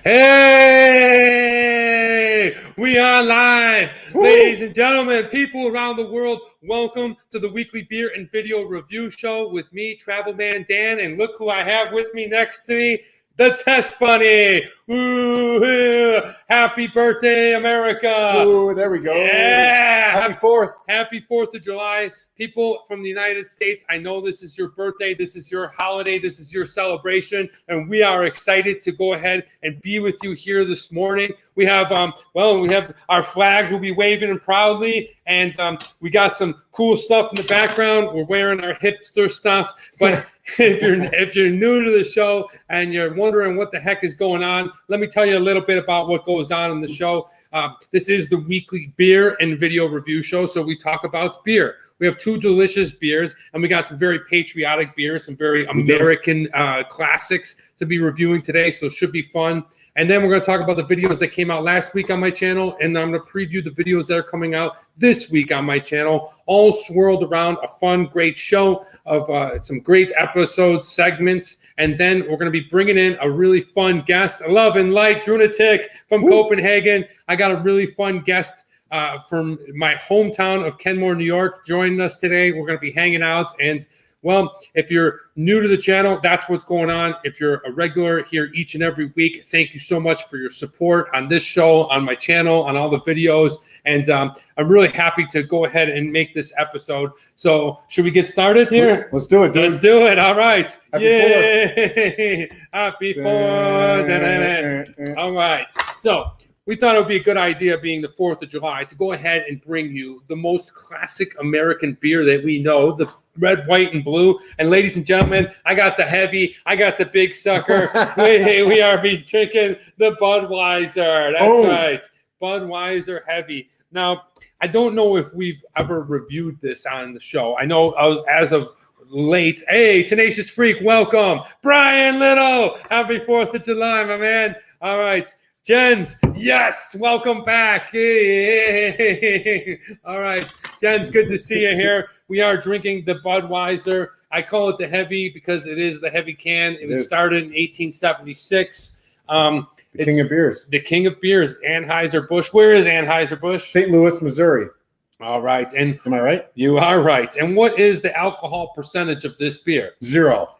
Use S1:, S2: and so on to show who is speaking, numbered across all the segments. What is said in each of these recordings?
S1: Hey, we are live. Woo! Ladies and gentlemen, people around the world, welcome to the weekly beer and video review show with me, Travel Man Dan, and look who I have with me next to me, the Test Bunny. Woo! Happy birthday, America.
S2: Ooh, there we go.
S1: Yeah.
S2: Happy 4th.
S1: Happy 4th of July. People from the United States, I know this is your birthday. This is your holiday. This is your celebration. And we are excited to go ahead and be with you here this morning. We have, we have our flags. We'll be waving them proudly. And we got some cool stuff in the background. We're wearing our hipster stuff. But if you're new to the show and you're wondering what the heck is going on, let me tell you a little bit about what goes on in the show. This is the weekly beer and video review show, so we talk about beer. We have two delicious beers, and we got some very patriotic beers, some very American classics to be reviewing today, so it should be fun. And then we're going to talk about the videos that came out last week on my channel, and I'm going to preview the videos that are coming out this week on my channel, all swirled around a fun, great show of some great episodes, segments, and then we're going to be bringing in a really fun guest, Love and Light Drunatic from Copenhagen. I got a really fun guest from my hometown of Kenmore, New York, joining us today. We're going to be hanging out, and well, if you're new to the channel, that's what's going on. If you're a regular here each and every week, thank you so much for your support on this show, on my channel, on all the videos. And I'm really happy to go ahead and make this episode. So should we get started here?
S2: Let's do it, dude.
S1: Let's do it. All right.
S2: Happy
S1: Yay. Happy 4th. All right. So we thought it would be a good idea, being the 4th of July, to go ahead and bring you the most classic American beer that we know, the red, white, and blue. And ladies and gentlemen, I got the heavy, I got the big sucker. we are drinking the Budweiser. That's right. Budweiser heavy. Now, I don't know if we've ever reviewed this on the show. I know as of late. Hey, Tenacious Freak, welcome. Brian Little, happy 4th of July, my man. All right. Jens, yes, welcome back. Hey. All right, Jens, good to see you here. We are drinking the Budweiser. I call it the heavy because it is the heavy can. It was started in 1876.
S2: The king of beers.
S1: The king of beers, Anheuser-Busch. Where is Anheuser-Busch?
S2: St. Louis, Missouri.
S1: All right. And
S2: am I right?
S1: You are right. And what is the alcohol percentage of this beer?
S2: 0.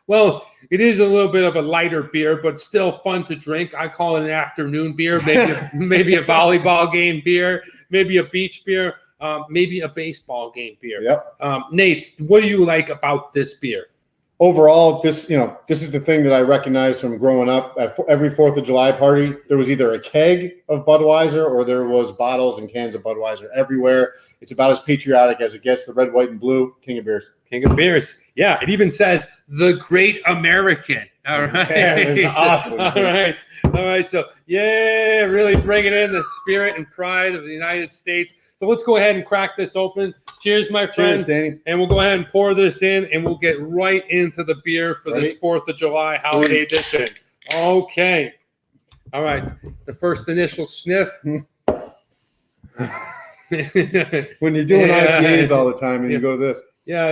S1: Well, it is a little bit of a lighter beer, but still fun to drink. I call it an afternoon beer, maybe a volleyball game beer, maybe a beach beer, maybe a baseball game beer.
S2: Yep.
S1: Nate, what do you like about this beer?
S2: Overall, this is the thing that I recognized from growing up. At every 4th of July party, there was either a keg of Budweiser or there was bottles and cans of Budweiser everywhere. It's about as patriotic as it gets. The red, white, and blue, king of beers.
S1: King of beers. Yeah, it even says the Great American. All right.
S2: Yeah, that's awesome.
S1: All right. All right. So, yeah, really bringing in the spirit and pride of the United States. So let's go ahead and crack this open. Cheers, my friend.
S2: Cheers, Danny.
S1: And we'll go ahead and pour this in, and we'll get right into the beer for this 4th of July holiday edition. Okay. All right. The first initial sniff.
S2: When you're doing IPAs all the time and you go to this.
S1: Yeah,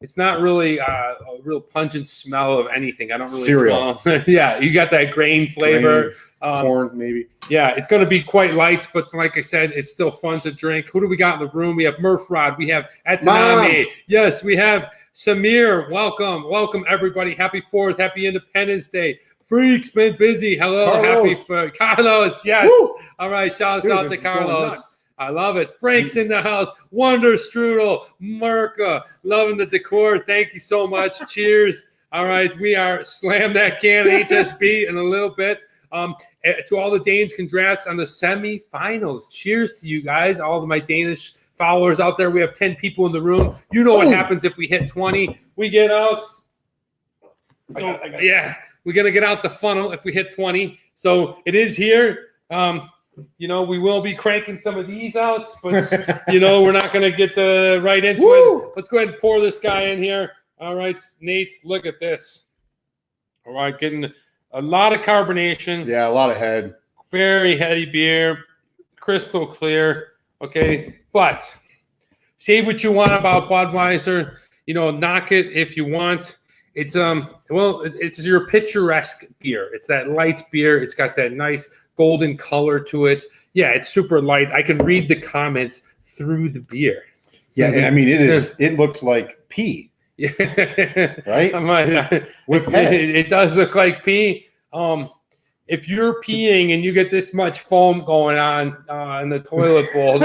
S1: it's not really a real pungent smell of anything. I don't really
S2: Cereal.
S1: smell. Yeah, you got that grain flavor.
S2: Corn, maybe.
S1: Yeah, it's going to be quite light, but like I said, it's still fun to drink. Who do we got in the room? We have Murphrod. We have Atanami. Yes, we have Samir. Welcome. Welcome, everybody. Happy 4th. Happy Independence Day. Freaks been busy. Hello.
S2: Carlos.
S1: Happy Carlos. Yes.
S2: Woo!
S1: All right. Shout out to Carlos. I love it. Frank's in the house. Wonder Strudel. Merca. Loving the decor. Thank you so much. Cheers. All right. We are slam that can HSB in a little bit. To all the Danes, congrats on the semifinals. Cheers to you guys. All of my Danish followers out there. We have 10 people in the room. You know what happens if we hit 20. We get out. Yeah. We're going to get out the funnel if we hit 20. So it is here. We will be cranking some of these out, but, we're not going to get right into it. Let's go ahead and pour this guy in here. All right, Nate, look at this. All right, getting a lot of carbonation.
S2: Yeah, a lot of head.
S1: Very heady beer, crystal clear. Okay, but say what you want about Budweiser. Knock it if you want. It's it's your picturesque beer. It's that light beer. It's got that nice golden color to it. Yeah, it's super light. I can read the comments through the beer.
S2: Yeah, I mean it is. It looks like pee.
S1: Yeah,
S2: right.
S1: With it does look like pee. If you're peeing and you get this much foam going on in the toilet bowl,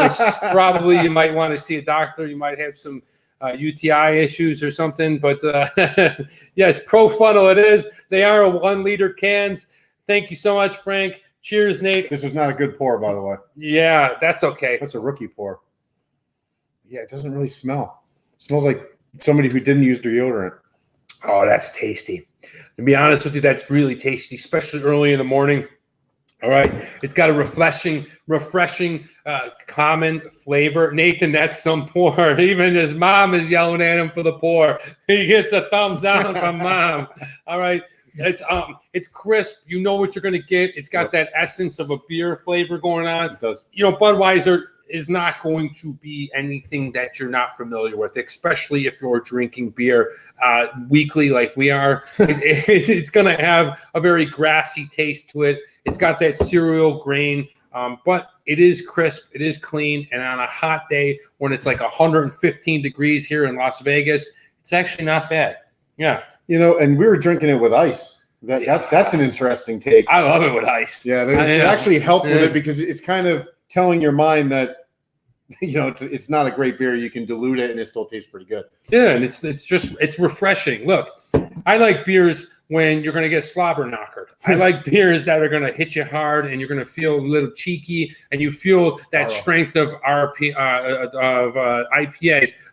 S1: probably you might want to see a doctor. You might have some UTI issues or something. But yes, Pro Funnel it is. They are a 1 liter cans. Thank you so much, Frank. Cheers, Nate.
S2: This is not a good pour, by the way.
S1: Yeah, that's okay.
S2: That's a rookie pour. Yeah, it doesn't really smell. It smells like somebody who didn't use deodorant.
S1: Oh, that's tasty. To be honest with you, that's really tasty, especially early in the morning. All right. It's got a refreshing, common flavor. Nathan, that's some pour. Even his mom is yelling at him for the pour. He gets a thumbs down from mom. All right. It's crisp. You know what you're going to get. It's got that essence of a beer flavor going on.
S2: It does.
S1: You know, Budweiser is not going to be anything that you're not familiar with, especially if you're drinking beer weekly like we are. It's going to have a very grassy taste to it. It's got that cereal grain, but it is crisp. It is clean. And on a hot day when it's like 115 degrees here in Las Vegas, it's actually not bad. Yeah.
S2: You know, and we were drinking it with ice. That's an interesting take.
S1: I love it with ice.
S2: Yeah, it actually helped with it because it's kind of telling your mind that, you know, it's not a great beer. You can dilute it and it still tastes pretty good.
S1: Yeah, and it's refreshing. Look, I like beers when you're going to get slobber knockered. I like beers that are going to hit you hard and you're going to feel a little cheeky and you feel that strength of IPAs.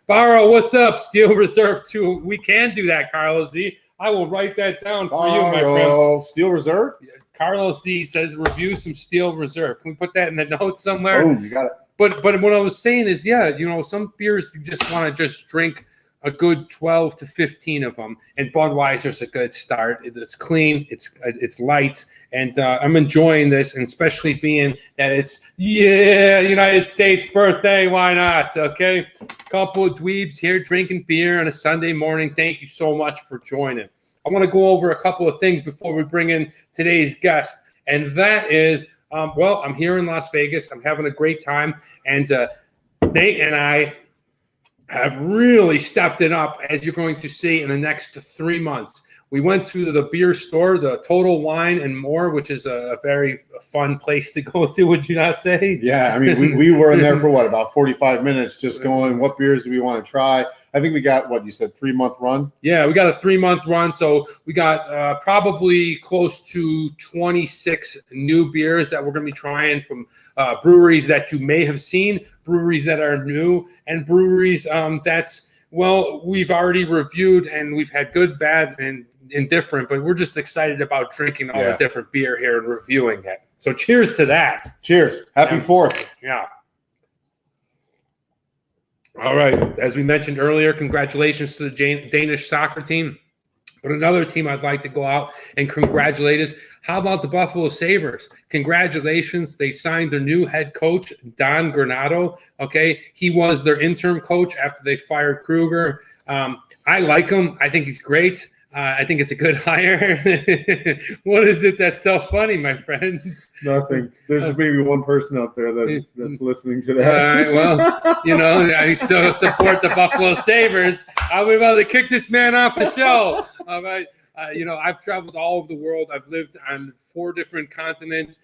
S1: Barrow, what's up? Steel Reserve 2. We can do that, Carlos Z. I will write that down for you, my friend.
S2: Steel Reserve?
S1: Carlos Z says review some Steel Reserve. Can we put that in the notes somewhere?
S2: Oh, you got it.
S1: But what I was saying is, yeah, you know, some beers you just want to just drink a good 12 to 15 of them, and Budweiser's a good start. It's clean, it's light, and I'm enjoying this, and especially being that it's United States birthday. Why not? Okay, couple of dweebs here drinking beer on a Sunday morning. Thank you so much for joining. I want to go over a couple of things before we bring in today's guest, and that is. I'm here in Las Vegas. I'm having a great time. And Nate and I have really stepped it up, as you're going to see in the next 3 months. We went to the beer store, the Total Wine and More, which is a very fun place to go to, would you not say?
S2: Yeah, I mean, we were in there for about 45 minutes just going, what beers do we want to try? I think we got, what you said, 3-month run?
S1: Yeah, we got a 3-month run. So we got probably close to 26 new beers that we're going to be trying from breweries that you may have seen, breweries that are new, and breweries we've already reviewed and we've had good, bad, and indifferent, but we're just excited about drinking all the different beer here and reviewing it. So cheers to that.
S2: Cheers. Happy 4th.
S1: Yeah. All right. As we mentioned earlier, congratulations to the Danish soccer team. But another team I'd like to go out and congratulate is, how about the Buffalo Sabres? Congratulations. They signed their new head coach, Don Granato. Okay. He was their interim coach after they fired Kruger. I like him. I think he's great. I think it's a good hire. What is it that's so funny, my friend?
S2: Nothing. There's maybe one person out there that's listening to that.
S1: All right, well, you know, I still support the Buffalo Sabres. I'll be able to kick this man off the show. All right. You know, I've traveled all over the world. I've lived on 4 different continents.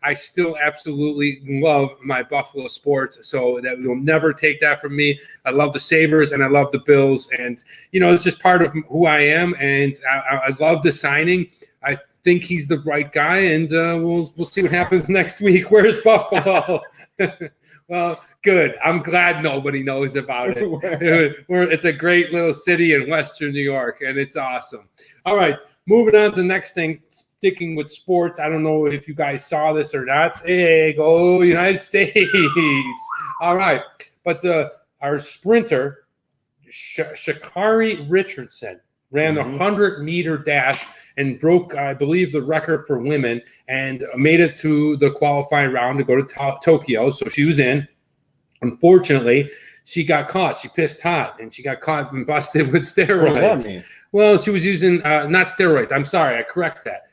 S1: I still absolutely love my Buffalo sports, so that you'll never take that from me. I love the Sabres and I love the Bills, and you know, it's just part of who I am. And I love the signing. I think he's the right guy, and we'll see what happens next week. Where's Buffalo? Well, good. I'm glad nobody knows about it. It's a great little city in Western New York, and it's awesome. All right, moving on to the next thing. Sticking with sports, I don't know if you guys saw this or not. Hey, go United States! All right, but our sprinter Sha'Carri Richardson ran the 100-meter dash and broke, I believe, the record for women and made it to the qualifying round to go to Tokyo. So she was in. Unfortunately, she got caught. She pissed hot, and she got caught and busted with steroids.
S2: What does that mean?
S1: Well, she was using not steroids. I'm sorry, I correct that.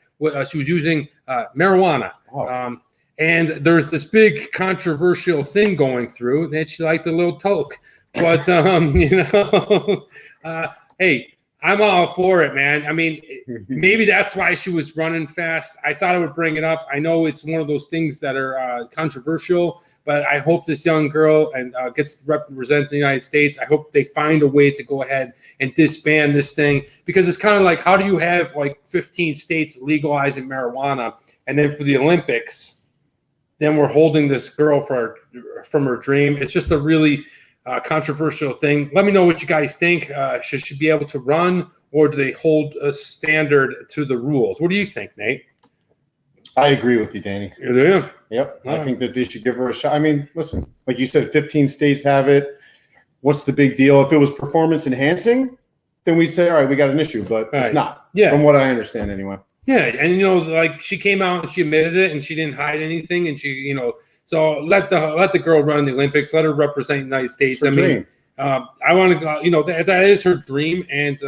S1: She was using marijuana.
S2: Oh.
S1: And there's this big controversial thing going through that she liked a little toke. But, hey, I'm all for it, man. I mean, maybe that's why she was running fast. I thought I would bring it up. I know it's one of those things that are controversial, but I hope this young girl gets to represent the United States. I hope they find a way to go ahead and disband this thing, because it's kind of like, how do you have like 15 states legalizing marijuana, and then for the Olympics, then we're holding this girl from her dream? It's just a really controversial thing. Let me know what you guys think. Should she be able to run, or do they hold a standard to the rules? What do you think, Nate?
S2: I agree with you, Danny.
S1: Yeah.
S2: Yep. I think that they should give her a shot. I mean, listen, like you said, 15 states have it. What's the big deal? If it was performance enhancing, then we'd say, all right, we got an issue, but it's not. Yeah. From what I understand anyway.
S1: Yeah. And, like she came out and she admitted it, and she didn't hide anything. And she, so let the girl run the Olympics. Let her represent the United States. I mean, I want to go, that is her dream. And,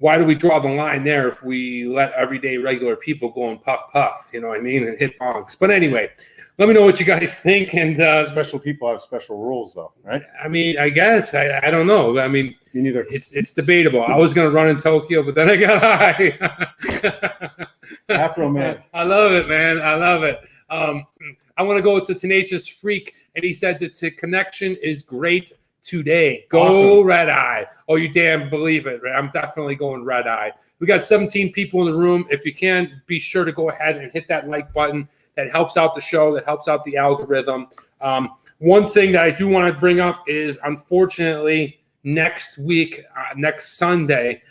S1: why do we draw the line there if we let everyday regular people go and puff, you know what I mean, and hit bonks? But anyway, let me know what you guys think. And
S2: special people have special rules, though, right?
S1: I mean, I guess I don't know. I mean,
S2: me neither.
S1: It's debatable. I was going to run in Tokyo, but then I got high.
S2: Afro man.
S1: I love it, man. I love it. I want to go to Tenacious Freak, and he said that the connection is great today. Go awesome. Red Eye. Oh, you damn believe it. I'm definitely going Red Eye. We got 17 people in the room. If you can, be sure to go ahead and hit that like button. That helps out the show. That helps out the algorithm. One thing that I do want to bring up is, unfortunately, next week, next Sunday,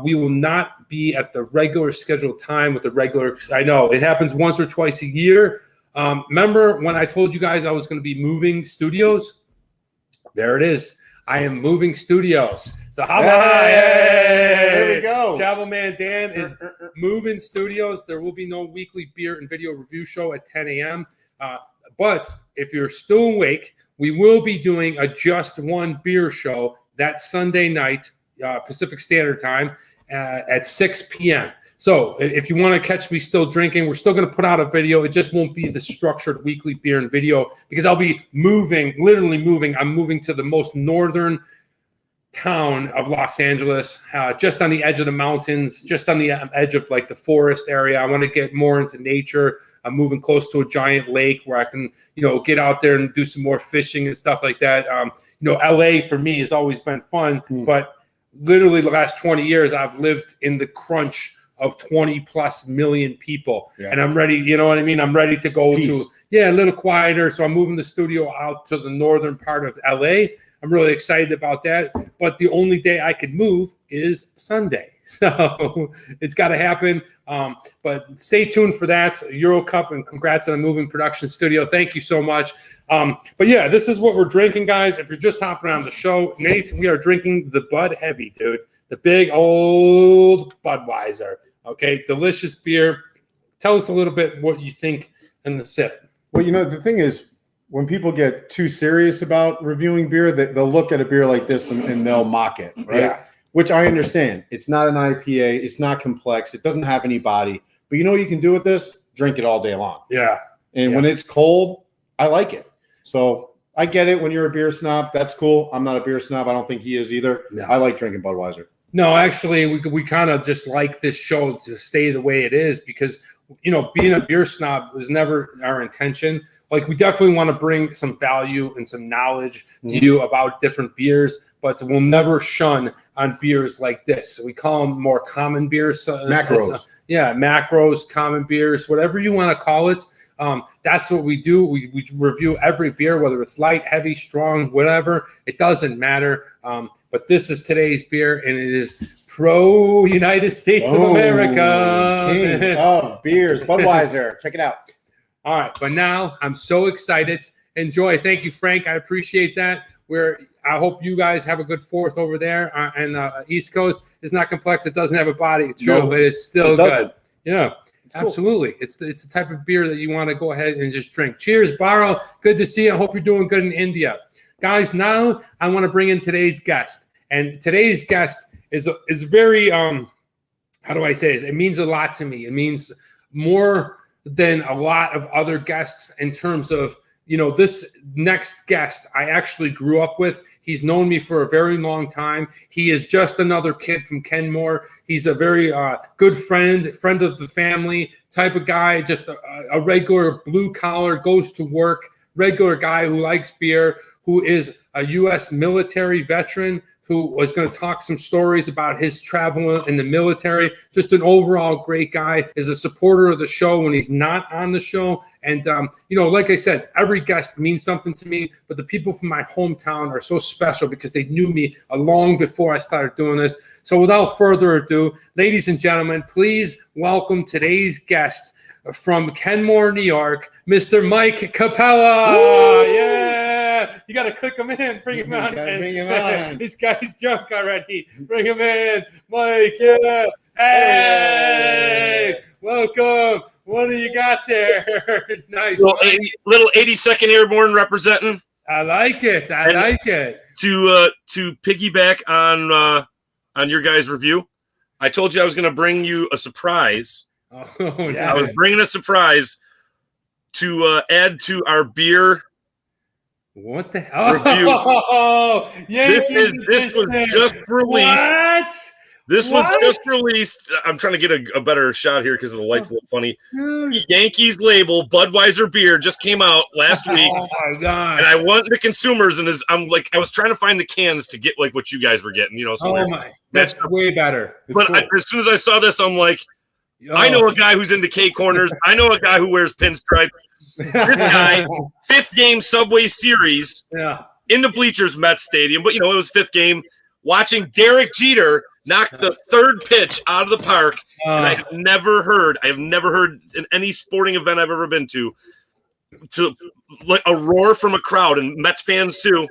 S1: we will not be at the regular scheduled time with the regular. I know it happens once or twice a year. Remember when I told you guys I was going to be moving studios? There it is. I am moving studios. So how about
S2: there we go.
S1: Travel Man Dan is moving studios. There will be no weekly beer and video review show at 10 a.m. But if you're still awake, we will be doing a Just One Beer show that Sunday night, Pacific Standard Time, at 6 p.m. So if you want to catch me still drinking, we're still going to put out a video. It just won't be the structured weekly beer and video, because I'll be literally moving. I'm moving to the most northern town of Los Angeles, just on the edge of the mountains, just on the edge of like the forest area. I want to get more into nature. I'm moving close to a giant lake where I can, get out there and do some more fishing and stuff like that. LA for me has always been fun, but literally the last 20 years I've lived in the crunch of 20 plus million people. And I'm ready, you know what I mean? I'm ready to go to a little quieter. So I'm moving the studio out to the northern part of LA. I'm really excited about that. But the only day I could move is Sunday. So it's got to happen. But stay tuned for that. Euro Cup, and congrats on a moving production studio. Thank you so much. But yeah, this is what we're drinking, guys. If you're just hopping around the show, Nate, we are drinking the Bud Heavy, dude. The big old Budweiser. Okay, delicious beer. Tell us a little bit what you think in the sip.
S2: Well, the thing is, when people get too serious about reviewing beer, they'll look at a beer like this and they'll mock it, right? Yeah. Which I understand. It's not an IPA. It's not complex. It doesn't have any body. But you know what you can do with this? Drink it all day long.
S1: Yeah.
S2: And when it's cold, I like it. So I get it. When you're a beer snob, that's cool. I'm not a beer snob. I don't think he is either. No. I like drinking Budweiser.
S1: No, actually, we kind of just like this show to stay the way it is, because, being a beer snob was never our intention. Like, we definitely want to bring some value and some knowledge to you about different beers, but we'll never shun on beers like this. We call them more common beers.
S2: Macros.
S1: Macros, common beers, whatever you want to call it. That's what we do. We review every beer, whether it's light, heavy, strong, whatever. It doesn't matter. But this is today's beer, and it is pro United States of America.
S2: King of beers, Budweiser. Check it out.
S1: All right, but now I'm so excited. Enjoy. Thank you, Frank. I appreciate that. I hope you guys have a good 4th over there. And East Coast is not complex. It doesn't have a body. True, but it's still good. Yeah. Cool. Absolutely. It's the type of beer that you want to go ahead and just drink. Cheers, Baro. Good to see you. I hope you're doing good in India. Guys, now I want to bring in today's guest. And today's guest is very how do I say this? It means a lot to me. It means more than a lot of other guests in terms of, this next guest I actually grew up with. He's known me for a very long time. He is just another kid from Kenmore. He's a very good friend of the family type of guy, just a regular blue collar, goes to work, regular guy who likes beer, who is a U.S. military veteran, who was going to talk some stories about his travel in the military. Just an overall great guy, is a supporter of the show when he's not on the show. And, like I said, every guest means something to me, but the people from my hometown are so special because they knew me long before I started doing this. So without further ado, ladies and gentlemen, please welcome today's guest from Kenmore, New York, Mr. Mike Capela. Woo! Yeah. You got to click him in, bring him on.
S2: Bring him on.
S1: This guy's drunk already. Bring him in. Mike, yeah. Hey, welcome. What do you got there? Nice.
S3: Little 82nd Airborne representing.
S1: I like it.
S3: To piggyback on your guys' review, I told you I was going to bring you a surprise.
S1: Oh, nice.
S3: I was bringing a surprise to add to our beer.
S1: What the hell?
S3: Review.
S1: Oh, Yankees
S3: this was just released.
S1: What?
S3: This was just released. I'm trying to get a better shot here because the light's a little funny. Yankees label Budweiser beer just came out last week.
S1: Oh my god!
S3: And I went to consumers, and I was trying to find the cans to get like what you guys were getting. So
S1: that's way better.
S3: But cool. As soon as I saw this, I'm like, I know a guy who's into K corners. I know a guy who wears pinstripes. This guy, 5th game Subway Series, in the bleachers, Mets Stadium. But it was 5th game. Watching Derek Jeter knock the 3rd pitch out of the park, and I have never heard in any sporting event I've ever been to like a roar from a crowd, and Mets fans too.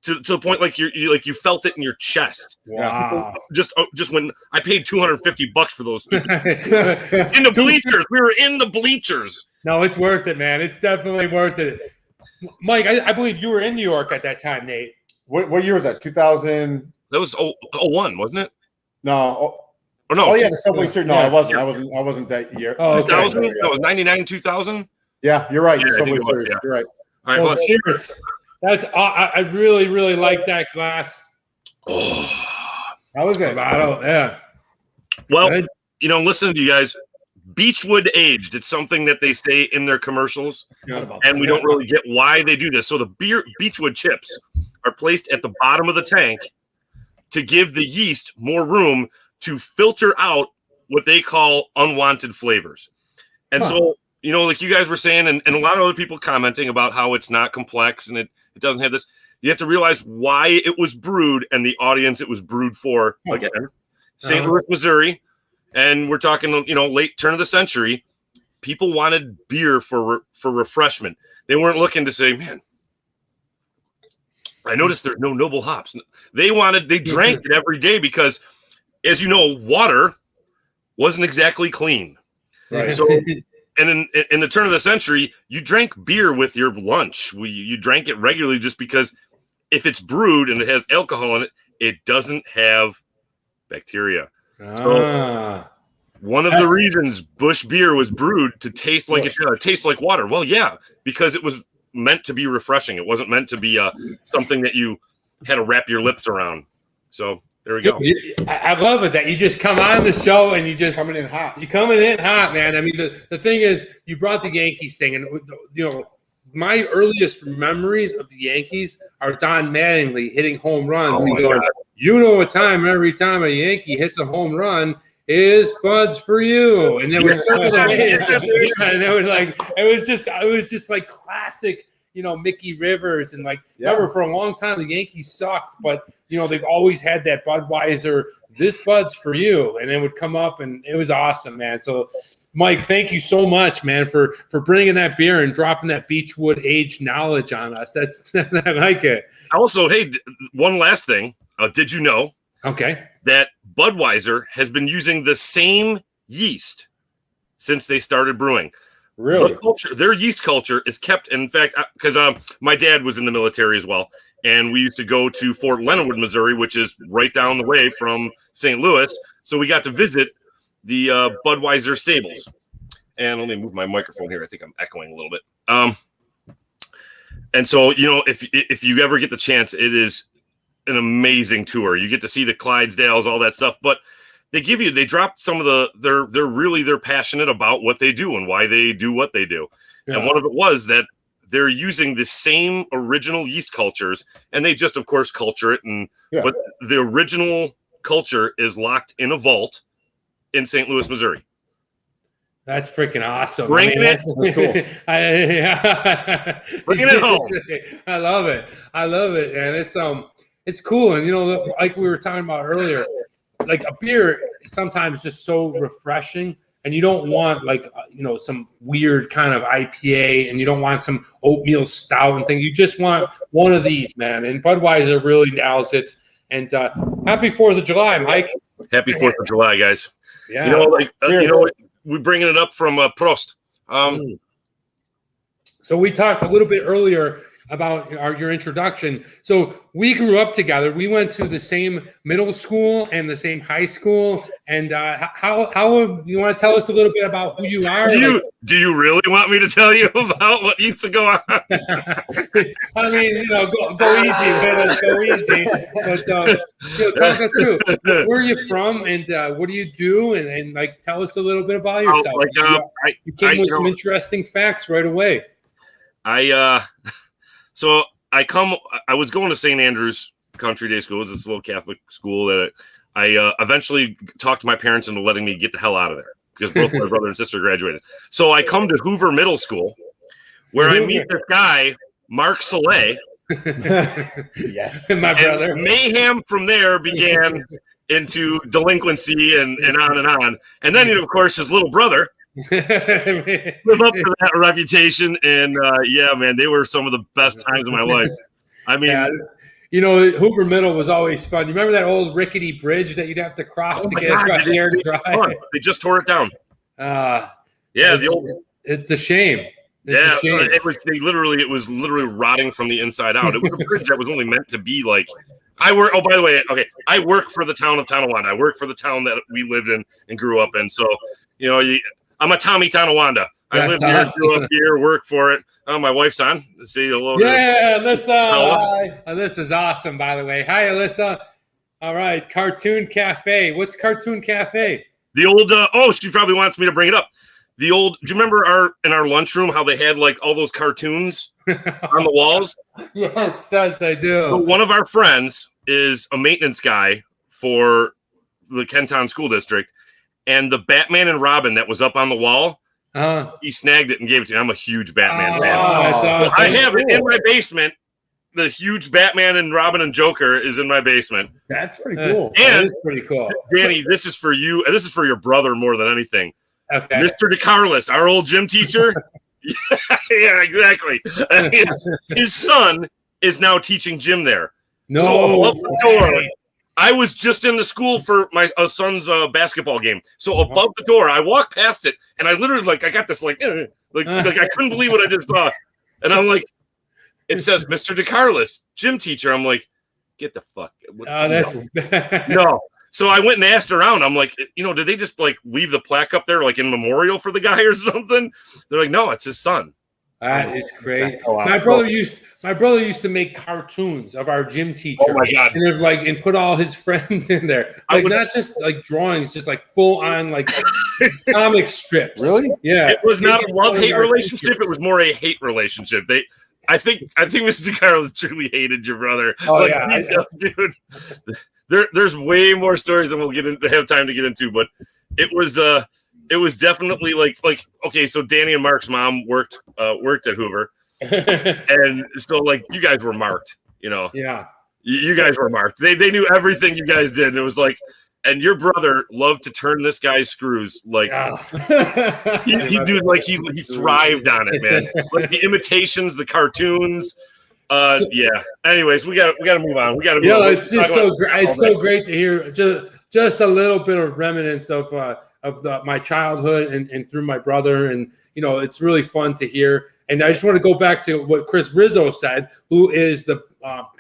S3: To the point like you felt it in your chest.
S1: Wow!
S3: Just when I paid $250 for those in the bleachers, we were in the bleachers.
S1: No, it's worth it, man. It's definitely worth it. Mike, I believe you were in New York at that time, Nate.
S2: What year was that? 2000.
S3: That was 01, wasn't it?
S2: No.
S3: Oh no.
S2: Oh yeah, the Subway Series. No, I wasn't. I wasn't that year.
S1: Oh, okay.
S3: 2000? No, it was 99, 2000.
S2: Yeah, you're right.
S3: Yeah,
S2: Subway Series.
S3: Yeah.
S2: You're right.
S3: All right,
S1: well, cheers. That's I really, really like that glass.
S3: Oh,
S2: how was it?
S1: Yeah.
S3: Well, listen to you guys. Beechwood aged. It's something that they say in their commercials, and we don't really get why they do this. So the Beechwood chips are placed at the bottom of the tank to give the yeast more room to filter out what they call unwanted flavors. And so, like you guys were saying, and a lot of other people commenting about how it's not complex and it doesn't have this. You have to realize why it was brewed and the audience it was brewed for. Again, St. Louis, Missouri. And we're talking, late turn of the century. People wanted beer for refreshment. They weren't looking to say, man, I noticed there's no noble hops. They drank it every day because, as you know, water wasn't exactly clean.
S1: Right.
S3: So, and in the turn of the century, you drank beer with your lunch. You drank it regularly just because if it's brewed and it has alcohol in it, it doesn't have bacteria. So one of the reasons Busch beer was brewed to taste like it tastes like water. Well, yeah, because it was meant to be refreshing. It wasn't meant to be something that you had to wrap your lips around. So there we go.
S1: I love it that you just come on the show and you just
S2: coming in hot.
S1: You're coming in hot, man. I mean, the thing is, you brought the Yankees thing, and my earliest memories of the Yankees are Don Mattingly hitting home runs. And going, a time every time a Yankee hits a home run is Buds for you, and then it was just like classic, Mickey Rivers, and remember for a long time the Yankees sucked, but they've always had that Budweiser, this Bud's for you, and it would come up, and it was awesome, man. So, Mike, thank you so much, man, for bringing that beer and dropping that Beechwood aged knowledge on us. I like it.
S3: Also, hey, one last thing. Did you know?
S1: Okay.
S3: That Budweiser has been using the same yeast since they started brewing.
S2: Really?
S3: Their yeast culture is kept. In fact, because my dad was in the military as well, and we used to go to Fort Leonard, Missouri, which is right down the way from St. Louis. So we got to visit the Budweiser stables. And let me move my microphone here. I think I'm echoing a little bit. And so, if you ever get the chance, it is an amazing tour. You get to see the Clydesdales, all that stuff. But they drop some of they're passionate about what they do and why they do what they do. Yeah. And one of it was that they're using the same original yeast cultures, and they just, of course, culture it. But the original culture is locked in a vault in St. Louis, Missouri.
S1: That's freaking awesome.
S3: Bringing it home.
S1: I love it. And it's cool. And like we were talking about earlier, like a beer is sometimes just so refreshing, and you don't want some weird kind of IPA, and you don't want some oatmeal stout and thing. You just want one of these, man. And Budweiser really nails it. And happy 4th of July, Mike.
S3: Happy 4th of July, guys.
S1: Yeah.
S3: We're bringing it up from Prost.
S1: So we talked a little bit earlier about your introduction. So we grew up together. We went to the same middle school and the same high school. And how you want to tell us a little bit about who you are?
S3: Do you really want me to tell you about what used to go on?
S1: I mean, go easy, man. Go easy. But talk us through. Where are you from, and what do you do? And tell us a little bit about yourself. You came with some interesting facts right away.
S3: So I was going to St. Andrew's Country Day School. It was this little Catholic school that I eventually talked to my parents into letting me get the hell out of there because both my brother and sister graduated. So I come to Hoover Middle School where I meet this guy, Mark Soleil.
S1: Yes, my brother.
S3: And mayhem from there began into delinquency and on and on. And then, of course, his little brother live up to that reputation, and man, they were some of the best times of my life. I mean,
S1: Hoover Middle was always fun. You remember that old rickety bridge that you'd have to cross to get across the air to drive?
S3: They just tore it down.
S1: It's a shame.
S3: It was literally rotting from the inside out. It was a bridge that was only meant to be like. I work for the town of Tonawanda. I work for the town that we lived in and grew up in. So I'm a Tommy Tonawanda. I live here, grew up here, work for it. My wife's on. Let's see the little.
S1: Yeah, Alyssa. This is awesome, by the way. Hi, Alyssa. All right, Cartoon Cafe. What's Cartoon Cafe?
S3: The old. She probably wants me to bring it up. The old. Do you remember in our lunchroom how they had all those cartoons on the walls?
S1: Yes, I do.
S3: So one of our friends is a maintenance guy for the Kenton School District. And the Batman and Robin that was up on the wall, he snagged it and gave it to me. I'm a huge Batman fan.
S1: That's awesome.
S3: I have it in my basement. The huge Batman and Robin and Joker is in my basement.
S2: That's pretty cool.
S3: And
S1: that is pretty cool.
S3: Danny, this is for you. This is for your brother more than anything.
S1: Okay.
S3: Mr. DeCarlos, our old gym teacher. Yeah, exactly. His son is now teaching gym there.
S1: No.
S3: So above the door, I was just in the school for my son's basketball game. So above the door, I walked past it, and I literally I got this I couldn't believe what I just saw, and I'm like, it says Mr. DeCarlos, gym teacher. I'm like, get the fuck. No. So I went and asked around. I'm like, did they just leave the plaque up there in memorial for the guy or something? They're like, no, it's his son.
S1: That is great. My brother used to make cartoons of our gym teacher.
S3: Oh my God!
S1: And put all his friends in there, not just drawings, just full on comic strips.
S2: Really?
S1: Yeah.
S3: It was not a love-hate relationship. It was more a hate relationship. I think Mr. Carlos truly hated your brother.
S1: Oh yeah,
S3: dude. There's way more stories than we'll have time to get into, but it was definitely okay. So Danny and Mark's mom worked at Hoover, and so you guys were marked.
S1: Yeah,
S3: you guys were marked. They knew everything you guys did, and it was and your brother loved to turn this guy's screws. He thrived on it, man. The imitations, the cartoons. Anyways, we got to move on.
S1: It's just so great. It's so great to hear just a little bit of remnants of my childhood and through my brother. And, you know, it's really fun to hear. And I just want to go back to what Chris Rizzo said, who is the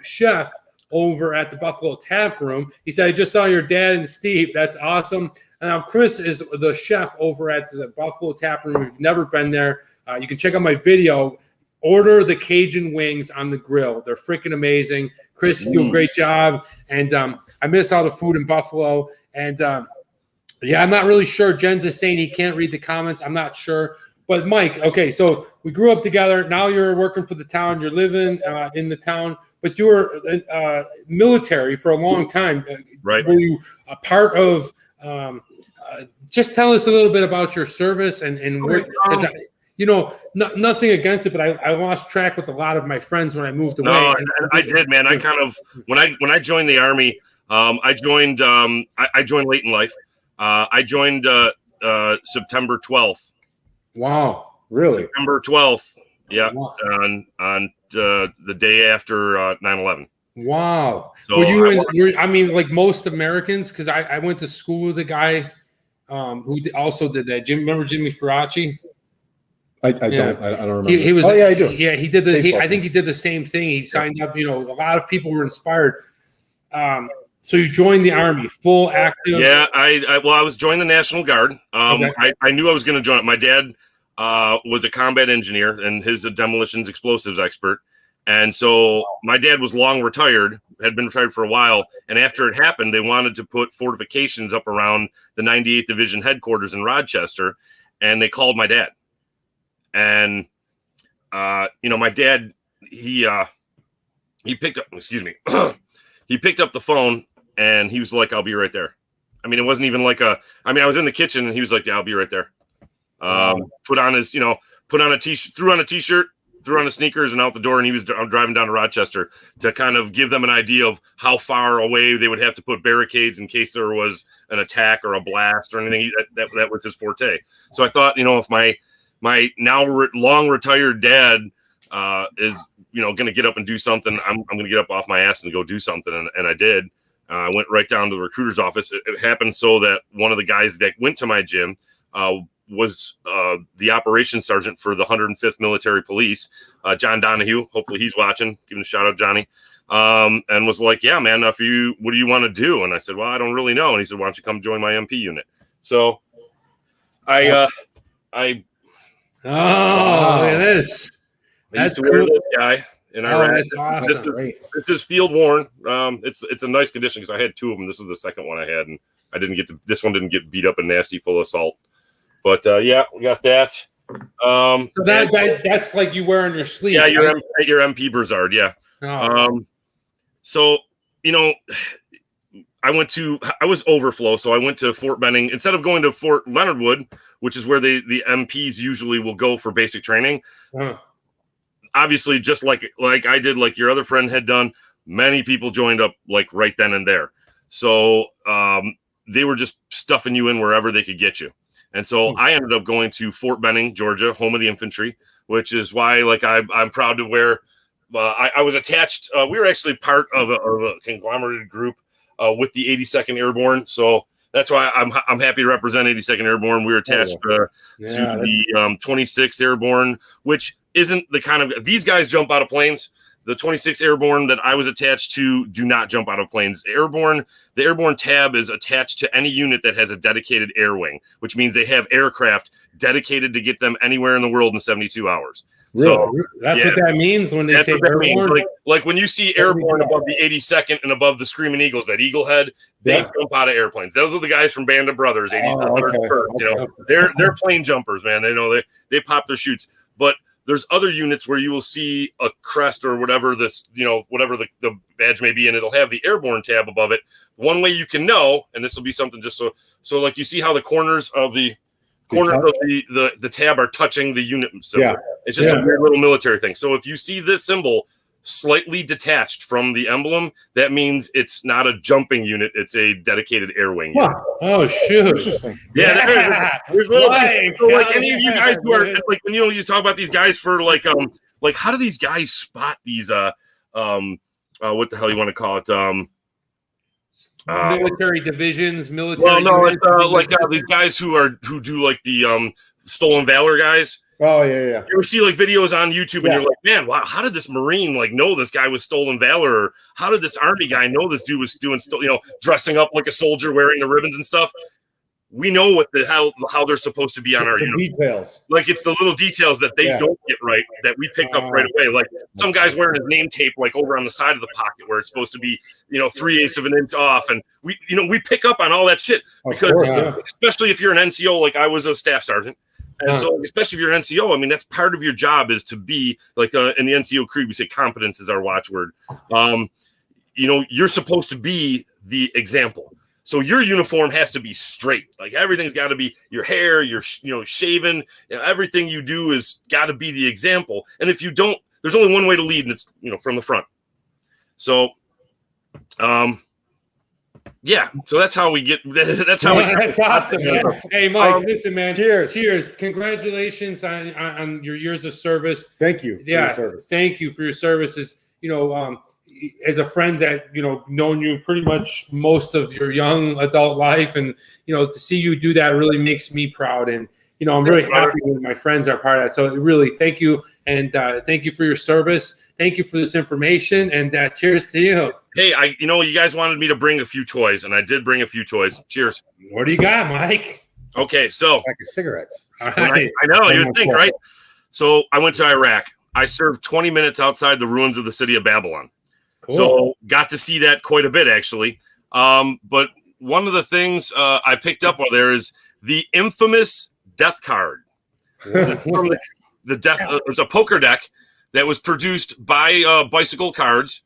S1: chef over at the Buffalo Tap Room. He said, I just saw your dad and Steve. That's awesome. And now Chris is the chef over at the Buffalo Tap Room. If you've never been there, you can check out my video. Order the Cajun wings on the grill. They're freaking amazing. Chris, you do a great job. And I miss all the food in Buffalo. And, yeah, I'm not really sure. Jens is saying he can't read the comments. I'm not sure. But, Mike, okay, so we grew up together. Now you're working for the town. You're living in the town. But you were military for a long time.
S3: Right.
S1: Were you a part of just tell us a little bit about your service and where – you know, nothing against it, but I lost track with a lot of my friends when I moved away.
S3: No, I did, man. I kind of when I joined the Army, I joined late in life. I joined September 12th.
S1: Wow,
S2: really?
S3: September 12th. Yeah,
S1: wow.
S3: on the day after 9/11.
S1: Wow.
S3: So
S1: I mean, like most Americans, because I went to school with a guy who also did that. Remember Jimmy Faraci?
S2: I don't remember.
S1: He was.
S2: Oh yeah, I do.
S1: Yeah, he did I think he did the same thing. He signed up. You know, a lot of people were inspired. So you joined the Army, full active.
S3: Yeah, I was joining the National Guard.
S1: Okay.
S3: I knew I was going to join it. My dad was a combat engineer and his demolitions explosives expert. And so my dad was long retired, had been retired for a while. And after it happened, they wanted to put fortifications up around the 98th Division headquarters in Rochester. And they called my dad. And, you know, my dad, he picked up, he picked up the phone and he was like, I'll be right there. I mean, it wasn't even like I was in the kitchen and he was like, yeah, I'll be right there. Put on a t-shirt, threw on a t-shirt, threw on the sneakers and out the door. And he was driving down to Rochester to kind of give them an idea of how far away they would have to put barricades in case there was an attack or a blast or anything. That was his forte. So I thought, you know, if my now long retired dad is, you know, going to get up and do something, I'm going to get up off my ass and go do something. And I did. I went right down to the recruiter's office. It happened so that one of the guys that went to my gym was the operations sergeant for the 105th Military Police, John Donahue. Hopefully he's watching. Give him a shout out, Johnny. And was like, yeah, man, what do you want to do? And I said, well, I don't really know. And he said, why don't you come join my MP unit? So I
S1: look at this.
S3: I used to wear this guy in Iraq.
S1: That's awesome.
S3: This is field worn. It's a nice condition because I had two of them. This was the second one I had, and this one didn't get beat up and nasty full of salt. But yeah, we got that.
S1: So that's like you wear on your sleeve.
S3: Yeah,
S1: right?
S3: your MP Broussard. Yeah.
S1: Oh.
S3: So you know, I was overflow, so I went to Fort Benning instead of going to Fort Leonard Wood, which is where the MPs usually will go for basic training. Obviously, just like I did, like your other friend had done, many people joined up like right then and there. So they were just stuffing you in wherever they could get you. And so I ended up going to Fort Benning, Georgia, home of the infantry, which is why like I'm proud to wear. I was attached. We were actually part of a conglomerated group with the 82nd Airborne. So that's why I'm happy to represent 82nd Airborne. We were attached to the 26th Airborne, which isn't the kind of – these guys jump out of planes. The 26th Airborne that I was attached to do not jump out of planes. The Airborne tab is attached to any unit that has a dedicated air wing, which means they have aircraft dedicated to get them anywhere in the world in 72 hours.
S1: Really? So that's what that means when they say Airborne?
S3: Like when you see Airborne above the 82nd and above the Screaming Eagles, that eagle head, they jump out of airplanes. Those are the guys from Band of Brothers, 81st. You know, they're plane jumpers, man. They know they pop their chutes. But there's other units where you will see a crest or whatever whatever the badge may be, and it'll have the Airborne tab above it. One way you can know, and this will be something just so like you see how the corners of the tab are touching the unit symbol. Yeah. It's just a weird little military thing. So if you see this symbol slightly detached from the emblem, that means it's not a jumping unit, it's a dedicated air wing unit.
S1: Oh shoot.
S2: Interesting.
S3: Yeah, there's little things. So like any of you guys who are like when you talk about these guys for like how do these guys spot these what the hell you want to call it?
S1: military divisions, military.
S3: Well, no,
S1: units,
S3: these guys who do like the stolen valor guys.
S2: Oh yeah.
S3: You ever see like videos on YouTube and you're like, man, wow, how did this Marine like know this guy was stolen valor? Or how did this Army guy know this dude was doing, dressing up like a soldier, wearing the ribbons and stuff? We know what the hell how they're supposed to be on our
S2: details.
S3: Like it's the little details that they don't get right that we pick up right away. Like some guy's wearing his name tape like over on the side of the pocket where it's supposed to be 3/8 of an inch off, and we pick up on all that shit because especially if you're an NCO, like I was a staff sergeant. And so, especially if you're an NCO, I mean, that's part of your job is to be like in the NCO creed, we say competence is our watchword. You're supposed to be the example. So your uniform has to be straight. Like everything's got to be your hair, your shaven. Everything you do is got to be the example. And if you don't, there's only one way to lead, and it's from the front. So, yeah, so that's how we get. That's how.
S1: That's awesome, man. Hey, Mike, listen, man.
S2: Cheers.
S1: Congratulations on your years of service.
S2: Thank you.
S1: For your service. Thank you for your services. As a friend that known you pretty much most of your young adult life, and to see you do that really makes me proud. And I'm really happy when my friends are part of that. So really, thank you, and thank you for your service. Thank you for this information, and cheers to you.
S3: Hey, you guys wanted me to bring a few toys, and I did bring a few toys. Cheers.
S1: What do you got, Mike?
S3: Okay, so
S2: pack of cigarettes.
S3: I know you'd think, right? So I went to Iraq. I served 20 minutes outside the ruins of the city of Babylon. Cool. So got to see that quite a bit, actually. But one of the things I picked up while there is the infamous death card. The death. It's a poker deck that was produced by Bicycle Cards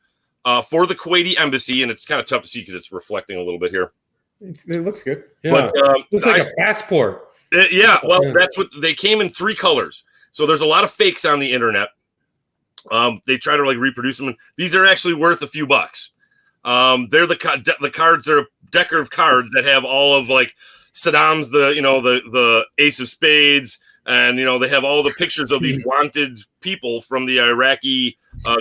S3: for the Kuwaiti embassy, and it's kind of tough to see because it's reflecting a little bit here.
S2: It looks good.
S1: Yeah, but, looks like a passport.
S3: That's what they came in 3 colors. So there's a lot of fakes on the internet. They try to reproduce them. These are actually worth a few bucks. They're the cards. They're a deck of cards that have all of Saddam's the ace of spades, and they have all the pictures of these wanted people from the Iraqi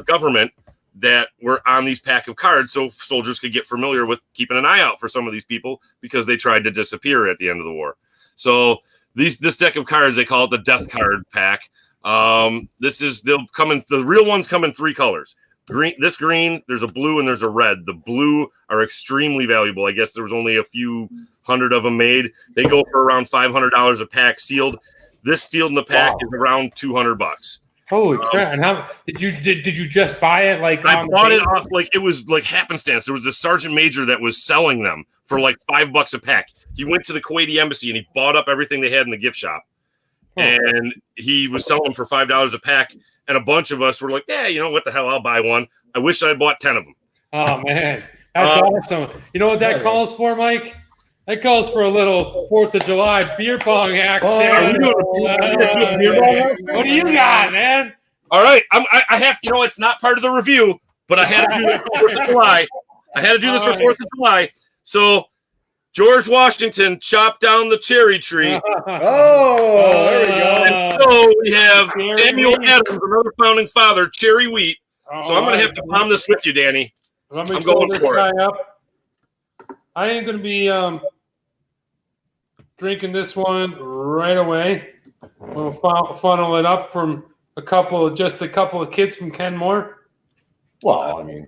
S3: government that were on these pack of cards, so soldiers could get familiar with keeping an eye out for some of these people because they tried to disappear at the end of the war. So this deck of cards, they call it the death card pack. The real ones come in 3 colors. Green, there's a blue and there's a red. The blue are extremely valuable. I guess there was only a few hundred of them made. They go for around $500 a pack sealed. This sealed in the pack is around $200.
S1: Holy crap! And how did you just buy it? I
S3: bought it off it was happenstance. There was a sergeant major that was selling them for $5 a pack. He went to the Kuwaiti embassy and he bought up everything they had in the gift shop. And he was selling them for $5 a pack, and a bunch of us were like, "Yeah, what the hell? I'll buy one." I wish I had bought 10 of them.
S1: Oh man, that's awesome! You know what that calls for, Mike? That calls for a little 4th of July beer pong action. What do you got, man?
S3: All right, I have. It's not part of the review, but I had to do it for 4th of July. I had to do this for 4th of July. So George Washington chopped down the cherry tree.
S2: Oh, there we go.
S3: And so we have Samuel Adams, another founding father, cherry wheat. So I'm going to have to bomb this with you, Danny.
S1: I'm going for it. Up. I ain't going to be drinking this one right away. We'll funnel it up from a couple of kids from Kenmore.
S2: Well, I mean,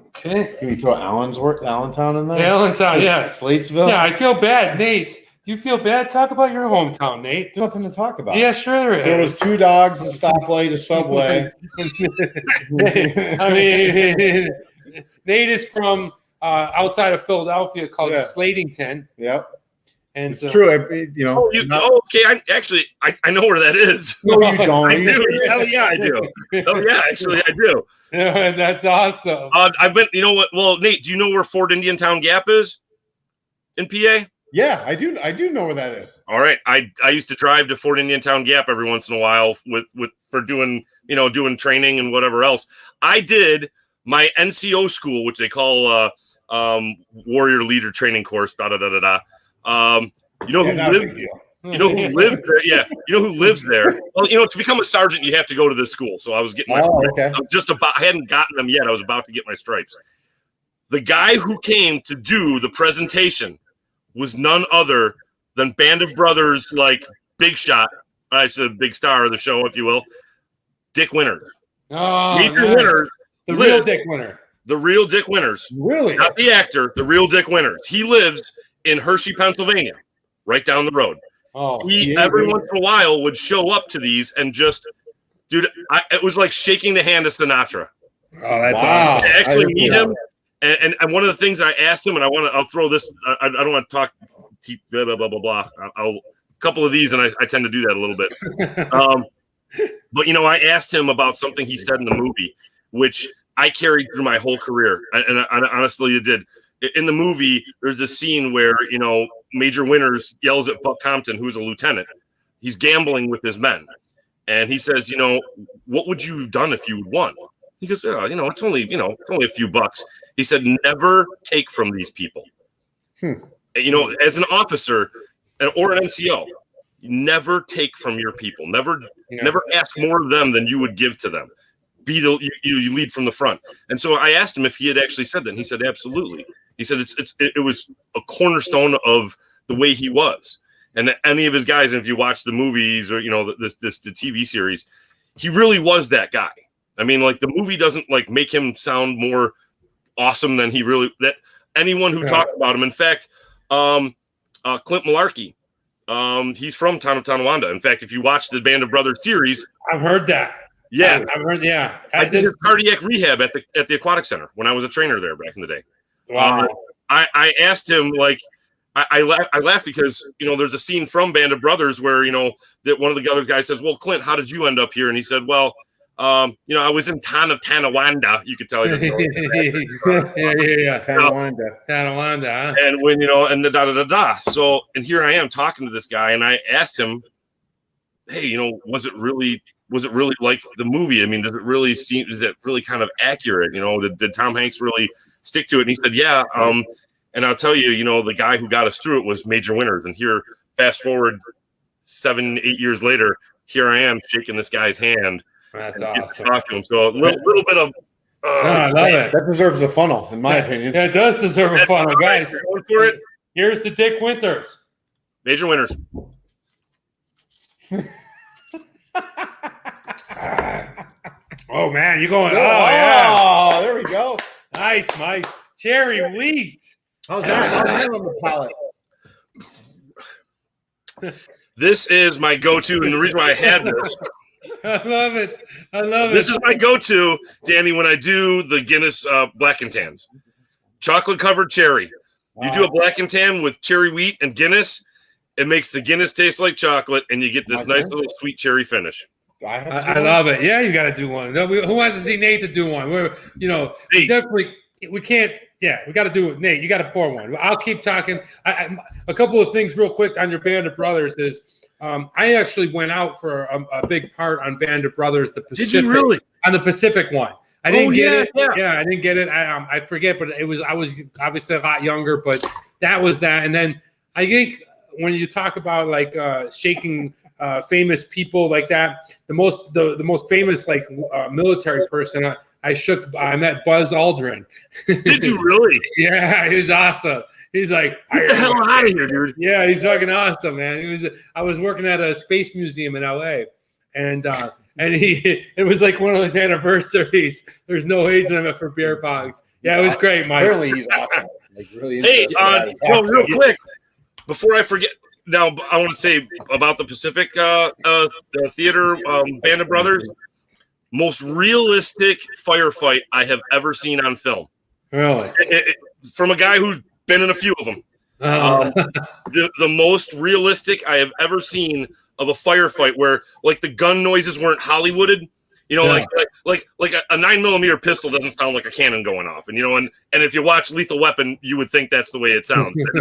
S1: okay.
S2: Can you throw Allentown in there?
S1: Allentown, yes.
S2: Slatesville?
S1: Yeah, I feel bad. Nate, do you feel bad? Talk about your hometown, Nate.
S2: There's nothing to talk about.
S1: Yeah, sure there is.
S2: There was 2 dogs, a stoplight, a Subway.
S1: I mean, Nate is from outside of Philadelphia called Slatington.
S2: Yep.
S1: And
S2: it's true.
S3: Okay. I know where that is.
S2: No, you don't.
S3: I do. Hell yeah, I do. Oh yeah, actually, I do.
S1: Yeah, that's awesome.
S3: I've been. You know what? Well, Nate, do you know where Fort Indiantown Gap is in PA?
S2: Yeah, I do. I do know where that is.
S3: All right. I used to drive to Fort Indiantown Gap every once in a while for doing training and whatever else. I did my NCO school, which they call Warrior Leader Training Course. You know who lived there? Yeah. You know who lives there? Well, to become a sergeant, you have to go to this school. So I was getting I hadn't gotten them yet. I was about to get my stripes. The guy who came to do the presentation was none other than Band of Brothers, like big shot, I said big star of the show, if you will, Dick Winters.
S1: Oh,
S3: Major
S1: nice.
S3: Winters.
S1: The real Dick Winter.
S3: The real Dick Winters.
S2: Really?
S3: Not the actor, the real Dick Winters. He lives in Hershey, Pennsylvania, right down the road.
S1: Oh,
S3: He every once in a while would show up to these and just, dude, it was like shaking the hand of Sinatra.
S1: Oh, that's awesome.
S3: To actually meet him. And one of the things I asked him, and I'll throw this, I don't want to talk blah, blah, blah, blah, blah. A couple of these, and I tend to do that a little bit. But, you know, I asked him about something he said in the movie, which I carried through my whole career. And I honestly, it did. In the movie, there's a scene where, you know, Major Winters yells at Buck Compton, who's a lieutenant. He's gambling with his men. And he says, you know, what would you have done if you had won? He goes, oh, you know, it's only a few bucks. He said, never take from these people. You know, as an officer or an NCO, never take from your people. Never ask more of them than you would give to them. You lead from the front. And so I asked him if he had actually said that. And he said, absolutely. He said it was a cornerstone of the way he was. And any of his guys, and if you watch the movies or, you know, the TV series, he really was that guy. I mean, like, the movie doesn't like make him sound more awesome than he really, that anyone who talks about him. In fact, Clint Malarkey, he's from town of Tonawanda. In fact, if you watch the Band of Brothers series,
S1: I've heard that.
S3: Yeah,
S1: I've heard. Yeah,
S3: I did his cardiac rehab at the aquatic center when I was a trainer there back in the day.
S1: Wow.
S3: I asked him, like, I laughed because, you know, there's a scene from Band of Brothers where, you know, that one of the other guys says, well, Clint, how did you end up here? And he said, well, you know, I was in town of Tonawanda. You could tell he doesn't know.
S1: yeah.
S2: Tonawanda,
S1: huh?
S3: And when, you know, and the da. So, and here I am talking to this guy, and I asked him, hey, you know, was it really like the movie? I mean, is it really kind of accurate? You know, did Tom Hanks really stick to it? And he said, yeah. And I'll tell you, you know, the guy who got us through it was Major Winters. And here, fast forward 7-8 years later, here I am shaking this guy's hand.
S1: That's awesome.
S3: Talking to him. So a little bit of.
S1: I love it.
S2: That deserves a funnel, in my opinion.
S1: Yeah, it does deserve a funnel, guys.
S3: Going for it.
S1: Here's the Dick Winters.
S3: Major Winters.
S1: Oh man, you're going.
S2: Oh, there we go.
S1: Nice, Mike. Cherry wheat.
S2: How's that on the palate?
S3: This is my go-to, and the reason why I had this.
S1: I love it.
S3: This is my go-to, Danny, when I do the Guinness black and tans. Chocolate-covered cherry. You do a black and tan with cherry wheat and Guinness, it makes the Guinness taste like chocolate, and you get this nice little sweet cherry finish.
S1: I love it. Yeah, you got to do one. Who wants to see Nate to do one? We're, you know, definitely we can't. Yeah, we got to do it. Nate, you got to pour one. I'll keep talking. A couple of things real quick on your Band of Brothers is I actually went out for a big part on Band of Brothers. The Pacific,
S3: did you really?
S1: On the Pacific one. I didn't get it.
S3: Yeah.
S1: Yeah, I didn't get it. I forget, but I was obviously a lot younger, but that was that. And then I think when you talk about like shaking famous people like that, the most famous like military person I met Buzz Aldrin.
S3: Did you really?
S1: Yeah, he was awesome. He's like,
S3: get the hell out of here, dude.
S1: Yeah, he's fucking awesome, man. I was working at a space museum in LA, and it was like one of those anniversaries. There's no age limit for beer bongs. Yeah, it was great, Mike.
S2: Apparently he's awesome. Like, really
S3: real quick, before I forget, now I want to say about the Pacific the theater Band of Brothers. Most realistic firefight I have ever seen on film.
S1: Really?
S3: From a guy who's been in a few of them. The most realistic I have ever seen of a firefight where like the gun noises weren't Hollywooded. You know, like a 9mm pistol doesn't sound like a cannon going off. And you know, and if you watch Lethal Weapon, you would think that's the way it sounds. You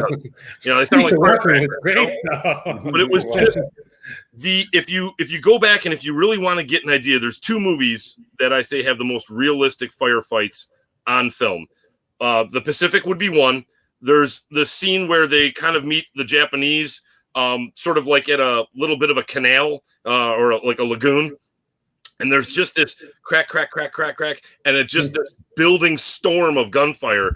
S3: know, they sound like
S1: Weapon was great.
S3: But it was just if you go back and if you really want to get an idea, there's two movies that I say have the most realistic firefights on film. The Pacific would be one. There's the scene where they kind of meet the Japanese, sort of like at a little bit of a canal or like a lagoon. And there's just this crack, and it's just this building storm of gunfire.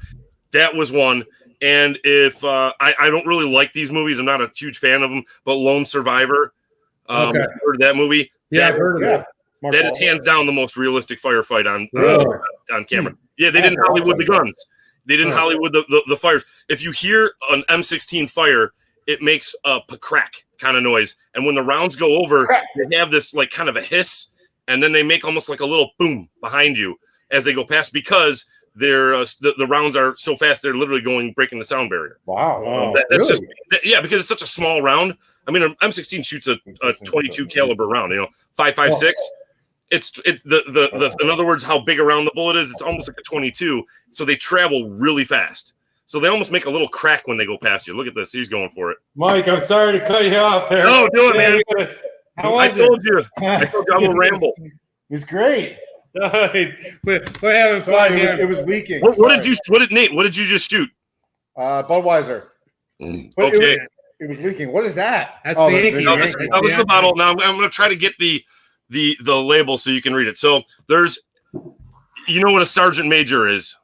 S3: That was one. And if I don't really like these movies, I'm not a huge fan of them, but Lone Survivor, heard of that movie?
S1: Yeah, I've heard of it.
S3: That is hands down the most realistic firefight on camera. Yeah, they didn't Hollywood the guns. They didn't Hollywood the fires. If you hear an M16 fire, it makes a crack kind of noise. And when the rounds go over, they have this like kind of a hiss, and then they make almost like a little boom behind you as they go past because they're the rounds are so fast they're literally breaking the sound barrier.
S2: Wow.
S3: That's really? Because it's such a small round. I mean, an M16 shoots a 22 caliber round, 5.56. It's in other words, how big around the bullet is, it's almost like a 22. So they travel really fast. So they almost make a little crack when they go past you. Look at this. He's going for it.
S1: Mike, I'm sorry to cut you off there.
S3: No, do it, man. I told you I will ramble.
S2: It's great.
S1: We're having fun here.
S2: It was leaking.
S3: What did you just shoot?
S2: Budweiser.
S3: Okay.
S2: It was leaking. What is that?
S1: That's the Yankees.
S3: This is the bottle. Now I'm going to try to get the label so you can read it. So there's, what a sergeant major is?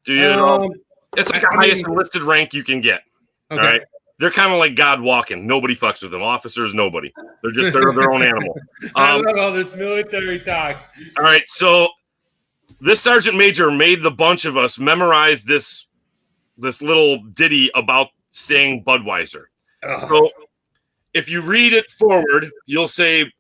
S3: Do you? It's like the highest enlisted rank you can get. Okay. All right. They're kind of like God walking. Nobody fucks with them. Officers, nobody. They're just their own animal.
S1: I love all this military talk.
S3: All right. So this sergeant major made the bunch of us memorize this little ditty about saying Budweiser. So if you read it forward, you'll say,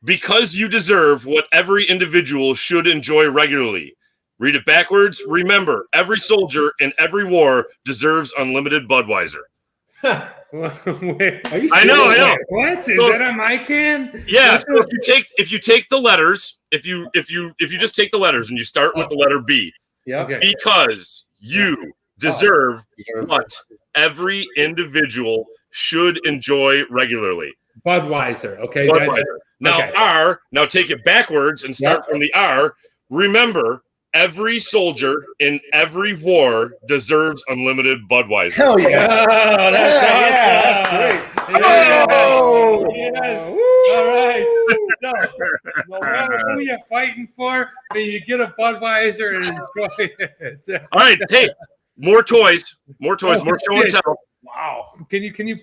S3: because you deserve what every individual should enjoy regularly. Read it backwards. Remember, every soldier in every war deserves unlimited Budweiser.
S1: Wait,
S2: are you serious?
S3: I know.
S1: What is that on my can?
S3: Yeah. So if you take the letters, if you just take the letters and you start with the letter B, because you deserve what every individual should enjoy regularly.
S1: Budweiser. Okay.
S3: Budweiser. Now R. Now take it backwards and start from the R. Remember, every soldier in every war deserves unlimited Budweiser.
S2: Hell yeah!
S1: Oh, that's
S2: great.
S1: Oh, yes. All right. No matter who you're fighting for, you get a Budweiser and enjoy it.
S3: All right. Hey, more toys, more show and tell.
S1: Wow. Can you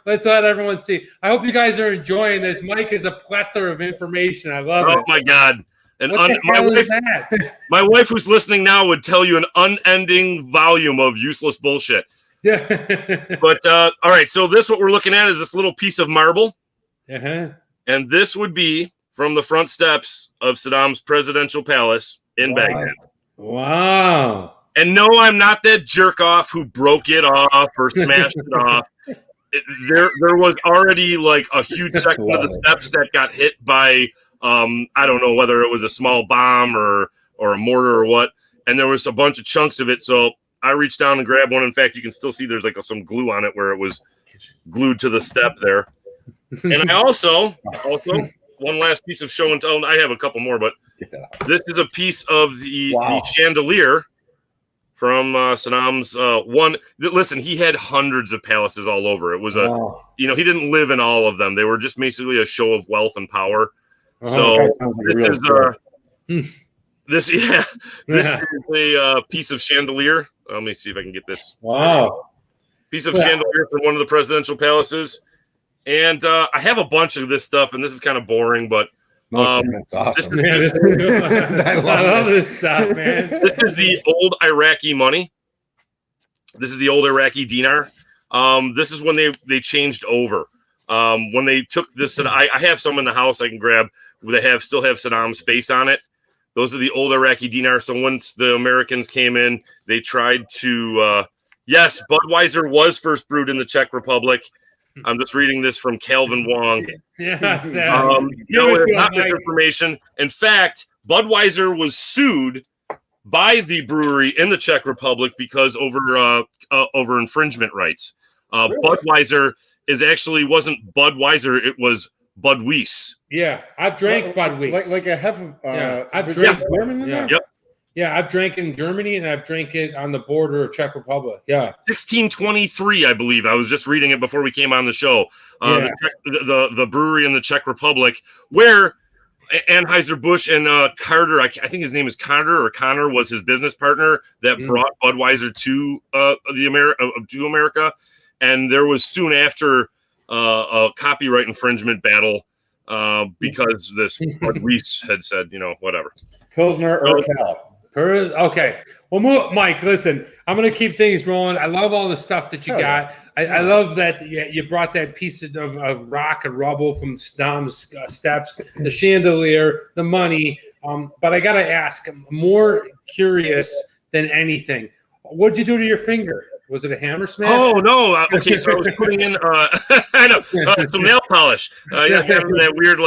S1: let's let everyone see. I hope you guys are enjoying this. Mike is a plethora of information. I love it.
S3: Oh my God. And
S1: my
S3: wife who's listening now would tell you an unending volume of useless bullshit.
S1: Yeah.
S3: But all right, so what we're looking at is this little piece of marble.
S1: Uh-huh.
S3: And this would be from the front steps of Saddam's presidential palace in Baghdad.
S1: Wow.
S3: And no, I'm not that jerk off who broke it off or smashed it off. There was already like a huge section of the steps that got hit by I don't know whether it was a small bomb or a mortar or what. And there was a bunch of chunks of it. So I reached down and grabbed one. In fact, you can still see there's like some glue on it where it was glued to the step there. And I also one last piece of show and tell. I have a couple more, but this is a piece of the chandelier from Saddam's one. Listen, he had hundreds of palaces all over. It was he didn't live in all of them. They were just basically a show of wealth and power. So this is a piece of chandelier. Let me see if I can get this.
S1: Wow.
S3: Piece of chandelier from one of the presidential palaces. And I have a bunch of this stuff, and this is kind of boring, but
S2: that's awesome.
S1: I love this stuff, man.
S3: This is the old Iraqi money. This is the old Iraqi dinar. This is when they changed over. When they took this, and I have some in the house I can grab. They still have Saddam's face on it. Those are the old Iraqi dinar. So once the Americans came in, they tried to. Yes, Budweiser was first brewed in the Czech Republic. I'm just reading this from Calvin Wong.
S1: Yes.
S3: It's not this information. In fact, Budweiser was sued by the brewery in the Czech Republic because over infringement rights. Really? Budweiser wasn't Budweiser, it was Budweiser.
S1: Yeah, I've drank Budweiser.
S2: Like a half of
S1: I've drank
S2: German in there?
S3: Yep.
S1: Yeah, I've drank in Germany and I've drank it on the border of Czech Republic. Yeah.
S3: 1623, I believe. I was just reading it before we came on the show. The brewery in the Czech Republic, where Anheuser-Busch and Carter, I think his name is Connor was his business partner that brought Budweiser to America. And there was soon after a copyright infringement battle because this Reese had said, whatever.
S2: Pilsner or Cal.
S1: Okay. Well, Mike, listen, I'm going to keep things rolling. I love all the stuff that you got. I love that you brought that piece of rock and rubble from Dom's steps, the chandelier, the money. But I got to ask, I'm more curious than anything. What'd you do to your finger? Was it a hammer smash?
S3: Oh, no. Okay, so I was putting in some nail polish. That weird,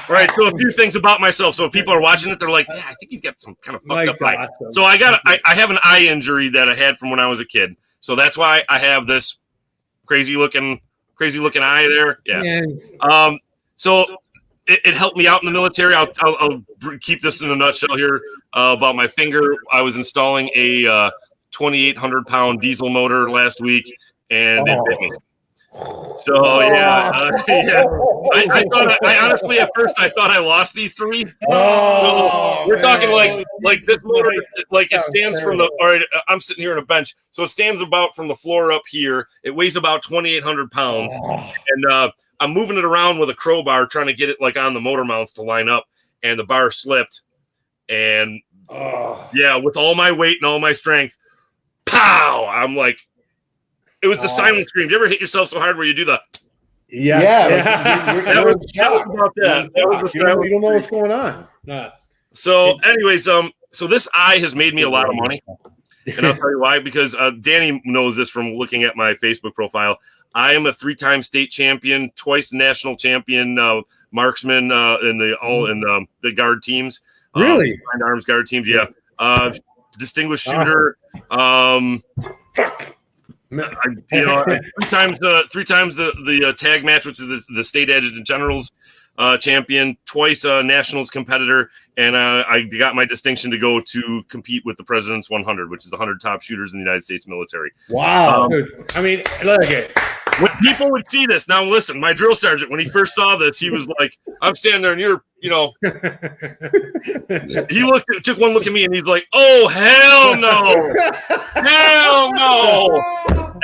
S3: right, so a few things about myself. So if people are watching it, they're like, I think he's got some kind of fucked up eye. Awesome. So I have an eye injury that I had from when I was a kid. So that's why I have this crazy looking eye there. Yeah. So it helped me out in the military. I'll keep this in a nutshell here about my finger. I was installing a 2,800-pound diesel motor last week, and it bit me. So I honestly at first I thought I lost these three. So we're talking like this motor, like it stands from the. All right, I'm sitting here on a bench, so it stands about from the floor up here. It weighs about 2,800 pounds, and I'm moving it around with a crowbar, trying to get it like on the motor mounts to line up, and the bar slipped, and with all my weight and all my strength. Pow! I'm like, it was the silent scream. Do you ever hit yourself so hard where you do the? That was about that. That was the silent.
S2: You don't know what's going on.
S3: So, anyways, so this eye has made me a lot of money, and I'll tell you why. Because Danny knows this from looking at my Facebook profile. I am a 3-time state champion, twice national champion marksman in the guard teams.
S2: Really?
S3: Arms guard teams, yeah. Distinguished shooter. Three times the tag match, which is the state adjutant generals champion, twice nationals competitor, and I got my distinction to go to compete with the President's 100, which is the 100 top shooters in the United States military.
S2: Wow!
S1: I mean, look at it.
S3: When people would see this, now listen, my drill sergeant, when he first saw this, he was like, I'm standing there and you're, he took one look at me and he's like, oh, hell no.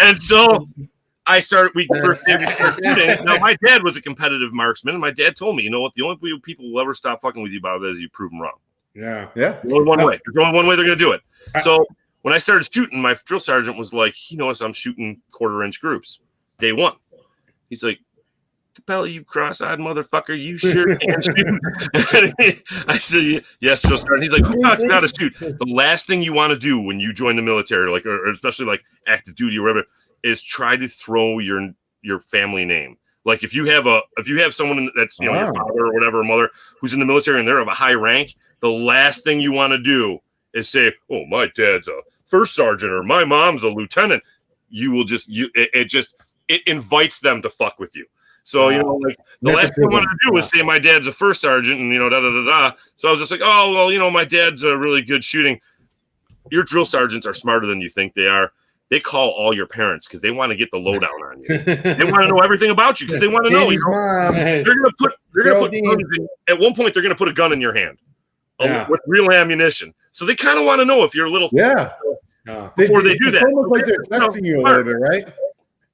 S3: And so we started shooting. Now, my dad was a competitive marksman, and my dad told me, you know what, the only people will ever stop fucking with you about it is you prove them wrong.
S2: Yeah.
S3: There's only one way. There's only one way they're going to do it. So when I started shooting, my drill sergeant was like, he noticed I'm shooting 1/4-inch groups. Day one. He's like, Capela, you cross-eyed motherfucker, you sure can shoot. I said, yes, drill sergeant. He's like, who taught you how to shoot? The last thing you want to do when you join the military, like, or especially like active duty or whatever, is try to throw your family name. Like if you have someone that's your father or whatever, mother who's in the military and they're of a high rank, the last thing you want to do is say, oh, my dad's a first sergeant or my mom's a lieutenant. You will it invites them to fuck with you. So, the last thing I wanted to do was say my dad's a first sergeant and, da-da-da-da. So I was just like, oh, well, my dad's a really good shooting. Your drill sergeants are smarter than you think they are. They call all your parents because they want to get the lowdown on you. They want to know everything about you because they want to know. They're going to put guns in, at one point, they're going to put a gun in your hand with real ammunition. So they kind of want to know if you're a little.
S2: Yeah.
S3: Before they do that.
S2: It's almost like they're testing you a little bit, right?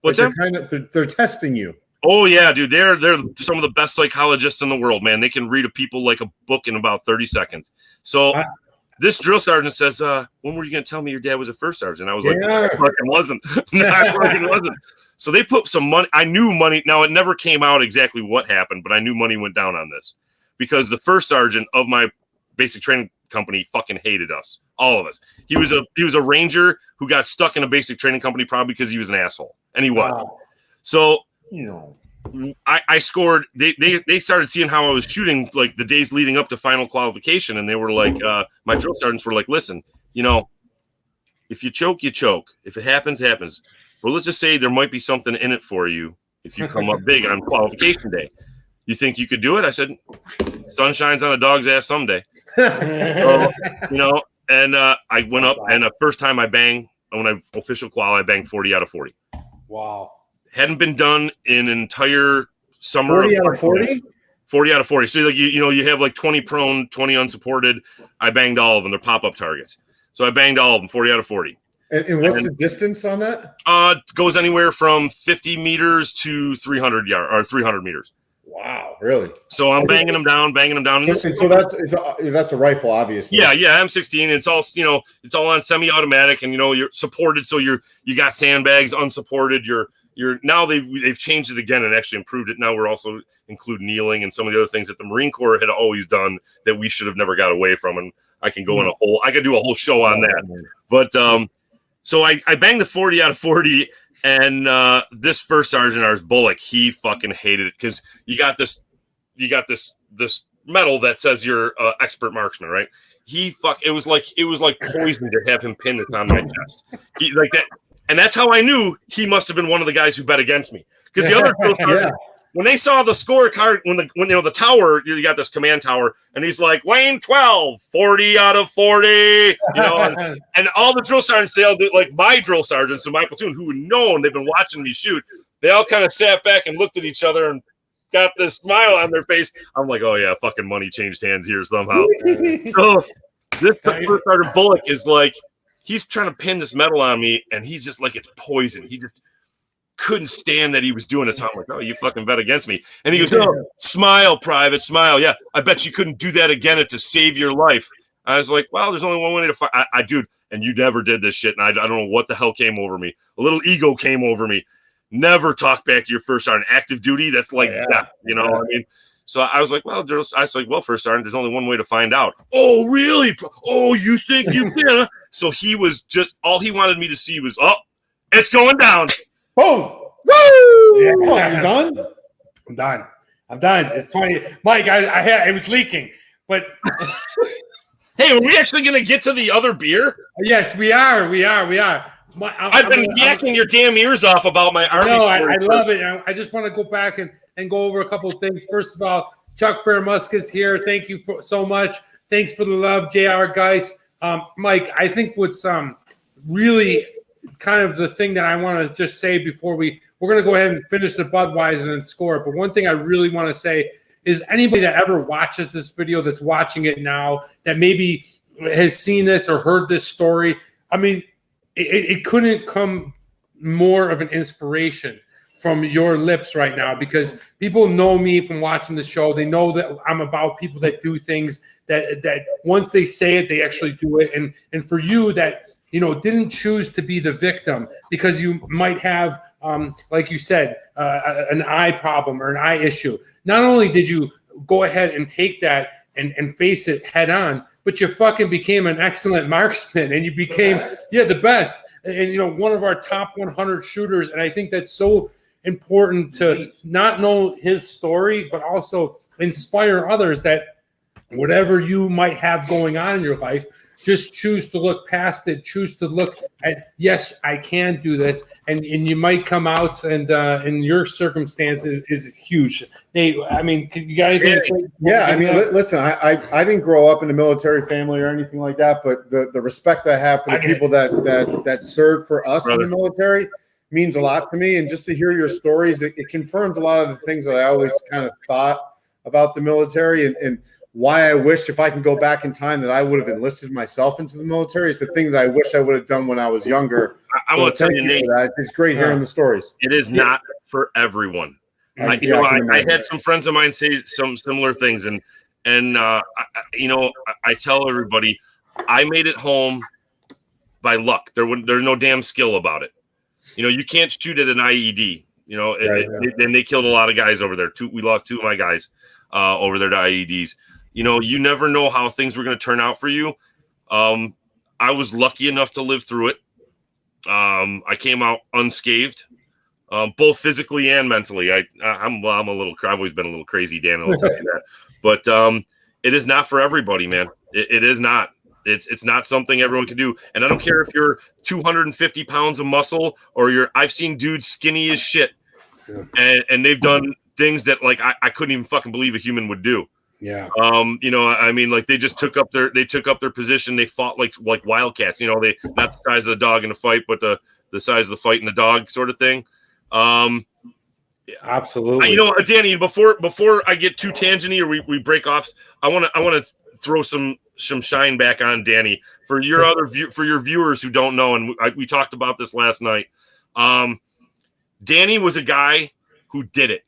S3: What's
S2: that? They're testing you.
S3: Oh yeah, dude. They're some of the best psychologists in the world, man. They can read a people like a book in about 30 seconds. So this drill sergeant says, when were you going to tell me your dad was a first sergeant? I was like, I fucking wasn't. I fucking wasn't. So they put some money. I knew money. Now it never came out exactly what happened, but I knew money went down on this because the first sergeant of my basic training company fucking hated us, all of us. He was a ranger who got stuck in a basic training company probably because he was an asshole, and he was. Wow. So I scored. They started seeing how I was shooting like the days leading up to final qualification, and they were like, my drill sergeants were like, listen, if you choke, you choke. If it happens, happens. Well, let's just say there might be something in it for you if you come up big on qualification day. You think you could do it? I said, sun shines on a dog's ass someday. So, and I went up, and the first time I banged, when I official qual, I banged 40 out of 40.
S1: Wow.
S3: Hadn't been done in an entire summer.
S2: 40 out of 40?
S3: 40 out of 40. So like you have like 20 prone, 20 unsupported. I banged all of them. They're pop-up targets. So I banged all of them, 40 out of 40.
S2: And what's the distance on that?
S3: Goes anywhere from 50 meters to 300 meters.
S2: Wow, really?
S3: So I'm banging them down.
S2: And so that's a rifle, obviously.
S3: Yeah, M16. It's all it's all on semi-automatic, and you're supported. So you got sandbags, unsupported. Now they've changed it again and actually improved it. Now we're also include kneeling and some of the other things that the Marine Corps had always done that we should have never got away from. And I can go I could do a whole show on that. But so I banged the 40 out of 40, and this first sergeant, ours Bullock, he fucking hated it because you got this medal that says you're expert marksman, right? It was like poison to have him pin it on my chest. He like that, and that's how I knew he must have been one of the guys who bet against me because the other drill sergeant, when they saw the scorecard, when the tower, you got this command tower, and he's like, Wayne 12, 40 out of 40, and all the drill sergeants, they all do, like my drill sergeants in my platoon who would know, and they've been watching me shoot, they all kind of sat back and looked at each other and got this smile on their face. I'm like, oh yeah, fucking money changed hands here somehow. So this first sergeant Bullock is like, he's trying to pin this medal on me, and he's just like, it's poison. He just couldn't stand that he was doing it. So I'm like, oh, you fucking bet against me. And he goes, oh, smile, private, smile. Yeah, I bet you couldn't do that again to save your life. I was like, well, there's only one way to fight. Dude, and you never did this shit. And I don't know what the hell came over me. A little ego came over me. Never talk back to your first sergeant. Active duty, that's like that. You know what I mean? So I was like, first sergeant, there's only one way to find out. Oh, really? Oh, you think you can? So he was just, all he wanted me to see was, oh, it's going down.
S2: Boom!
S1: Woo!
S2: Yeah. Come on, you done?
S1: I'm done. It's 20. Mike, it was leaking, but
S3: hey, are we actually going to get to the other beer?
S1: Yes, we are. I've
S3: been yakking your damn ears off about my Army.
S1: No, I love it. I just want to go back and go over a couple of things. First of all, Chuck Fairmusk is here. Thank you so much. Thanks for the love, JR guys. Mike, I think what's really kind of the thing that I want to just say before we're going to go ahead and finish the Budweiser and score it. But one thing I really want to say is anybody that ever watches this video, that's watching it now, that maybe has seen this or heard this story, I mean, it couldn't come more of an inspiration from your lips right now, because people know me from watching the show. They know that I'm about people that do things that once they say it, they actually do it. And for you that, didn't choose to be the victim because you might have, like you said, an eye problem or an eye issue. Not only did you go ahead and take that and face it head on, but you fucking became an excellent marksman, and you became the best. And one of our top 100 shooters. And I think that's so important to not know his story, but also inspire others that whatever you might have going on in your life, just choose to look past it. Choose to look at, yes, I can do this, and you might come out. And in your circumstances is huge. Nate, I mean, you got anything to say?
S2: Yeah, I mean, listen, I didn't grow up in a military family or anything like that, but the respect I have for the people that served for us in the military means a lot to me. And just to hear your stories, it confirms a lot of the things that I always kind of thought about the military, and why I wish, if I can go back in time, that I would have enlisted myself into the military. It's the thing that I wish I would have done when I was younger.
S3: I want to tell you, Nate,
S2: it's great hearing the stories.
S3: It is not for everyone. I had some friends of mine say some similar things, and I tell everybody, I made it home by luck. There's no damn skill about it. You can't shoot at an IED. And they killed a lot of guys over there. We lost 2 of my guys over there to IEDs. You never know how things were going to turn out for you. I was lucky enough to live through it. I came out unscathed, both physically and mentally. I've always been a little crazy, Dan. I'll tell you that. But it is not for everybody, man. It is not. It's not something everyone can do. And I don't care if you're 250 pounds of muscle or I've seen dudes skinny as shit, and they've done things that like I couldn't even fucking believe a human would do.
S2: Yeah.
S3: I mean, like they just took up their position. They fought like wildcats. They not the size of the dog in the fight, but the size of the fight in the dog sort of thing.
S1: Absolutely.
S3: Danny, before I get too tangenty or we break off, I want to throw some shine back on Danny for your for your viewers who don't know, and we talked about this last night. Danny was a guy who did it.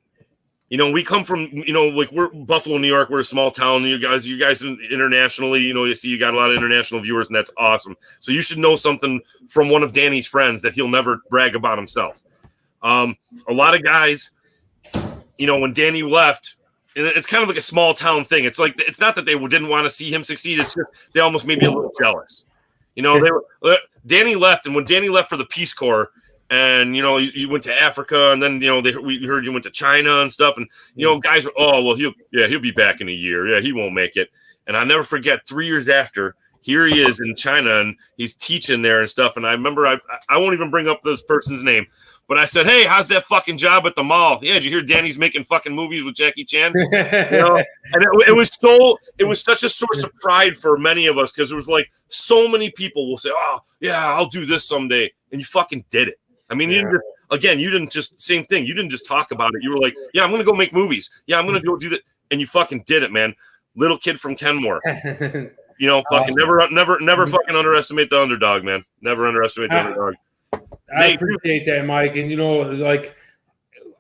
S3: We come from, like we're Buffalo, New York. We're a small town. You guys internationally, you see you got a lot of international viewers, and that's awesome. So you should know something from one of Danny's friends that he'll never brag about himself. A lot of guys, when Danny left, and it's kind of like a small town thing. It's like, it's not that they didn't want to see him succeed. It's just they almost maybe a little jealous. Danny left, and when Danny left for the Peace Corps, and you went to Africa, and then we heard you went to China and stuff, and guys were, he'll be back in a year. Yeah, he won't make it. And I never forget, 3 years after, here he is in China, and he's teaching there and stuff. And I remember I won't even bring up this person's name, but I said, "Hey, how's that fucking job at the mall?" "Yeah, did you hear Danny's making fucking movies with Jackie Chan?" And it was such a source of pride for many of us, because it was like so many people will say, "Oh, yeah, I'll do this someday," and you fucking did it. I mean, you didn't just same thing. You didn't just talk about it. You were like, "Yeah, I'm gonna go make movies. Yeah, I'm gonna go do that," and you fucking did it, man. Little kid from Kenmore. Fucking awesome. never fucking underestimate the underdog, man. Never underestimate the underdog.
S1: I appreciate that, Mike. And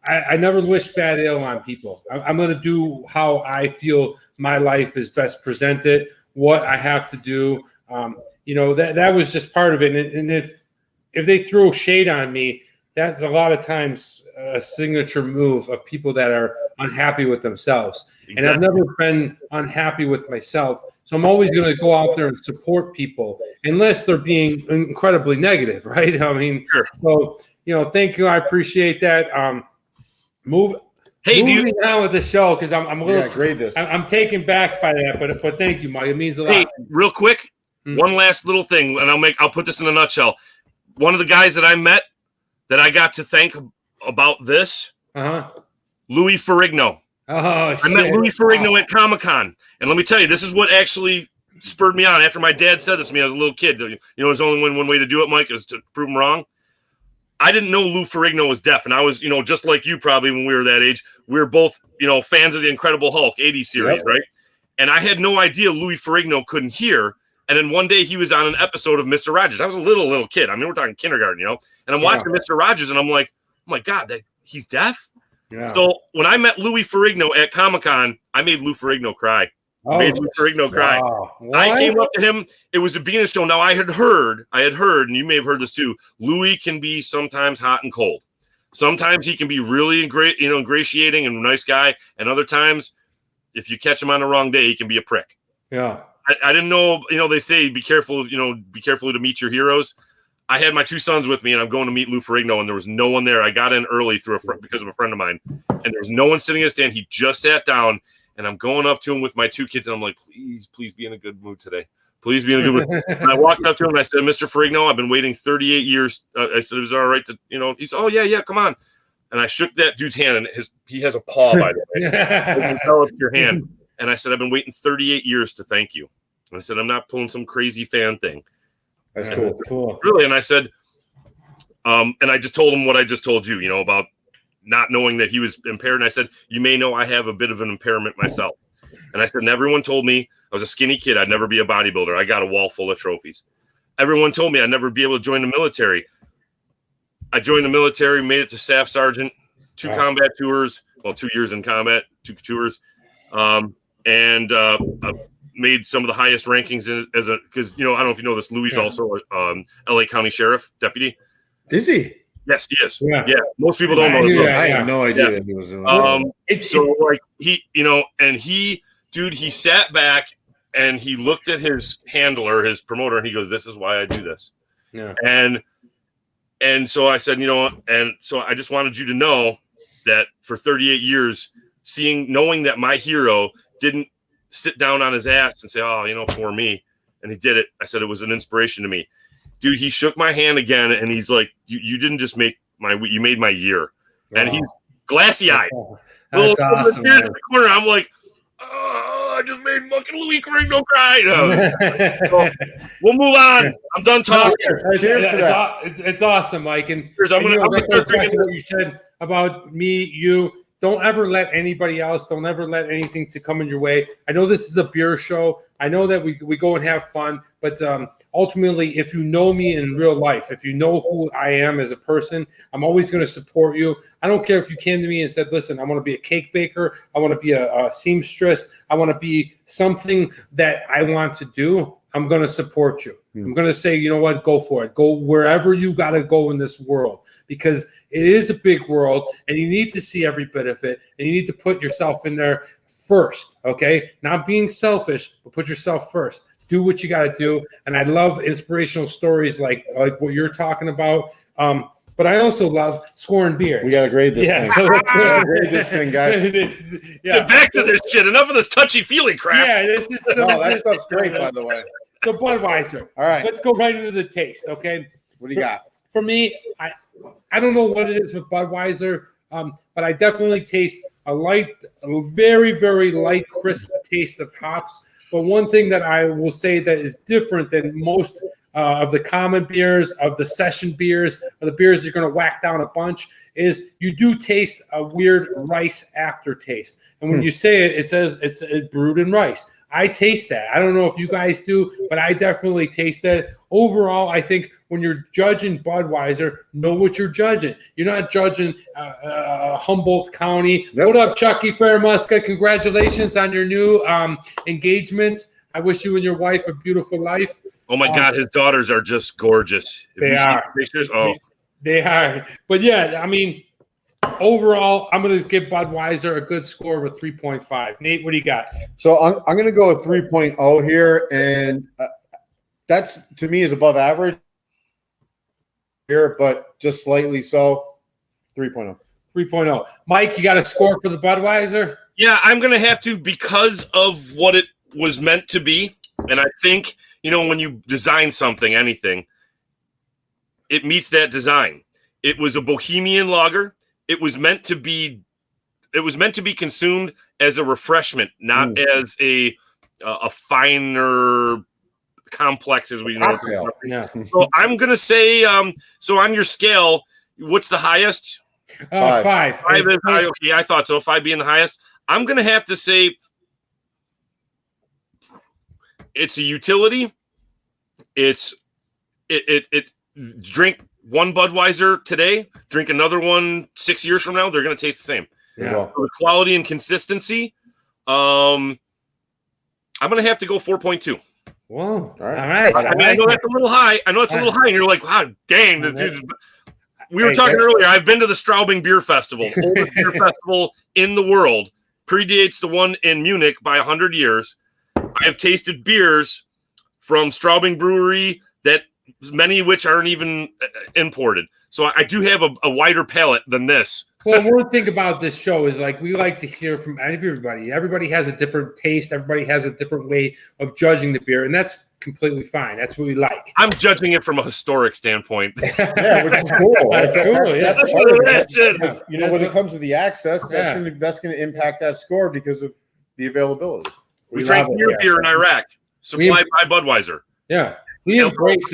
S1: I never wish bad ill on people. I'm going to do how I feel my life is best presented, what I have to do. That was just part of it. And if they throw shade on me, that's a lot of times a signature move of people that are unhappy with themselves. Exactly. And I've never been unhappy with myself. So I'm always going to go out there and support people, unless they're being incredibly negative, right? I mean, sure. So, thank you. I appreciate that. Moving on with the show, because I'm a little
S2: grade this.
S1: I'm taken back by that, but thank you, Mike. It means a lot.
S3: Hey, real quick, one last little thing, and I'll put this in a nutshell. One of the guys that I met that I got to thank about this, Louis Ferrigno.
S1: Oh,
S3: I met Louis Ferrigno at Comic-Con, and let me tell you, this is what actually spurred me on. After my dad said this to me, I was a little kid. There's only one way to do it, Mike, is to prove him wrong. I didn't know Lou Ferrigno was deaf, and I was, just like you probably when we were that age. We were both, fans of the Incredible Hulk 80 series, right? And I had no idea Louis Ferrigno couldn't hear. And then one day he was on an episode of Mr. Rogers. I was a little kid. I mean, we're talking kindergarten, And I'm watching Mr. Rogers, and I'm like, oh my God, he's deaf? Yeah. So when I met Louis Ferrigno at Comic-Con, I made Lou Ferrigno cry. I came up to him. It was the beginning of the show. Now I had heard, and you may have heard this too, Louis can be sometimes hot and cold. Sometimes he can be really ingratiating and a nice guy. And other times, if you catch him on the wrong day, he can be a prick.
S1: Yeah.
S3: I didn't know, they say be careful to meet your heroes. I had my two sons with me, and I'm going to meet Lou Ferrigno, and there was no one there. I got in early because of a friend of mine, and there was no one sitting in the stand. He just sat down, and I'm going up to him with my two kids, and I'm like, please be in a good mood today. Please be in a good mood. And I walked up to him, and I said, Mr. Ferrigno, I've been waiting 38 years. I said, it was all right to, he said, oh, yeah, come on. And I shook that dude's hand, and he has a paw, by the way. I can tell it's your hand. And I said, I've been waiting 38 years to thank you. And I said, I'm not pulling some crazy fan thing.
S2: That's cool. That's
S1: cool.
S3: Really. And I said, and I just told him what I just told you, about not knowing that he was impaired. And I said, you may know I have a bit of an impairment myself. And I said, and everyone told me I was a skinny kid. I'd never be a bodybuilder. I got a wall full of trophies. Everyone told me I'd never be able to join the military. I joined the military, made it to staff sergeant, 2 combat tours. Well, 2 years in combat, 2 tours. And made some of the highest rankings because I don't know if you know this. Louis is also LA County Sheriff deputy.
S2: Is he?
S3: Yes, he is. Yeah. Most people don't know that.
S2: I had no idea that he was.
S3: He sat back and he looked at his handler, his promoter, and he goes, "This is why I do this."
S1: Yeah.
S3: And so I said, and so I just wanted you to know that for 38 years, knowing that my hero didn't sit down on his ass and say, oh, for me. And he did it. I said, it was an inspiration to me. Dude, he shook my hand again. And he's like, you didn't just you made my year. Wow. And he's glassy eyed.
S1: That's awesome,
S3: in the corner. I'm like, I just made fucking Louis Ferrigno cry. So, we'll move on. I'm done talking.
S1: Cheers to that. It's awesome, Mike. And
S3: cheers. I'm going to start drinking
S1: this. about me, you. Don't ever let anybody else, don't ever let anything to come in your way. I know this is a beer show. I know that we go and have fun, but ultimately, if you know me in real life, if you know who I am as a person, I'm always going to support you. I don't care if you came to me and said, listen, I want to be a cake baker. I want to be a seamstress. I want to be something that I want to do. I'm going to support you. I'm going to say, you know what, go for it. Go wherever you got to go in this world, because it is a big world and you need to see every bit of it, and you need to put yourself in there first, okay? Not being selfish, but put yourself first. Do what you got to do. And I love inspirational stories like what you're talking about. But I also love scoring beer.
S2: We got to grade this thing.
S1: So
S2: grade this thing, guys.
S3: Get back to this shit. Enough of this touchy-feely crap.
S1: Yeah, this is
S2: that stuff's great, by the way.
S1: So Budweiser.
S2: All right.
S1: Let's go right into the taste, okay?
S2: What do you got?
S1: For me, I don't know what it is with Budweiser, but I definitely taste a very, very light, crisp taste of hops. But one thing that I will say that is different than most of the common beers, of the session beers, or the beers you're going to whack down a bunch, is you do taste a weird rice aftertaste. And when you say it, it says it's brewed in rice. I taste that. I don't know if you guys do, but I definitely taste that. Overall, I think when you're judging Budweiser, know what you're judging. You're not judging Humboldt County. Yep. What up, Chucky Fairmuska? Congratulations on your new engagement. I wish you and your wife a beautiful life.
S3: Oh, my God. His daughters are just gorgeous. If
S1: they are.
S3: Pictures, oh.
S1: They are. But, yeah, I mean, overall, I'm going to give Budweiser a good score of a 3.5. Nate, what do you got?
S2: So I'm going to go with 3.0 here, and that's, to me, is above average here, but just slightly so. 3.0.
S1: 3.0. Mike, you got a score for the Budweiser?
S3: Yeah, I'm going to have to, because of what it was meant to be. And I think, when you design something, anything, it meets that design. It was a bohemian lager. It was meant to be consumed as a refreshment, not as a finer complex as we know.
S1: Yeah.
S3: So I'm going to say, so on your scale, what's the highest?
S1: 5.
S3: 5 is high. Okay, I thought so. 5 being the highest. I'm going to have to say it's a utility. It drink one Budweiser today, drink another one 6 years from now, they're going to taste the same.
S1: Yeah.
S3: So the quality and consistency, I'm going to have to go 4.2.
S1: Whoa. All right.
S3: I know that's a little high. And you're like, wow, dang. This dude's... We were talking earlier. I've been to the Straubing Beer Festival, oldest beer festival in the world. Predates the one in Munich by 100 years. I have tasted beers from Straubing Brewery that many of which aren't even imported. So I do have a wider palate than this.
S1: Well, one thing about this show is we like to hear from everybody. Everybody has a different taste. Everybody has a different way of judging the beer, and that's completely fine. That's what we like.
S3: I'm judging it from a historic standpoint.
S2: Yeah, which is cool. That's when it comes to the access, that's going to impact that score because of the availability.
S3: We drank beer in Iraq, supplied by Budweiser.
S1: Yeah, we embrace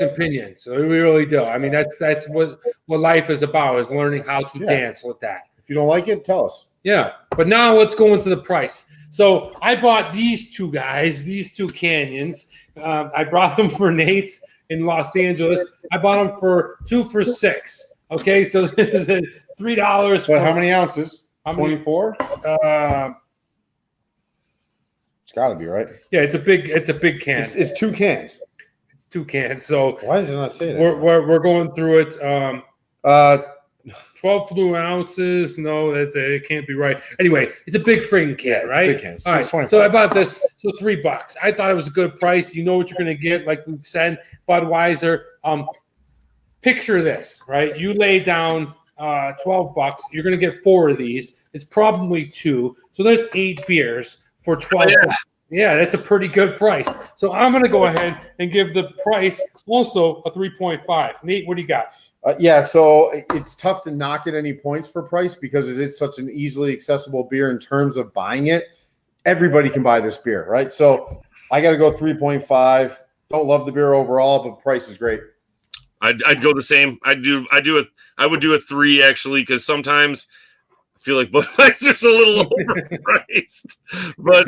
S1: opinions. So we really do. I mean, that's what life is about, is learning how to dance with that.
S2: If you don't like it, tell us.
S1: Yeah. But now let's go into the price. So I bought these two guys, these two canyons. I brought them for Nate's in Los Angeles. I bought them for 2 for $6. Okay, so this is $3.
S2: But how many ounces? 24? It's got to be, right?
S1: Yeah, it's a big can.
S2: It's 2 cans.
S1: 2 cans. So
S2: why does it not say that?
S1: We're going through it. 12 fluid ounces. No, it can't be right. Anyway, it's a big freaking can, right?
S2: It's a big can.
S1: All right. So I bought this. So $3. I thought it was a good price. You know what you're going to get, like we've said. Budweiser. Picture this, right? You lay down $12. You're going to get 4 of these. It's probably 2. So that's 8 beers for $12. Yeah, that's a pretty good price. So I'm going to go ahead and give the price also a 3.5. Nate, what do you got?
S2: So it's tough to knock at any points for price because it is such an easily accessible beer in terms of buying it. Everybody can buy this beer, right? So I got to go 3.5. Don't love the beer overall, but price is great.
S3: I'd go the same. I would do a 3 actually, because sometimes I feel like Budweiser's a little overpriced. But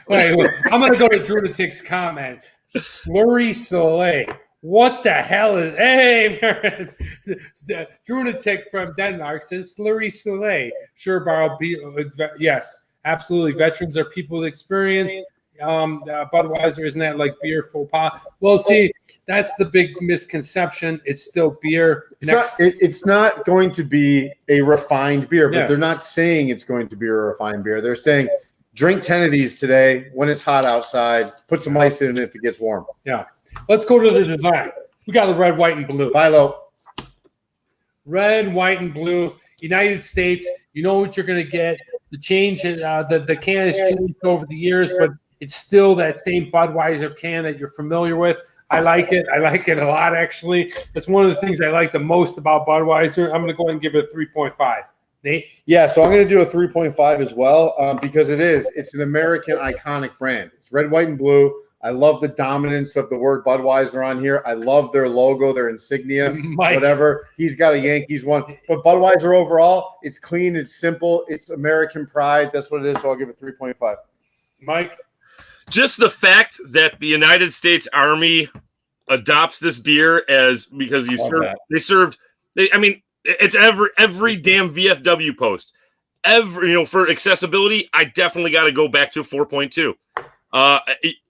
S1: wait, I'm gonna go to Drunatic's comment. Slurry Soleil. What the hell is? Hey, Drunatic from Denmark says Slurry Soleil. Sure, Barrel. Yes, absolutely. Veterans are people with experience. Budweiser, isn't that like beer faux pas? Well, see, that's the big misconception. It's still beer.
S2: It's not going to be a refined beer, but they're not saying it's going to be a refined beer. They're saying drink 10 of these today when it's hot outside. Put some ice in it if it gets warm.
S1: Yeah. Let's go to the design. We got the red, white, and blue.
S2: Philo.
S1: Red, white, and blue. United States. You know what you're going to get. The change, the can has changed over the years, but it's still that same Budweiser can that you're familiar with. I like it. I like it a lot, actually. That's one of the things I like the most about Budweiser. I'm going to go ahead and give it a 3.5. Nate?
S2: Yeah, so I'm going to do a 3.5 as well because it's an American iconic brand. It's red, white, and blue. I love the dominance of the word Budweiser on here. I love their logo, their insignia, whatever. He's got a Yankees one. But Budweiser overall, it's clean, it's simple, it's American pride. That's what it is, so I'll give it 3.5.
S1: Mike?
S3: Just the fact that the United States Army adopts this beer because it's every damn VFW post. For accessibility, I definitely got to go back to 4.2.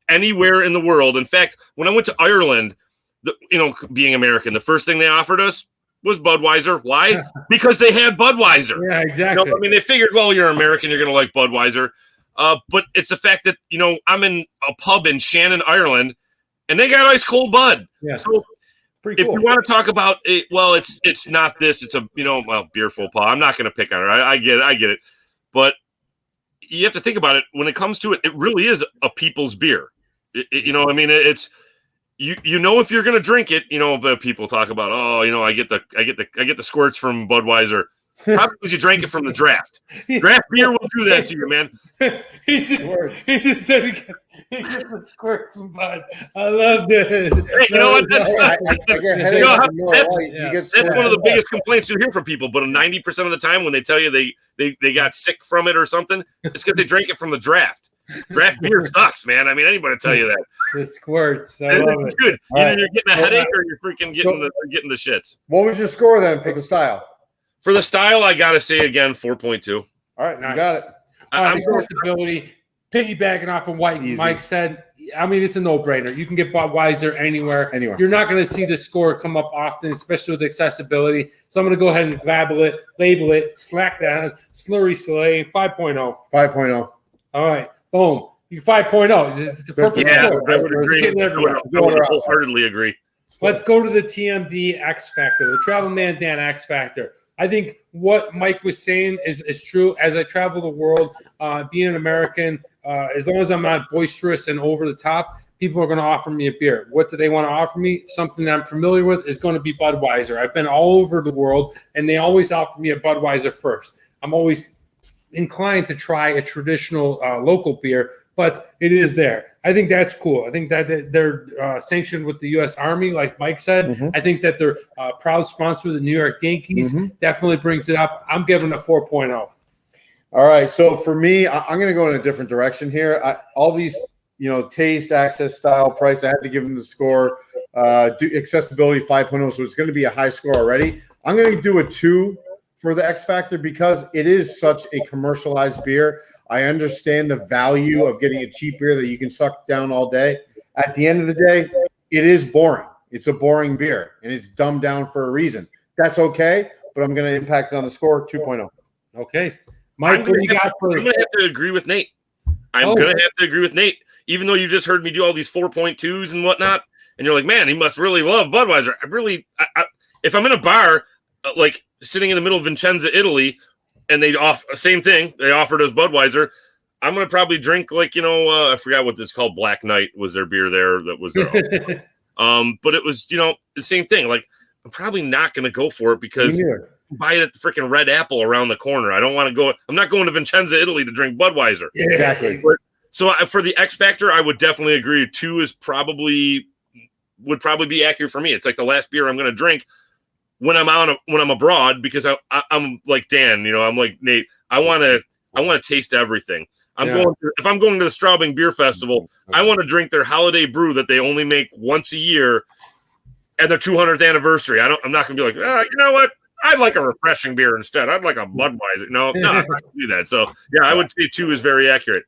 S3: Anywhere in the world. In fact, when I went to Ireland, being American, the first thing they offered us was Budweiser. Why? Because they had Budweiser.
S1: Yeah, exactly.
S3: They figured, well, you're American, you're going to like Budweiser. But it's the fact that, I'm in a pub in Shannon, Ireland, and they got ice cold Bud.
S1: Yeah.
S3: So if you want to talk about it, well, it's not this. It's a, beer faux pas. I'm not going to pick on her. I get it. But you have to think about it. When it comes to it, it really is a people's beer. It's if you're going to drink it, but people talk about, I get the squirts from Budweiser. Probably because you drank it from the draft. Draft beer will do that to you, man.
S1: he just said he gets the squirts from Bud. I love that.
S3: Hey, you know what? That's one of the biggest complaints you hear from people. But 90% of the time, when they tell you they got sick from it or something, it's because they drank it from the draft. Draft beer sucks, man. Anybody will tell you that.
S1: The squirts. I love it.
S3: Good. Either you're getting a headache or you're freaking getting the shits.
S2: What was your score then for the style?
S3: For the style, I got to say again, 4.2.
S2: All right, you got it.
S1: Accessibility, piggybacking off of what Mike said, it's a no-brainer. You can get Budweiser anywhere. You're not going to see the score come up often, especially with accessibility. So I'm going to go ahead and label it, slack that, Slurry Soleil, 5.0.
S2: 5.0.
S1: All right, boom. 5.0. It's a perfect score.
S3: I would agree. I would wholeheartedly agree.
S1: Let's go to the TMD X Factor, the Travel Man Dan X Factor. I think what Mike was saying is true. As I travel the world, being an American, as long as I'm not boisterous and over the top, people are going to offer me a beer. What do they want to offer me? Something that I'm familiar with is going to be Budweiser. I've been all over the world, and they always offer me a Budweiser first. I'm always inclined to try a traditional local beer, but it is there. I think that's cool. I think that they're sanctioned with the U.S. Army, like Mike said. Mm-hmm. I think that they're a proud sponsor of the New York Yankees. Mm-hmm. Definitely brings it up. I'm giving it a 4.0.
S2: All right. So for me, I'm going to go in a different direction here. All these, taste, access, style, price, I had to give them the score. Accessibility 5.0. So it's going to be a high score already. I'm going to do a 2 for the X Factor because it is such a commercialized beer. I understand the value of getting a cheap beer that you can suck down all day. At the end of the day, it is boring. It's a boring beer, and it's dumbed down for a reason. That's okay, but I'm going to impact it on the score, 2.0.
S1: Okay. Mike, what do you got for?
S3: I'm going to have to agree with Nate. Even though you just heard me do all these 4.2s and whatnot, and you're like, man, he must really love Budweiser. If I'm in a bar, like sitting in the middle of Vicenza, Italy, and they same thing. They offered us Budweiser. I'm going to probably drink I forgot what this called. Black Knight was their beer there. That was their but it was, the same thing. Like, I'm probably not going to go for it because buy it at the freaking Red Apple around the corner. I don't want to go. I'm not going to Vicenza, Italy to drink Budweiser.
S2: Yeah, exactly.
S3: So for the X Factor, I would definitely agree. 2 is probably would probably be accurate for me. It's like the last beer I'm going to drink when I'm abroad, because I'm like Dan, I'm like Nate. I want to taste everything. If I'm going to the Straubing Beer Festival, I want to drink their holiday brew that they only make once a year at their 200th anniversary. I'm not going to be like, you know what? I'd like a refreshing beer instead. I'd like a Budweiser. No, I'm not going to do that. So yeah, I would say 2 is very accurate.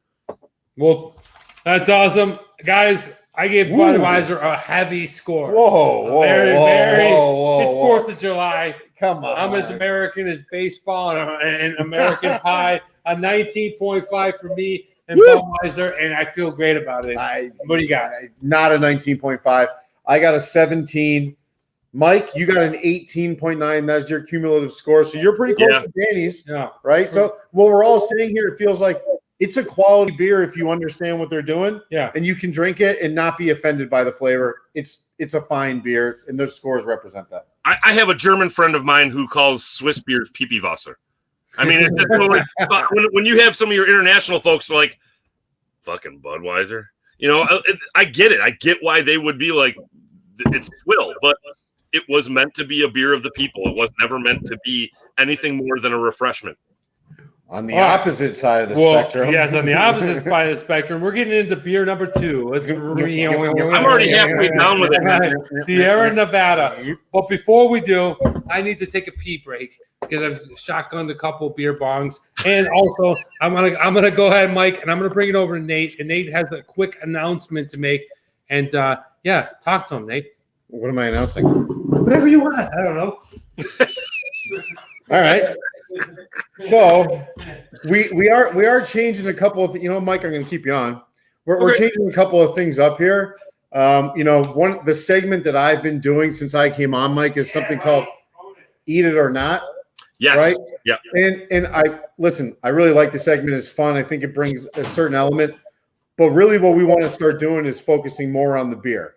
S1: Well, that's awesome, guys. I gave Budweiser a heavy score.
S2: Whoa.
S1: It's 4th of July.
S2: Come on.
S1: I'm as American as baseball and American pie. A 19.5 for me and Budweiser, and I feel great about it. What do you got?
S2: Not a 19.5. I got a 17. Mike, you got an 18.9. That's your cumulative score. So you're pretty close to Danny's, right? So what we're all saying here, it feels like it's a quality beer if you understand what they're doing.
S1: Yeah.
S2: And you can drink it and not be offended by the flavor. It's a fine beer, and the scores represent that.
S3: I have a German friend of mine who calls Swiss beers Pipi-Wasser. I mean, it's totally, when you have some of your international folks like, fucking Budweiser, I get it. I get why they would be like, it's swill, but it was meant to be a beer of the people. It was never meant to be anything more than a refreshment.
S2: On the opposite side of the spectrum.
S1: Yes, on the opposite side of the spectrum. We're getting into beer number 2.
S3: I'm already halfway down with it.
S1: Sierra Nevada. But before we do, I need to take a pee break because I've shotgunned a couple beer bongs. And also, I'm gonna go ahead, Mike, and I'm gonna bring it over to Nate. And Nate has a quick announcement to make. And talk to him, Nate.
S2: What am I announcing?
S1: Whatever you want. I don't know.
S2: All right. So we are changing a couple of Mike, I'm going to keep you on. We're changing a couple of things up here. The segment that I've been doing since I came on, Mike, is something called Eat It or Not.
S3: Yes.
S2: Right.
S3: Yeah.
S2: And I really like the segment. It's fun. I think it brings a certain element. But really, what we want to start doing is focusing more on the beer.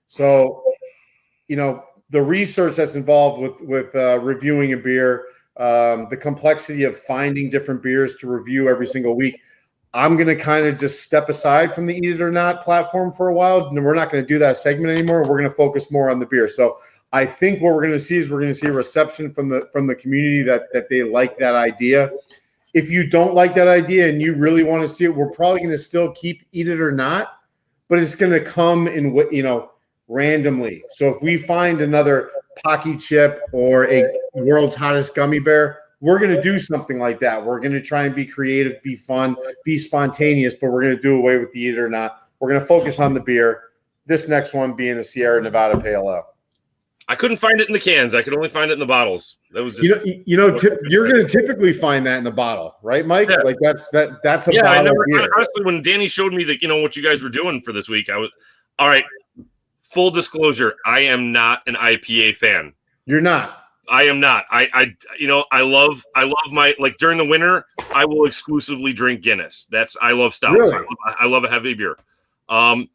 S2: So, the research that's involved with reviewing a beer. The complexity of finding different beers to review every single week. I'm going to kind of just step aside from the Eat It or Not platform for a while. And we're not going to do that segment anymore. We're going to focus more on the beer. So I think what we're going to see is a reception from the community that they like that idea. If you don't like that idea and you really want to see it, we're probably going to still keep Eat It or Not, but it's going to come in randomly. So if we find another Pocky Chip or a world's hottest gummy bear, we're going to do something like that. We're going to try and be creative, be fun, be spontaneous, but we're going to do away with the Eat It or Not. We're going to focus on the beer. This next one being the Sierra Nevada Pale Ale.
S3: I couldn't find it in the cans. I could only find it in the bottles. That was just
S2: you're going to typically find that in the bottle, right, Mike? Yeah. Like that's a bottle of beer.
S3: Honestly, when Danny showed me that what you guys were doing for this week, I was all right. Full disclosure, I am not an IPA fan.
S2: You're not.
S3: I am not. I love my, like, during the winter, I will exclusively drink Guinness. I love stouts.
S2: Really?
S3: I love a heavy beer. I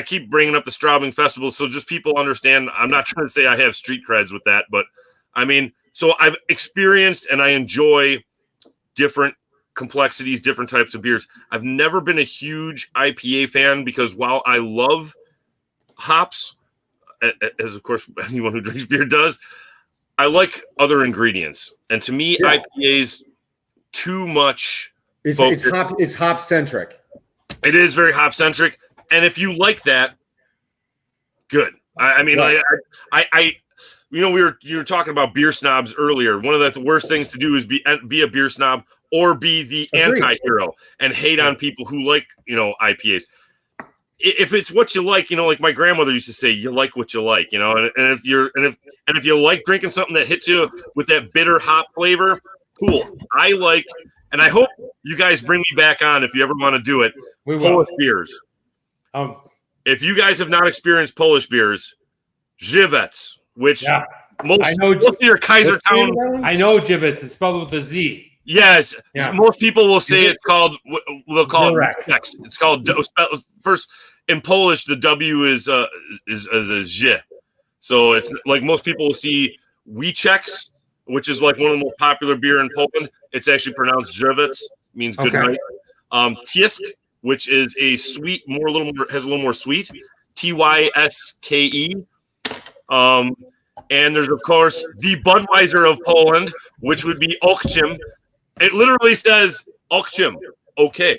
S3: keep bringing up the Straubing Festival, so just people understand. I'm not trying to say I have street creds with that, but I mean, so I've experienced and I enjoy different complexities, different types of beers. I've never been a huge IPA fan because while I love hops, as of course anyone who drinks beer does, I like other ingredients. And to me, IPA's too much.
S2: It's hop centric.
S3: It is very hop centric. And if you like that, good. We were talking about beer snobs earlier. One of the worst things to do is be a beer snob or be the anti-hero and hate on people who like, IPAs. If it's what you like, like my grandmother used to say, you like what you like, and if you like drinking something that hits you with that bitter hop flavor, cool. And I hope you guys bring me back on if you ever want to do it. Polish beers. If you guys have not experienced Polish beers, Żywiec, which most of your Kaisertown.
S1: I know Żywiec. It's spelled with a Z.
S3: Yes, most people will say it's called. They'll call it X. It's called first in Polish. The W is a Z, so it's like most people will see Wieczeks, which is like one of the most popular beer in Poland. It's actually pronounced Żywiec, means good night. Tiesk, which is a sweet, has a little more sweet. Tyske. And there's, of course, the Budweiser of Poland, which would be Okcim. It literally says Okcim. Okay.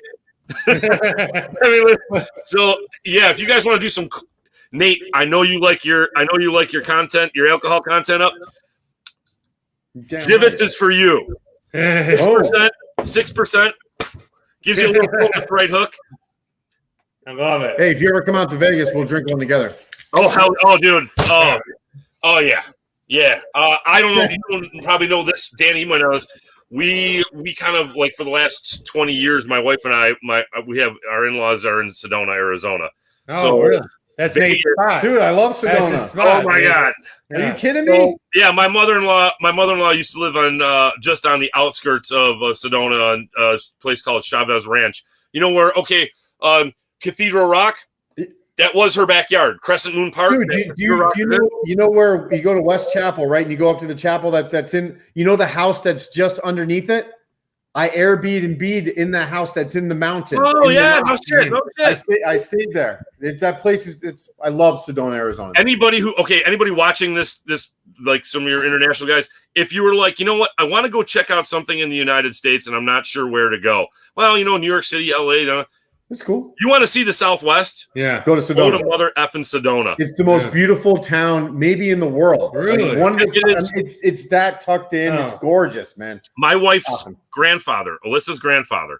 S3: I mean, so yeah, if you guys want to do some, Nate, I know you like your content, your alcohol content up. Jivets is for you. 6%, gives you a little right hook.
S1: I love it.
S2: Hey, if you ever come out to Vegas, we'll drink one together.
S3: Oh, dude. Oh, yeah. I don't know. You don't probably know this, Danny. You might know this. We kind of like for the last 20 years, my wife and I, we have our in-laws are in Sedona, Arizona.
S1: Oh,
S3: so
S1: really? That's Nate's spot.
S2: Dude, I love Sedona.
S1: Spot,
S3: oh my God.
S2: Are you kidding me?
S3: Yeah, my mother-in-law used to live on just on the outskirts of Sedona, a place called Chavez Ranch. You know where? Okay, Cathedral Rock. That was her backyard, Crescent Moon Park.
S2: Dude, you know where you go to West Chapel, right? And you go up to the chapel that's in, the house that's just underneath it. I Airbnb'd in the house that's in the mountain.
S3: Oh yeah, no shit.
S2: I stayed there. That place is. I love Sedona, Arizona.
S3: Anybody watching this like some of your international guys, if you were like, you know what, I want to go check out something in the United States and I'm not sure where to go. Well, New York City, LA.
S2: It's cool.
S3: You want to see the Southwest?
S2: Yeah. Go to Sedona.
S3: Go to mother effing Sedona.
S2: It's the most beautiful town maybe in the world.
S1: Really?
S2: Like it's that tucked in. Oh. It's gorgeous, man.
S3: My wife's grandfather, Alyssa's grandfather,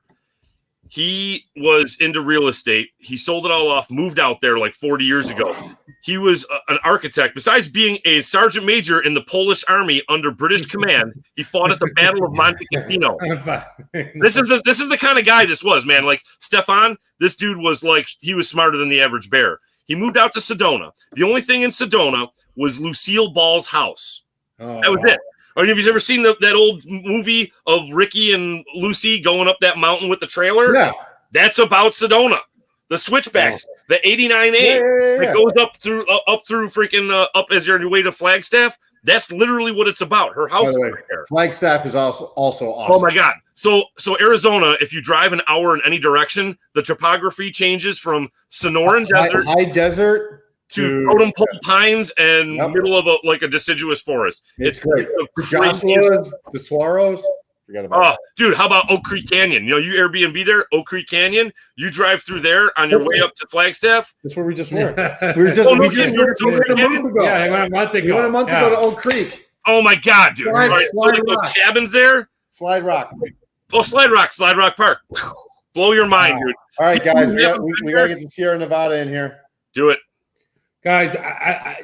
S3: he was into real estate. He sold it all off, moved out there like 40 years ago. He was an architect. Besides being a sergeant major in the Polish army under British command, he fought at the Battle of Monte Cassino. This is the kind of guy this was, man. Like Stefan, this dude was like, he was smarter than the average bear. He moved out to Sedona. The only thing in Sedona was Lucille Ball's house. Oh, that was it. Or have you ever seen that old movie of Ricky and Lucy going up that mountain with the trailer?
S2: Yeah.
S3: That's about Sedona. The switchbacks, the 89A that goes up through freaking up as you're on your way to Flagstaff. That's literally what it's about. Her house right there.
S2: Flagstaff is also awesome.
S3: Oh my God. So Arizona, if you drive an hour in any direction, the topography changes from Sonoran Desert,
S2: high desert
S3: to totem pole pines and middle of a deciduous forest.
S2: It's great. The Saguaros. Forget about it.
S3: Dude, how about Oak Creek Canyon? You Airbnb there, Oak Creek Canyon. You drive through there on your way up to Flagstaff.
S2: That's where we just were. We went a month ago.
S1: Yeah, a month ago.
S2: We went a month ago to Oak Creek.
S3: Oh my God, dude! Slide Rock. Cabins there.
S2: Slide Rock.
S3: Oh, Slide Rock Park. Blow your mind, dude.
S2: All right, guys, we gotta get the Sierra Nevada in here.
S3: Do it.
S1: Guys, I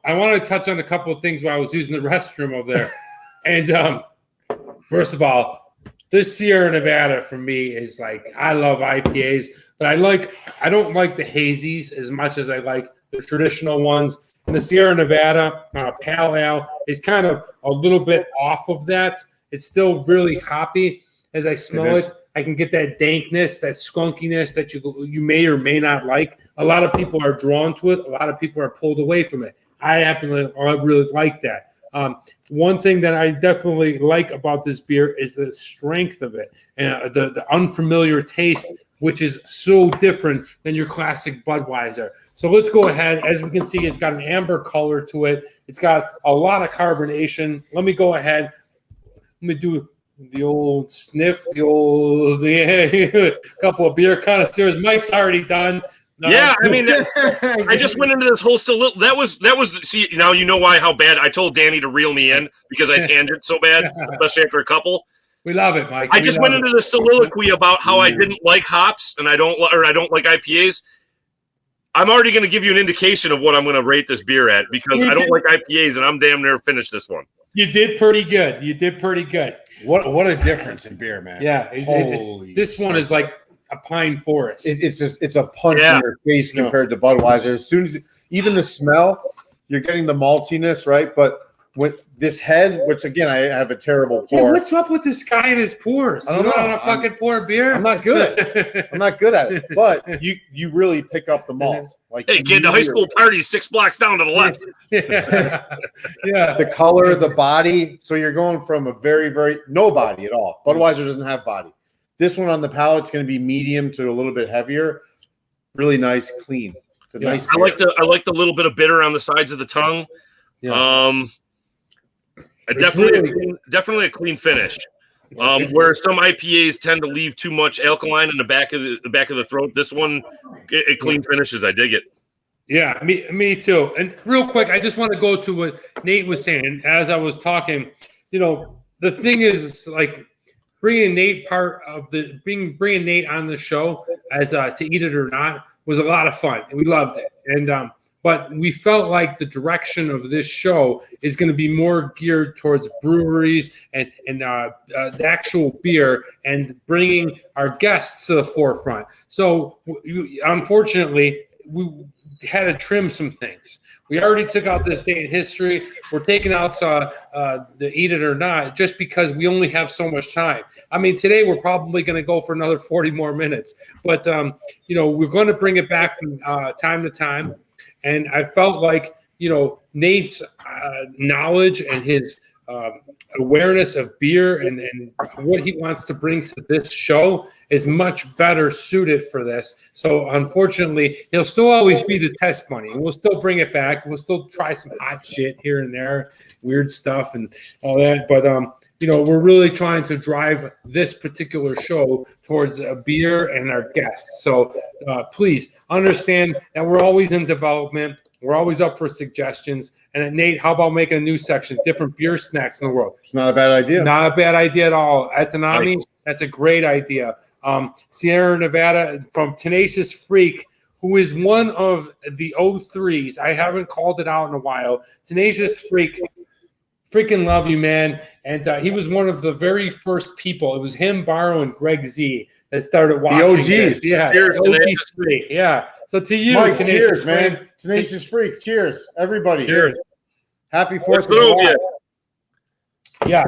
S1: want to touch on a couple of things while I was using the restroom over there. And first of all, this Sierra Nevada for me is like, I love IPAs, but I don't like the hazies as much as I like the traditional ones. And the Sierra Nevada Pale Ale is kind of a little bit off of that. It's still really hoppy. As I smell it, I can get that dankness, that skunkiness that you may or may not like. A lot of people are drawn to it. A lot of people are pulled away from it. I really like that. One thing that I definitely like about this beer is the strength of it and the unfamiliar taste, which is so different than your classic Budweiser. So let's go ahead. As we can see, it's got an amber color to it. It's got a lot of carbonation. Let me go ahead. Let me do the old sniff, the couple of beer connoisseurs. Mike's already done.
S3: Yeah, I mean, I just went into this whole that was. See, now you know how bad I told Danny to reel me in because I tangent so bad, especially after a couple.
S1: We love it, Mike.
S3: I just went into the soliloquy about how I didn't like hops and I don't like IPAs. I'm already going to give you an indication of what I'm going to rate this beer at because I don't like IPAs and I'm damn near finished this one.
S1: You did pretty good.
S2: What a difference in beer, man.
S1: Yeah, this one is like a pine forest.
S2: It's a punch in your face compared to Budweiser. As soon as even the smell, you're getting the maltiness, right? But with this head, which again I have a terrible pour.
S1: Yeah, what's up with this guy and his pours? I don't know how to fucking pour beer.
S2: I'm not good. I'm not good at it. But you really pick up the malt. Like,
S3: hey, kid, the high school party 6 blocks down to the left.
S2: Yeah. The color, the body. So you're going from a very, very no body at all. Budweiser doesn't have body. This one on the palate's going to be medium to a little bit heavier. Really nice, clean. It's a nice
S3: I like the little bit of bitter on the sides of the tongue.
S1: Yeah.
S3: Definitely a clean finish. Where some IPAs tend to leave too much alkaline in the back of the throat. This one, it clean finishes. I dig it.
S1: Yeah, me too. And real quick, I just want to go to what Nate was saying as I was talking. The thing is, like, bringing Nate bringing Nate on the show as to Eat It or Not was a lot of fun. We loved it, and but we felt like the direction of this show is going to be more geared towards breweries and the actual beer and bringing our guests to the forefront. So unfortunately, we had to trim some things. We already took out this day in history. We're taking out the Eat It or Not just because we only have so much time. I mean, today we're probably going to go for another 40 more minutes. But, we're going to bring it back from time to time. And I felt like, Nate's knowledge and his awareness of beer and what he wants to bring to this show is much better suited for this. So unfortunately, he'll still always be the test bunny. We'll still bring it back. We'll still try some hot shit here and there, weird stuff and all that. But we're really trying to drive this particular show towards a beer and our guests. So please understand that we're always in development. We're always up for suggestions. And Nate, how about making a new section, different beer snacks in the world?
S2: It's not a bad idea.
S1: Not a bad idea at all. At Tanami, that's a great idea. Sierra Nevada from Tenacious Freak, who is one of the 03s. I haven't called it out in a while. Tenacious Freak, freaking love you, man. And he was one of the very first people. It was him, Barrow, and Greg Z that started watching.
S2: The OGs.
S1: This. Yeah,
S3: Cheers,
S1: Tenacious Freak. Yeah. So to you,
S2: Mike,
S1: Tenacious
S2: cheers,
S1: Freak.
S2: man. Tenacious Freak. Cheers, everybody.
S1: Cheers.
S2: Happy 4th of July.
S1: Yeah.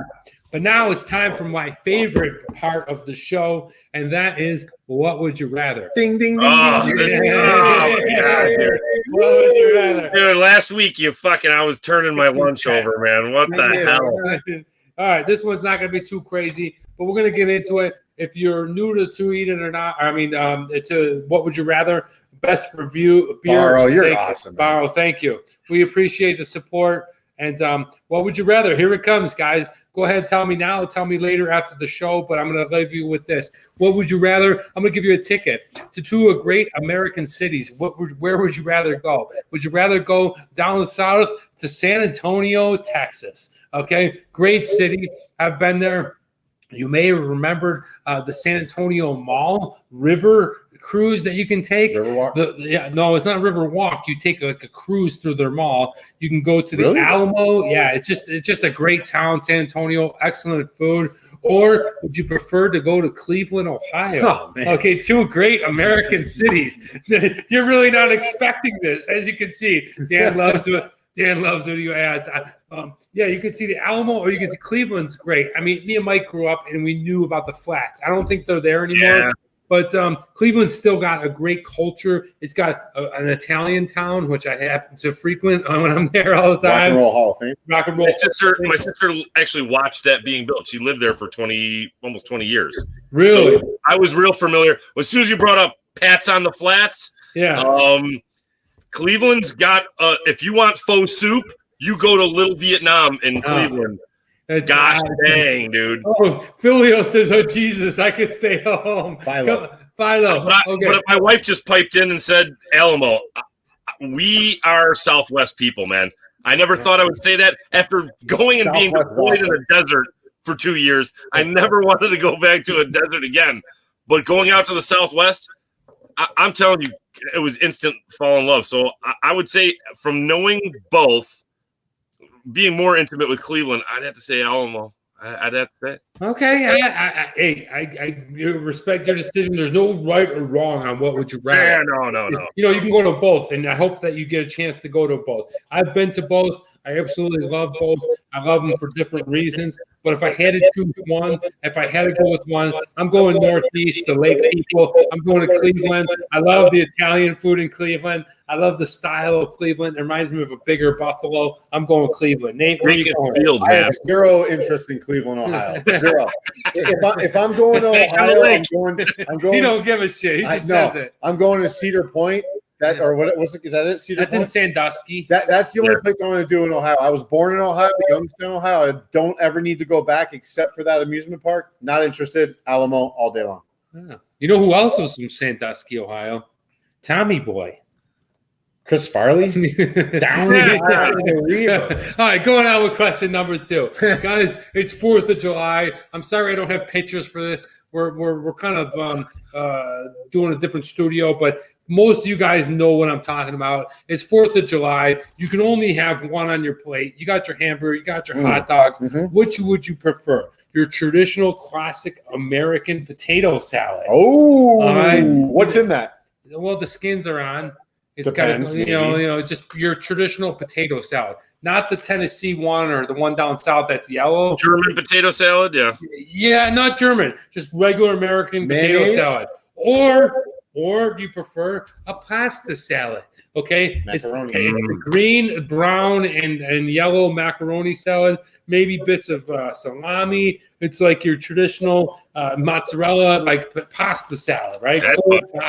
S1: But now it's time for my favorite part of the show, and that is What Would You Rather?
S2: Ding, ding, ding,
S3: Oh,
S2: ding,
S3: this
S2: ding,
S3: is-
S2: ding.
S3: oh, my God, dude.
S1: What would you rather?
S3: Dude, last week I was turning my lunch over, man. What the hell?
S1: All right, this one's not going to be too crazy, but we're going to get into it. If you're new to Eat It or Not, to What Would You Rather, best review beer.
S2: Barrow, you're
S1: thank
S2: awesome,
S1: you. Barrow, thank you. We appreciate the support. And what would you rather? Here it comes, guys. Go ahead, tell me now. Tell me later after the show, but I'm going to leave you with this. What would you rather? I'm going to give you a ticket to two of great American cities. Where would you rather go? Would you rather go down south to San Antonio, Texas? Okay, great city. I've been there. You may have remembered the San Antonio Mall River cruise that you can take.
S2: Riverwalk?
S1: No, it's not Riverwalk. You take like a cruise through their mall. You can go to the
S2: Really?
S1: Alamo. Yeah, it's just a great town, San Antonio. Excellent food. Or would you prefer to go to Cleveland, Ohio?
S2: Oh, man.
S1: Okay, two great American cities. You're really not expecting this, as you can see. Dan loves what you ask. You can see the Alamo, or you can see Cleveland's great. I mean, me and Mike grew up, and we knew about the flats. I don't think they're there anymore.
S3: Yeah.
S1: But Cleveland's still got a great culture. It's got an Italian town, which I happen to frequent when I'm there all the
S2: Rock
S1: time.
S2: and Roll Hall of Fame.
S1: Rock and roll.
S3: My sister actually watched that being built. She lived there for almost 20 years.
S1: Really?
S3: So I was real familiar. As soon as you brought up Pat's on the Flats,
S1: Yeah.
S3: Cleveland's got if you want faux soup, you go to Little Vietnam in Cleveland. Gosh dang, dude.
S1: Oh, Filio says, "Oh Jesus, I could stay home."
S2: Philo.
S1: Okay.
S3: But my wife just piped in and said, Alamo, we are Southwest people, man. I never thought I would say that after going and being deployed in a desert for 2 years. I never wanted to go back to a desert again. But going out to the Southwest, I'm telling you, it was instant fall in love. So I would say from knowing both, being more intimate with Cleveland, I'd have to say Alamo. I'd have to say.
S1: Okay. I respect your decision. There's no right or wrong on what would you rather.
S3: Yeah, no.
S1: You can go to both, and I hope that you get a chance to go to both. I've been to both. I absolutely love both. I love them for different reasons. But if I had to choose one, if I had to go with one, I'm going Northeast, the Lake people. I'm going to Cleveland. I love the Italian food in Cleveland. I love the style of Cleveland. It reminds me of a bigger Buffalo. I'm going Cleveland. Nate, where are you going?
S3: Field,
S2: I
S3: man.
S2: have zero interest in Cleveland, Ohio. Zero. If I'm going to Ohio, I'm going.
S1: He don't give a shit. He just says it.
S2: I'm going to Cedar Point. That or what? Is that it? Cedar
S1: That's
S2: Point?
S1: in Sandusky.
S2: That's the only place I want to do in Ohio. I was born in Ohio, Youngstown, Ohio. I don't ever need to go back except for that amusement park. Not interested. Alamo all day long.
S1: Yeah. You know who else was from Sandusky, Ohio? Tommy Boy.
S2: Chris Farley?
S1: Down the river. All right, going on with question number 2. Guys, it's 4th of July. I'm sorry I don't have pictures for this. We're kind of doing a different studio, but most of you guys know what I'm talking about. It's 4th of July. You can only have one on your plate. You got your hamburger, you got your hot dogs. Which would you prefer? Your traditional classic American potato salad.
S2: Oh, what's in that?
S1: Well, the skins are on. It's
S2: Depends,
S1: got, you know, just your traditional potato salad, not the Tennessee one or the one down south that's yellow.
S3: German potato salad, yeah.
S1: Yeah, not German, just regular American potato salad. Or do you prefer a pasta salad? Okay, it's the green, brown, and yellow macaroni salad. Maybe bits of salami. It's like your traditional mozzarella, like pasta salad, right?
S3: That's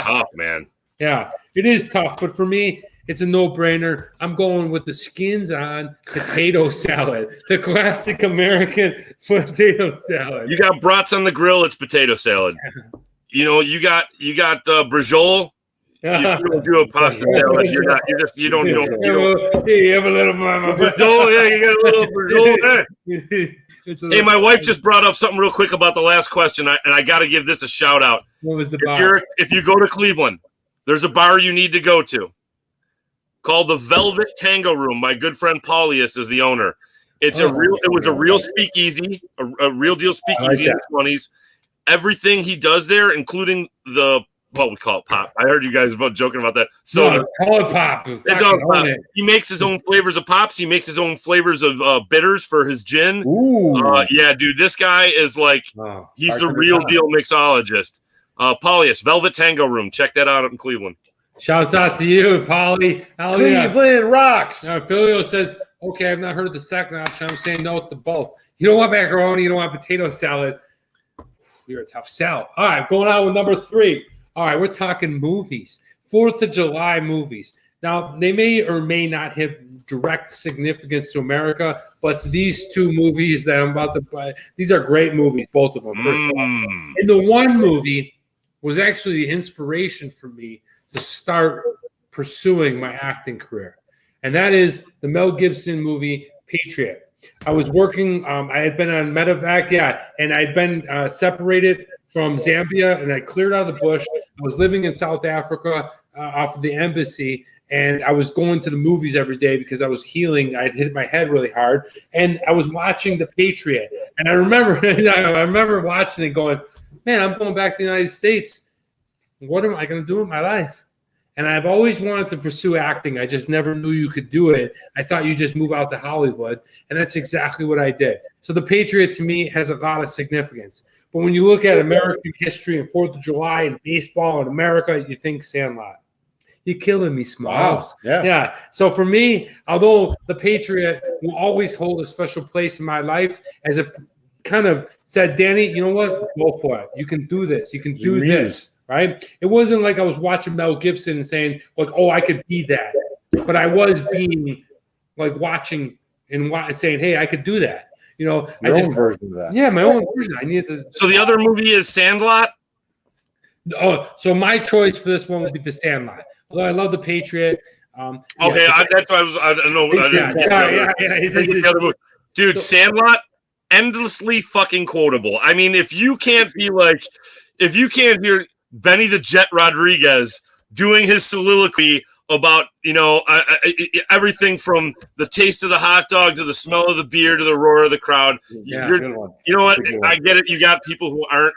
S3: tough, man.
S1: Yeah, it is tough, but for me, it's a no-brainer. I'm going with the skins on potato salad, the classic American potato salad.
S3: You got brats on the grill, it's potato salad. You know, you got brajol. You don't do a pasta salad. You don't.
S1: You have a little
S3: brajol. Yeah, you got a little brajol there. Hey, my wife just brought up something real quick about the last question, and I got to give this a shout out.
S1: What was the bar?
S3: If you go to Cleveland, there's a bar you need to go to called the Velvet Tango Room. My good friend Paulius is the owner. It was a real speakeasy, a real deal speakeasy in the 20s. Everything he does there, including what we call it pop. I heard you guys both joking about that. So
S1: call it pop.
S3: It's all pop. He makes his own flavors of pops. He makes his own flavors of bitters for his gin. Yeah, dude, this guy is like he's the real deal mixologist. Paulius, Velvet Tango Room. Check that out in Cleveland.
S1: Shouts out to you, Paulie.
S2: Cleveland rocks.
S1: Filio says, okay, I've not heard the second option. I'm saying no to both. You don't want macaroni. You don't want potato salad. You're a tough sell. All right, going on with number 3. All right, we're talking movies. 4th of July movies. Now, they may or may not have direct significance to America, but these 2 movies that I'm about to play, these are great movies, both of them. And the one movie was actually the inspiration for me to start pursuing my acting career. And that is the Mel Gibson movie, Patriot. I was working, I had been on medevac, and I'd been separated from Zambia, and I cleared out of the bush. I was living in South Africa off of the embassy, and I was going to the movies every day because I was healing. I'd hit my head really hard, and I was watching The Patriot. And I remember watching it going, man, I'm going back to the United States. What am I going to do with my life? And I've always wanted to pursue acting. I just never knew you could do it. I thought you just move out to Hollywood. And that's exactly what I did. So The Patriot to me has a lot of significance. But when you look at American history and 4th of July and baseball in America, you think Sandlot. You're killing me, Smalls.
S2: Wow.
S1: Yeah. So for me, although The Patriot will always hold a special place in my life, as it kind of said, Danny, you know what? Go for it. You can do this. You can do this. Right? It wasn't like I was watching Mel Gibson and saying, like, oh, I could be that. But I was being like watching and saying, hey, I could do that. You know,
S2: Your own version of that.
S1: Yeah, my own version. I needed to.
S3: So the other movie is Sandlot?
S1: Oh, so my choice for this one would be The Sandlot. Although I love The Patriot.
S3: Okay, that's what I know. Dude, Sandlot, endlessly fucking quotable. I mean, if you can't hear Benny the Jet Rodriguez doing his soliloquy about, everything from the taste of the hot dog to the smell of the beer to the roar of the crowd.
S2: Yeah, good one.
S3: You know what? I get it. You got people who aren't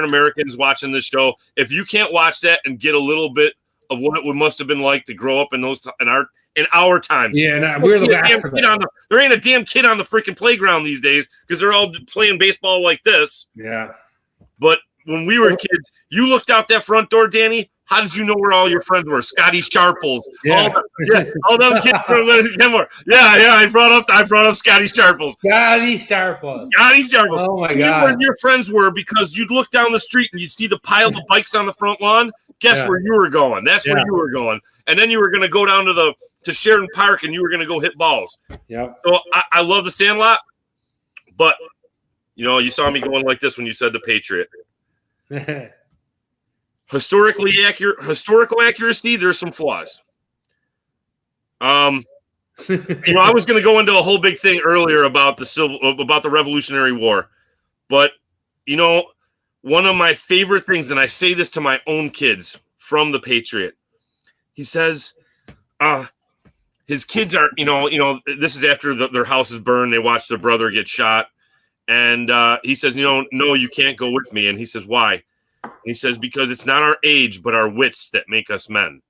S3: Americans watching this show. If you can't watch that and get a little bit of what it must have been like to grow up in our times.
S1: Yeah, we're the last of it.
S3: There ain't a damn kid on the freaking playground these days because they're all playing baseball like this.
S1: Yeah.
S3: But when we were kids, you looked out that front door, Danny. How did you know where all your friends were? Scotty Sharples.
S1: Yeah.
S3: All them kids from Kenmore. Yeah. I brought up Scotty Sharples.
S1: Scotty Sharples. Oh my God.
S3: You knew where your friends were because you'd look down the street and you'd see the pile of bikes on the front lawn. Guess where you were going? That's where you were going. and then you were going to go down to Sheridan Park and you were going to go hit balls.
S1: Yeah.
S3: So I love the Sandlot, but you saw me going like this when you said the Patriot. Historical accuracy, there's some flaws. I was going to go into a whole big thing earlier about the Revolutionary War, but one of my favorite things, and I say this to my own kids from the Patriot, he says, his kids are, this is after their house is burned. They watch their brother get shot. And he says, no, you can't go with me. And he says, why? And he says, because it's not our age, but our wits that make us men.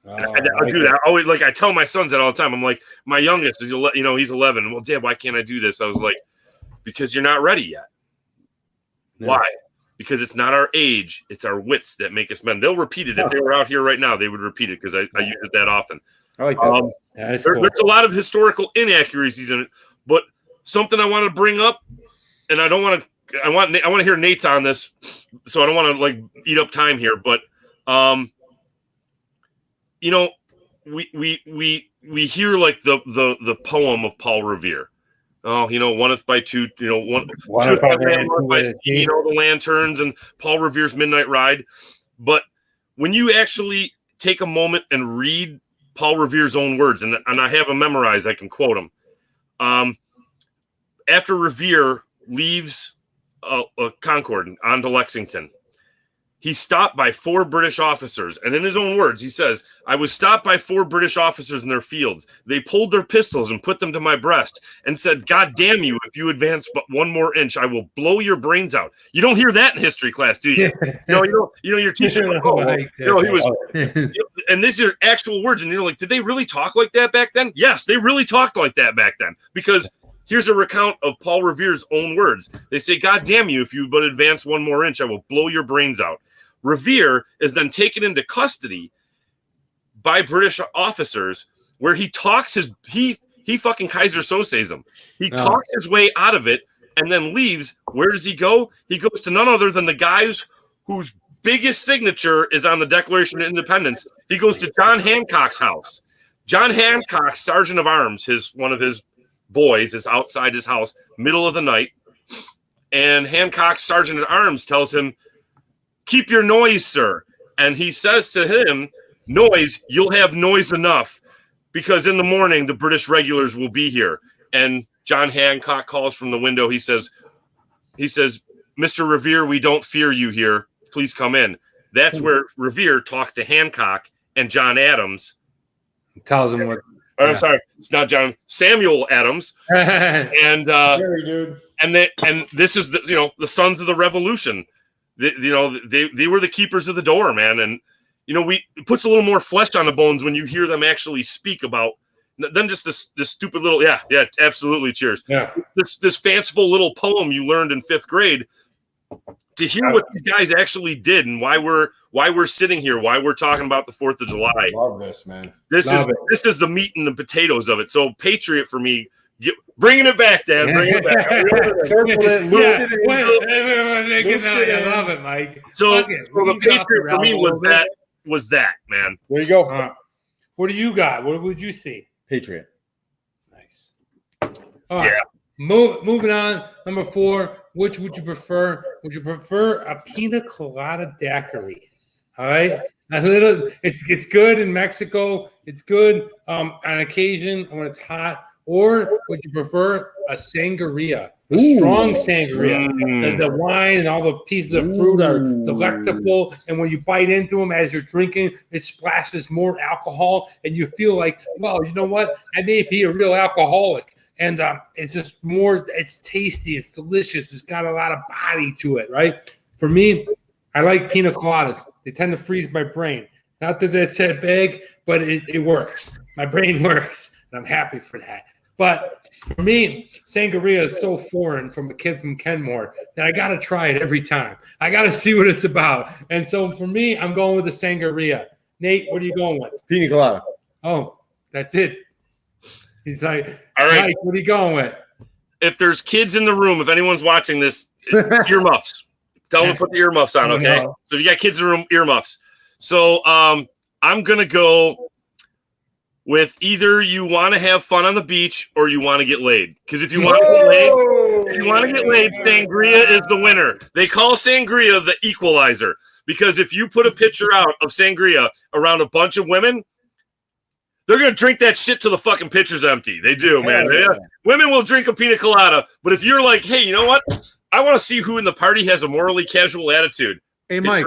S3: I do that. I always, I tell my sons that all the time. I'm like, my youngest is, he's 11. Well, Dad, why can't I do this? I was like, because you're not ready yet. No. Why? Because it's not our age, it's our wits that make us men. They'll repeat it. If they were out here right now, they would repeat it because I use it that often.
S2: I like that.
S1: Cool.
S3: There's a lot of historical inaccuracies in it, but something I want to bring up, and I want to hear Nate's on this, so I don't want to eat up time here, but we hear the poem of Paul Revere. Oh, oneth by two, one by the lanterns and Paul Revere's Midnight Ride. But when you actually take a moment and read Paul Revere's own words, and I have them memorized, I can quote them. After Revere leaves Concord onto Lexington, he's stopped by 4 British officers. And in his own words, he says, I was stopped by 4 British officers in their fields. They pulled their pistols and put them to my breast and said, God damn you, if you advance but 1 more inch, I will blow your brains out. You don't hear that in history class, do you? You're teaching he was, and these are actual words. And you're like, did they really talk like that back then? Yes, they really talked like that back then. Because here's a recount of Paul Revere's own words. They say, God damn you, if you but advance 1 more inch, I will blow your brains out. Revere is then taken into custody by British officers where he talks he fucking Kaiser Sose's him. He talks his way out of it and then leaves. Where does he go? He goes to none other than the guys whose biggest signature is on the Declaration of Independence. He goes to John Hancock's house. John Hancock, Sergeant of Arms, one of his boys is outside his house, middle of the night, and Hancock's Sergeant at Arms tells him, keep your noise, sir. And he says to him, noise, you'll have noise enough because in the morning the British regulars will be here. And John Hancock calls from the window. He says, Mr. Revere, we don't fear you here. Please come in. That's where Revere talks to Hancock and John Adams.
S1: Tells him what.
S3: I'm sorry, it's not John. Samuel Adams. And
S2: Scary, dude.
S3: And this is the sons of the Revolution. They were the keepers of the door, man. And it puts a little more flesh on the bones when you hear them actually speak about than just this stupid little absolutely, cheers.
S1: Yeah.
S3: This fanciful little poem you learned in 5th grade. To hear what these guys actually did and why we're sitting here, why we're talking about the 4th of July.
S2: I love this, man.
S3: This is the meat and the potatoes of it. So Patriot for me, bringing it back, Dan. Bring it back.
S2: Circled it, looped it in.
S1: I love it, Mike.
S3: So the Patriot for me was that, man.
S2: There you go.
S1: What do you got? What would you see?
S2: Patriot.
S1: Nice. All right. Moving on. Number 4. Which would you prefer? Would you prefer a Pina Colada daiquiri? All right. It's good in Mexico. It's good on occasion when it's hot. Or would you prefer a sangria? A strong sangria. The wine and all the pieces of fruit are delectable. And when you bite into them as you're drinking, it splashes more alcohol. And you feel like, well, you know what? I may be a real alcoholic. And it's just it's tasty. It's delicious. It's got a lot of body to it, right? For me, I like pina coladas. They tend to freeze my brain. Not that that's that big, but it works. My brain works, and I'm happy for that. But for me, sangria is so foreign from a kid from Kenmore that I got to try it every time. I got to see what it's about. And so for me, I'm going with the sangria. Nate, what are you going with?
S2: Pina colada.
S1: Oh, that's it. He's like,
S3: all right,
S1: Mike, what are you going with?
S3: If there's kids in the room, if anyone's watching this, earmuffs. Tell them to put the earmuffs on, okay? So if you got kids in the room, earmuffs. So I'm going to go with either you want to have fun on the beach or you want to get laid. Because if you want to get laid, sangria is the winner. They call sangria the equalizer. Because if you put a picture out of sangria around a bunch of women, they're going to drink that shit till the fucking pitcher's empty. They do, man. Women will drink a pina colada. But if you're like, hey, you know what? I want to see who in the party has a morally casual attitude.
S2: Hey, Mike.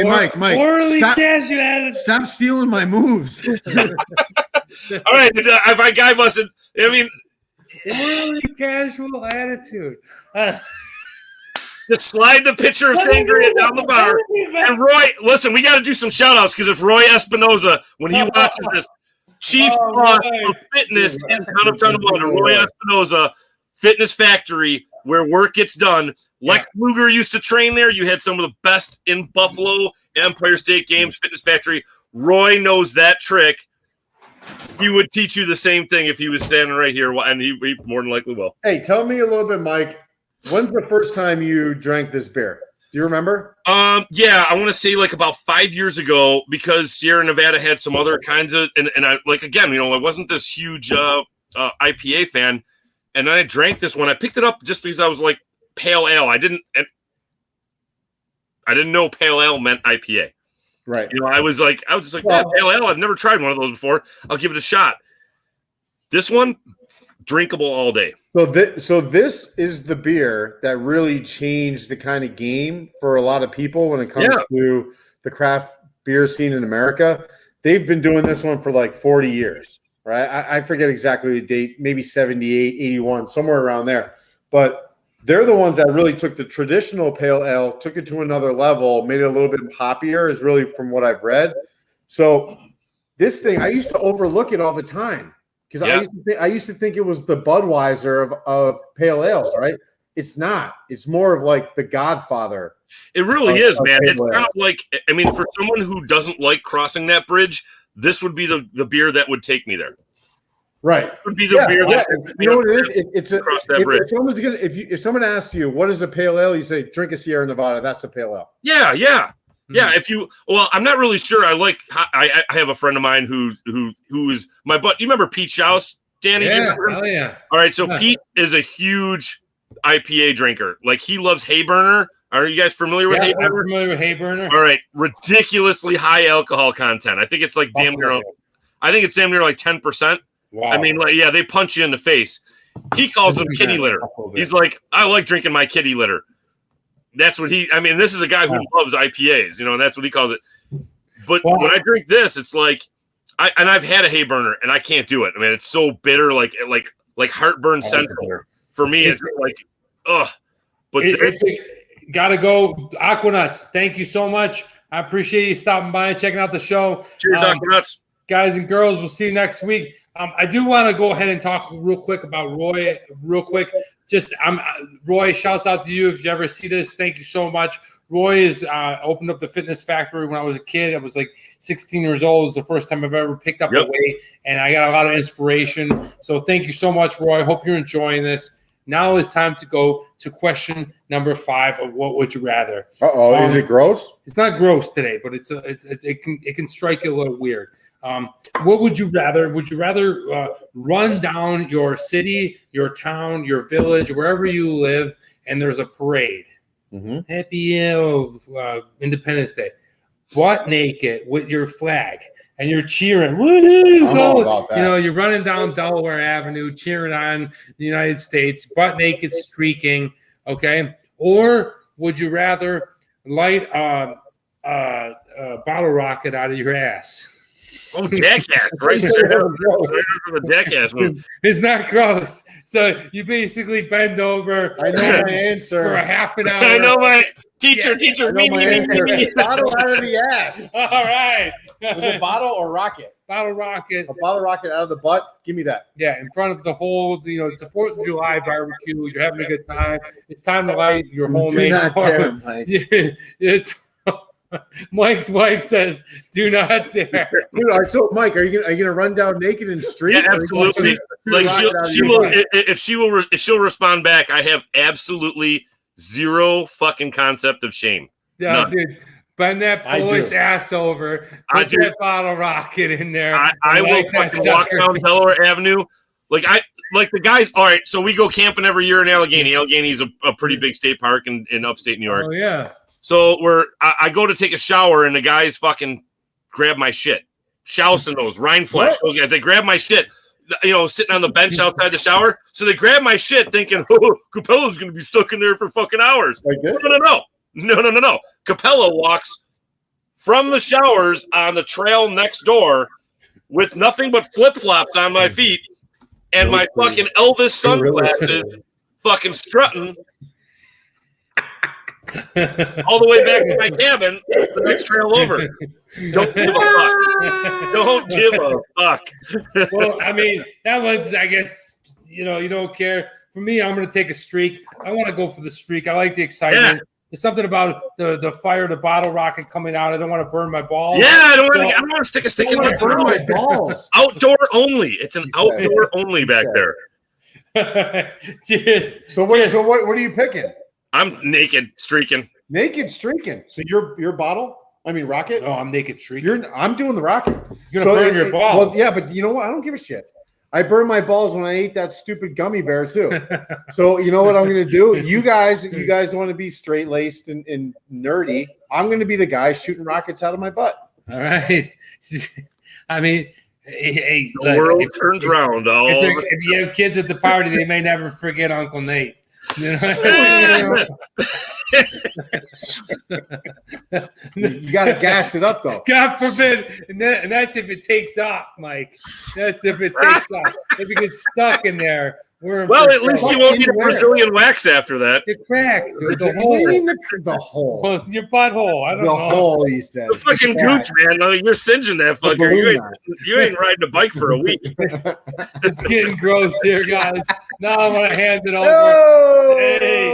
S2: Mike.
S4: Morally casual attitude.
S2: Stop stealing my moves.
S3: All right. If my guy mustn't, I mean.
S1: Morally casual attitude.
S3: Just slide the pitcher of sangria down the bar. And Roy, listen, we got to do some shout-outs because if Roy Espinoza, when he watches this, Chief Boss of Fitness in Town of Tonawanda, Roy Espinoza, Fitness Factory, where work gets done. Lex Luger used to train there. You had some of the best in Buffalo, Empire State Games, Fitness Factory. Roy knows that trick. He would teach you the same thing if he was standing right here, and he more than likely will.
S2: Hey, tell me a little bit, Mike. When's the first time you drank this beer? Do you remember?
S3: Yeah, I want to say like about 5 years ago because Sierra Nevada had some other kinds of, and I like again, you know, I wasn't this huge IPA fan, and then I drank this one. I picked it up just because I was like pale ale. I didn't know pale ale meant IPA.
S2: Right.
S3: You know, I was just like, pale ale. I've never tried one of those before. I'll give it a shot. This one, drinkable all day.
S2: So this is the beer that really changed the kind of game for a lot of people when it comes to the craft beer scene in America. They've been doing this one for like 40 years, right? I forget exactly the date, maybe 78, 81, somewhere around there. But they're the ones that really took the traditional pale ale, took it to another level, made it a little bit hoppier, is really from what I've read. So this thing, I used to overlook it all the time. Because I used to think it was the Budweiser of pale ales, right? It's not. It's more of like the Godfather.
S3: It really is, man. It's kind of like, I mean, for someone who doesn't like crossing that bridge, this would be the beer that would take me there.
S2: Right.
S3: It would be the beer that
S2: you know what it is? It's cross that bridge. If someone asks you what is a pale ale, you say drink a Sierra Nevada. That's a pale ale.
S3: Yeah. Yeah, I'm not really sure. I have a friend of mine who is my butt. You remember Pete Schaus, Danny?
S1: Yeah, hell yeah.
S3: All right, so Pete is a huge IPA drinker. Like he loves Hayburner. Are you guys familiar with Hayburner?
S1: I'm familiar with Hayburner.
S3: All right, ridiculously high alcohol content. I think it's like damn near like 10%.
S1: Wow.
S3: I mean, like, yeah, they punch you in the face. He calls them kitty litter. He's like, I like drinking my kitty litter. That's what this is a guy who loves IPAs, you know, and that's what he calls it. But when I drink this, it's like, I've had a Hayburner and I can't do it. I mean, it's so bitter, like heartburn central. For me, it's like, ugh. But
S1: gotta go. Aquanuts, thank you so much. I appreciate you stopping by and checking out the show.
S3: Cheers, Aquanuts.
S1: Guys and girls, we'll see you next week. I do want to go ahead and talk real quick about Roy. Real quick, Roy. Shouts out to you if you ever see this. Thank you so much. Roy is opened up the Fitness Factory when I was a kid. I was like 16 years old. It was the first time I've ever picked up a weight, and I got a lot of inspiration. So thank you so much, Roy. Hope you're enjoying this. Now it's time to go to question number 5 of what would you rather.
S2: Is it gross?
S1: It's not gross today, but it can strike you a little weird. What would you rather? Would you rather run down your city, your town, your village, wherever you live, and there's a parade? Mm-hmm. Happy Independence Day, butt naked with your flag, and you're cheering. Woo-hoo, go! You know, you're running down Delaware Avenue, cheering on the United States, butt naked, streaking. Okay, or would you rather light a bottle rocket out of your ass?
S3: Oh, jackass! Right there, the jackass move.
S1: It's not gross. So you basically bend over.
S2: I know my answer
S1: for a half an hour.
S3: I know my teacher.
S2: Me. Bottle out of the ass.
S1: All right.
S2: Was it bottle or rocket?
S1: Bottle rocket.
S2: A bottle rocket out of the butt. Give me that.
S1: Yeah, in front of the whole. You know, it's a 4th of July barbecue. You're having a good time. It's time to light your homemade.
S2: Do not dare, Mike.
S1: It's. Mike's wife says, "Do not dare."
S2: Dude, so Mike, are you gonna run down naked in the street?
S3: Yeah, absolutely. Like if she'll respond back, I have absolutely zero fucking concept of shame.
S1: Yeah,
S3: none.
S1: dude. Bend that
S2: I
S1: Polish
S2: do.
S1: ass over.
S3: I
S1: Put
S3: do.
S1: that bottle rocket in there.
S3: I will
S1: light that
S3: fucking walk
S1: sucker.
S3: down Delaware Avenue. Like the guys. All right, so we go camping every year in Allegheny. Allegheny is a pretty big state park in upstate New York.
S1: Oh yeah.
S3: So I go to take a shower and the guys fucking grab my shit. Shalson those, Rhineflesh, those guys. They grab my shit. Sitting on the bench outside the shower. So they grab my shit thinking, Capela's going to be stuck in there for fucking hours.
S2: Like this?
S3: No. Capela walks from the showers on the trail next door with nothing but flip-flops on my feet and my fucking Elvis sunglasses fucking strutting all the way back to my cabin, the next trail over. Don't give a fuck. Don't give a fuck.
S1: Well, I mean, that one's, I guess, you don't care. For me, I'm going to take a streak. I want to go for the streak. I like the excitement.
S3: Yeah.
S1: There's something about the fire, the bottle rocket coming out. I don't want to burn my balls.
S3: Yeah, I don't want to stick a stick in my
S2: burn my
S3: throat.
S2: balls.
S3: Outdoor only. It's an outdoor only back there.
S1: Cheers.
S2: So what are you picking?
S3: I'm naked, streaking.
S2: Naked streaking. So your bottle? I mean rocket?
S1: Oh, I'm naked streaking.
S2: I'm doing the rocket.
S1: You're gonna burn your balls.
S2: Well, yeah, but you know what? I don't give a shit. I burned my balls when I ate that stupid gummy bear too. So you know what I'm going to do? You guys want to be straight laced and nerdy. I'm going to be the guy shooting rockets out of my butt.
S1: All right. I mean, hey,
S3: The world turns around.
S1: If you have kids at the party, they may never forget Uncle Nate. You
S2: got to gas it up though.
S1: God forbid, and that's if it takes off, Mike. That's if it takes off. If it gets stuck in there,
S3: well, at least you won't need a Brazilian wax after that.
S1: The crack, dude, the
S2: What
S1: hole.
S2: do you mean the hole?
S1: Well, your butthole. I don't
S2: The
S1: know.
S2: hole, he said.
S3: The fucking gooch, man. No, you're singeing that fucker. You ain't riding a bike for a week.
S1: It's getting gross here, guys. Now I'm gonna hand it over.
S2: No!
S1: Hey.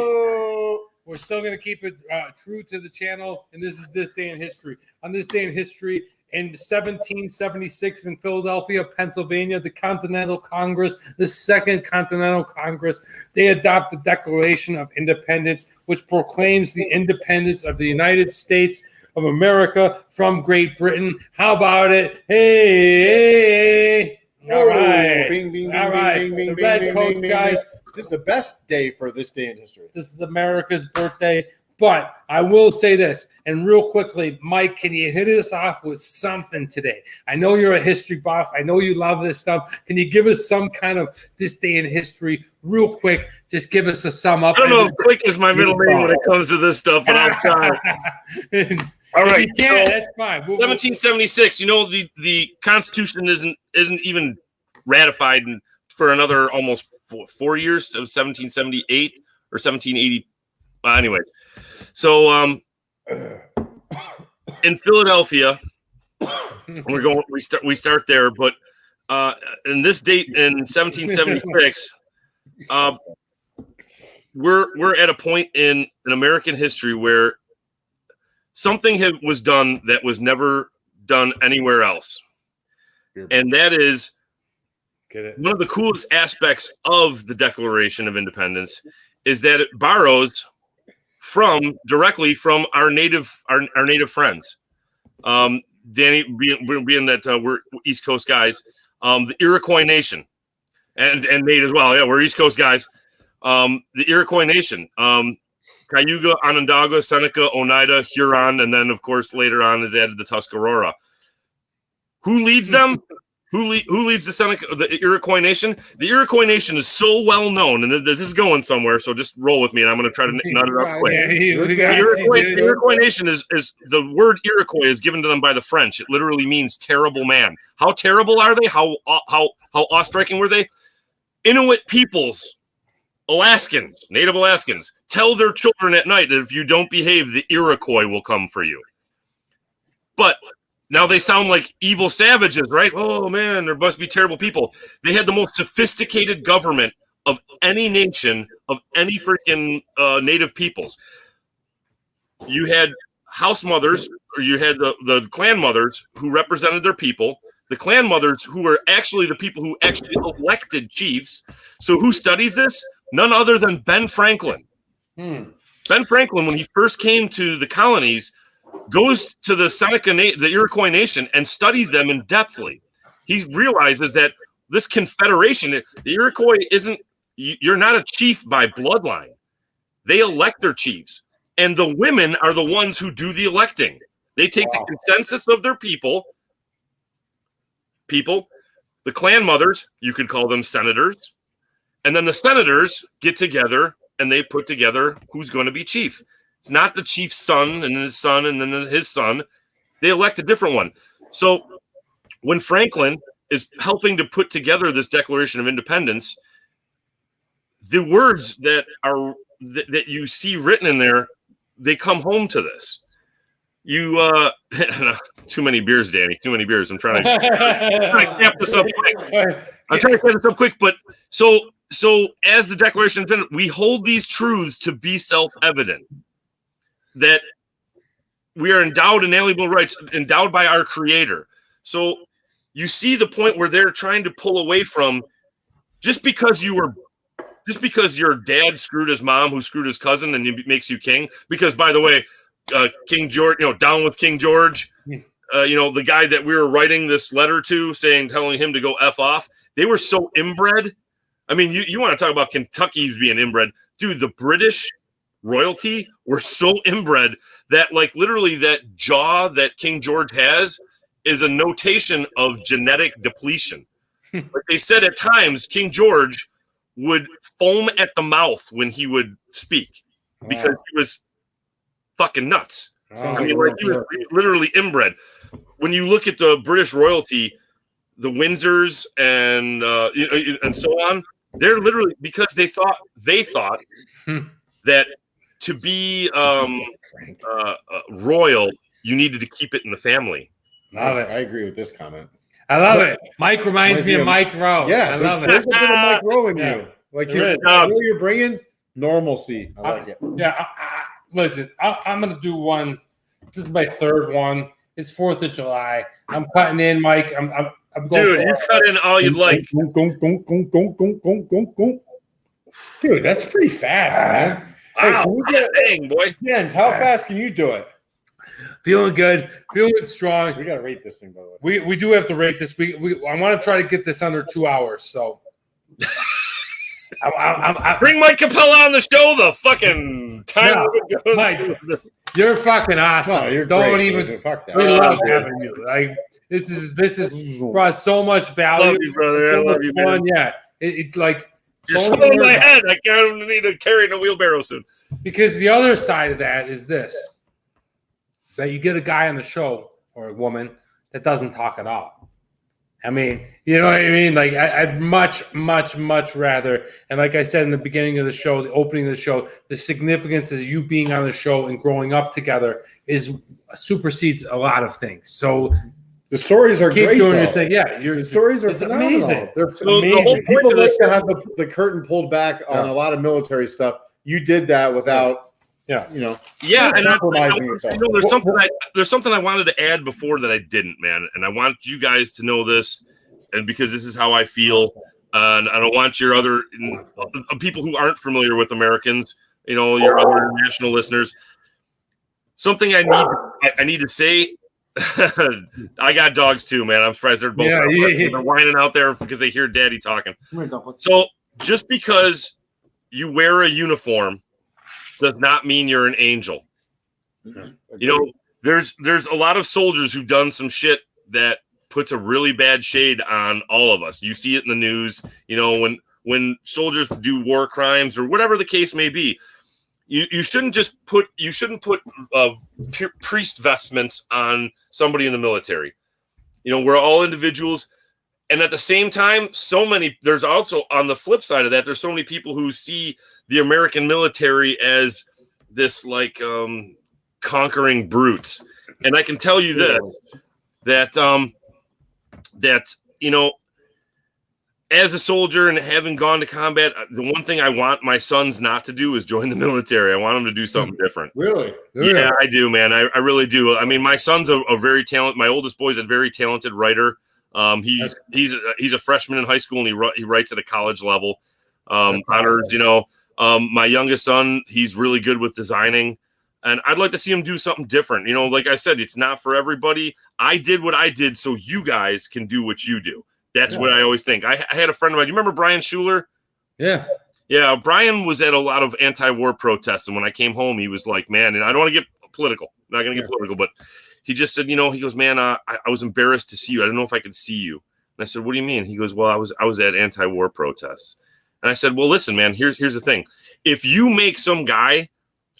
S1: We're still going to keep it true to the channel, and this is This Day in History. On this day in history, in 1776 in Philadelphia, Pennsylvania, the Continental Congress, the Second Continental Congress, they adopt the Declaration of Independence, which proclaims the independence of the United States of America from Great Britain. How about it? Hey. All right.
S2: Bing, bing, bing,
S1: All right.
S2: bing, bing,
S1: The
S2: bing,
S1: red
S2: bing,
S1: coats,
S2: bing,
S1: guys.
S2: bing. This is the best day for this day in history.
S1: This is America's birthday. But I will say this, and real quickly, Mike, can you hit us off with something today? I know you're a history buff. I know you love this stuff. Can you give us some kind of this day in history real quick? Just give us a sum up.
S3: I don't know if quick is my middle name when it comes to this stuff, but I'll try. All right.
S1: Yeah, that's fine.
S3: 1776. You know, the Constitution isn't even ratified for another almost 4 years. So 1778 or 1780. Anyway, so in Philadelphia, we start there, but in this date in 1776, we're at a point in American history where something was done that was never done anywhere else, and that is one of the coolest aspects of the Declaration of Independence is that it borrows directly from our native friends. Danny, being that we're East Coast guys, the Iroquois Nation, and Nate as well. Yeah, we're East Coast guys. The Iroquois Nation, Cayuga, Onondaga, Seneca, Oneida, Huron, and then of course later on is added the Tuscarora. Who leads them? Who leads the Iroquois Nation? The Iroquois Nation is so well known, and this is going somewhere, so just roll with me, and I'm going to try to nut it up quick. The Iroquois Nation is the word Iroquois is given to them by the French. It literally means terrible man. How terrible are they? How awe-striking were they? Inuit peoples, Alaskans, Native Alaskans, tell their children at night that if you don't behave, the Iroquois will come for you. But now they sound like evil savages, right? Oh, man, there must be terrible people. They had the most sophisticated government of any nation, of any freaking native peoples. You had house mothers, or you had the clan mothers who represented their people. The clan mothers who were actually the people who actually elected chiefs. So who studies this? None other than Ben Franklin. Ben Franklin, when he first came to the colonies, goes to the the Iroquois nation, and studies them in depthly. He realizes that this confederation, the Iroquois you're not a chief by bloodline. They elect their chiefs, and the women are the ones who do the electing. They take the consensus of their people, the clan mothers, you could call them senators, and then the senators get together and they put together who's going to be chief. It's not the chief's son and then his son and then his son. They elect a different one. So when Franklin is helping to put together this Declaration of Independence, the words that you see written in there, they come home to this. You too many beers, Danny. Too many beers. I'm trying to cap this up quick. But so as the Declaration of Independence, we hold these truths to be self-evident that we are endowed inalienable rights, endowed by our Creator. So you see the point where they're trying to pull away from just because your dad screwed his mom, who screwed his cousin, and it makes you king. Because, by the way, King George, down with King George, the guy that we were writing this letter to, telling him to go F off. They were so inbred. I mean, you want to talk about Kentucky being inbred, dude? The British royalty were so inbred that, like, literally that jaw that King George has is a notation of genetic depletion. Like they said, at times King George would foam at the mouth when he would speak because he was fucking nuts. I mean, like, he was literally inbred. When you look at the British royalty, the Windsors and so on, they're literally, because they thought that to be royal, you needed to keep it in the family.
S2: Love it. I agree with this comment.
S4: I love it. Mike reminds me of Mike Rowe.
S2: Yeah,
S4: I love it.
S2: There's a bit of Mike Rowe in you. Like, you're bringing normalcy. I like it.
S1: Yeah. Listen, I'm going to do one. This is my third one. It's 4th of July. I'm cutting in, Mike. I'm going.
S3: Dude, you cut in all you'd like.
S2: Dude, that's pretty fast, man.
S3: Wow, dang, boy.
S2: Jens, how fast can you do it?
S1: Feeling good. Feeling strong.
S2: We got to rate this thing, by the way.
S1: We do have to rate this. I want to try to get this under 2 hours, so.
S3: Bring Mike Capela on the show. The fucking time goes.
S1: Mike, you're fucking awesome.
S2: No, you're
S1: Don't
S2: great,
S1: even.
S2: dude. Fuck that.
S1: We love having you. Like, this is brought so much value.
S3: Love you, brother. I love you, man.
S1: Yeah, it like.
S3: You're swelling my head. I can't need to carry in a wheelbarrow soon.
S1: Because the other side of that is this: that you get a guy on the show or a woman that doesn't talk at all. I mean, you know what I mean? Like, I'd much rather, and like I said in the beginning of the show, the opening of the show, the significance of you being on the show and growing up together supersedes a lot of things. So
S2: the stories are
S1: keep
S2: great.
S1: Doing
S2: though.
S1: your thing. Yeah,
S2: the stories are phenomenal.
S1: Amazing.
S2: They're
S3: amazing.
S2: The whole people like to have the curtain pulled back on a lot of military stuff. You did that without.
S1: Yeah,
S3: and there's something I wanted to add before that I didn't, man, and I want you guys to know this, and because this is how I feel, and I don't want your other people who aren't familiar with Americans, your other national listeners. Something I need to say. I got dogs too, man. I'm surprised they're both they're whining out there because they hear Daddy talking. So just because you wear a uniform does not mean you're an angel. There's a lot of soldiers who've done some shit that puts a really bad shade on all of us. You see it in the news, when soldiers do war crimes or whatever the case may be. You shouldn't put priest vestments on somebody in the military. We're all individuals. And at the same time, there's also on the flip side of that, there's so many people who see the American military as this conquering brutes. And I can tell you this, that as a soldier and having gone to combat, the one thing I want my sons not to do is join the military. I want them to do something different.
S2: Really?
S3: Yeah, I do, man. I really do. I mean, my son's a very talented. My oldest boy's a very talented writer. He's a freshman in high school and he writes at a college level. Honors, my youngest son, he's really good with designing. And I'd like to see him do something different. You know, like I said, it's not for everybody. I did what I did so you guys can do what you do. That's what I always think. I had a friend of mine. You remember Brian Schuler?
S4: Yeah.
S3: Yeah, Brian was at a lot of anti-war protests. And when I came home, he was like, man, and I don't want to get political. I'm not going to get political, but he just said, you know, he goes, man, I was embarrassed to see you. I didn't know if I could see you. And I said, what do you mean? He goes, well, I was at anti-war protests. And I said, well, listen, man, here's the thing. If you make some guy,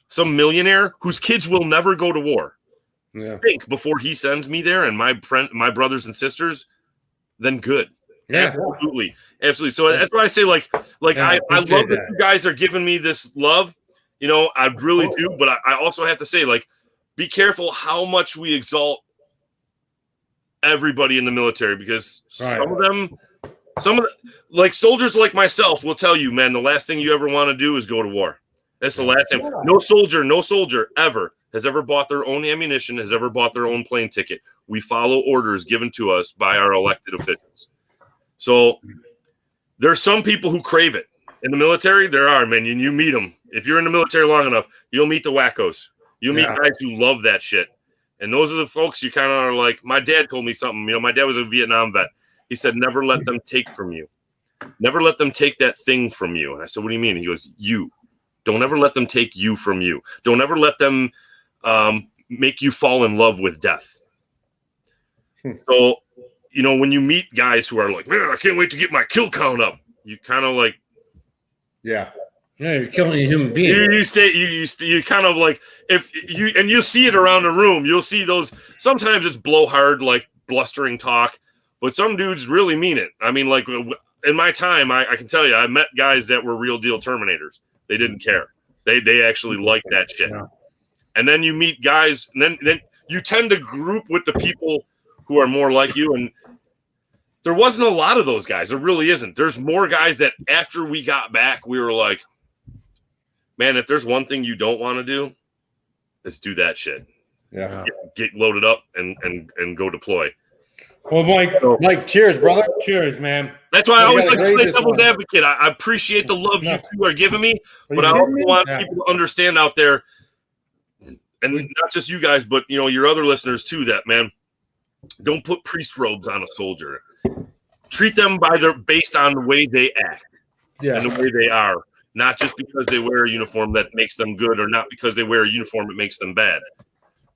S3: some millionaire whose kids will never go to war, think before he sends me there and my brothers and sisters, then good.
S4: Yeah,
S3: absolutely. So that's why I say, like I love that you guys are giving me this love. You know, I really do. But I also have to say, like, be careful how much we exalt everybody in the military, because some of them, like soldiers like myself will tell you, man, the last thing you ever want to do is go to war. That's the last thing. No soldier ever has ever bought their own ammunition, has ever bought their own plane ticket. We follow orders given to us by our elected officials. So there's some people who crave it. In the military, there are, man. You meet them. If you're in the military long enough, you'll meet the wackos. You'll meet guys who love that shit. And those are the folks you kind of are like, my dad told me something. You know, my dad was a Vietnam vet. He said, never let them take from you. Never let them take that thing from you. And I said, what do you mean? He goes, you. Don't ever let them take you from you. Don't ever let them make you fall in love with death. So, you know, when you meet guys who are like, man, I can't wait to get my kill count up, you kind of like,
S4: yeah, you're killing a human being.
S3: You kind of like, if you, and you'll see it around the room, you'll see those, sometimes it's blowhard, like blustering talk, but some dudes really mean it. I mean, like in my time, I can tell you, I met guys that were real deal Terminators. They didn't care. They actually liked that shit. Yeah. And then you meet guys, and then you tend to group with the people who are more like you. And there wasn't a lot of those guys. There really isn't. There's more guys that after we got back, we were like, man, if there's one thing you don't want to do, is do that shit.
S2: Yeah.
S3: Get loaded up and go deploy.
S4: Well,
S2: Mike, cheers, brother.
S4: Cheers, man.
S3: That's why I always like to play devil's advocate. I appreciate the love you two are giving me, but I also want people to understand out there, and not just you guys, but you know, your other listeners too, that, man, don't put priest robes on a soldier. Treat them based on the way they act and the way they are, not just because they wear a uniform that makes them good, or not because they wear a uniform that makes them bad.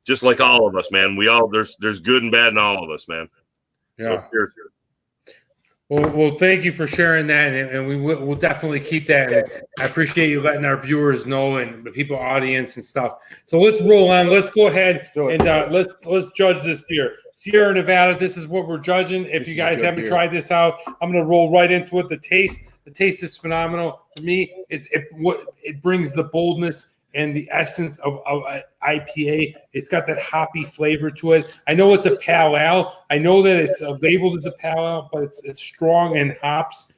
S3: Just like all of us, man. There's good and bad in all of us, man.
S4: Yeah.
S3: So, cheers.
S4: Well, thank you for sharing that, and we'll definitely keep that. And I appreciate you letting our viewers know and the people, audience, and stuff. So let's roll on. Let's go ahead and let's judge this beer. Sierra Nevada. This is what we're judging. If you guys haven't tried this out, I'm gonna roll right into it. The taste is phenomenal for me. It brings the boldness and the essence of IPA. It's got that hoppy flavor to it. I know it's a pale ale. I know that it's labeled as a pale ale, but it's strong in hops.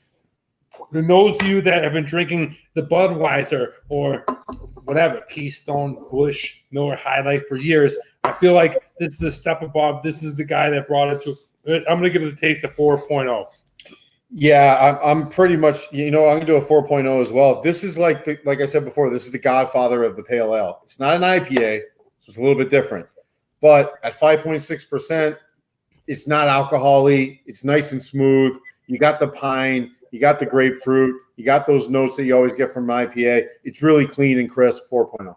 S4: For those of you that have been drinking the Budweiser or whatever, Keystone, Busch, Miller High Life for years, I feel like this is the step above. This is the guy that brought it to it. I'm going to give the taste a 4.0.
S2: Yeah, I'm pretty much, I'm going to do a 4.0 as well. This is like I said before, this is the godfather of the pale ale. It's not an IPA, so it's a little bit different. But at 5.6%, it's not alcohol-y. It's nice and smooth. You got the pine. You got the grapefruit. You got those notes that you always get from an IPA. It's really clean and crisp, 4.0.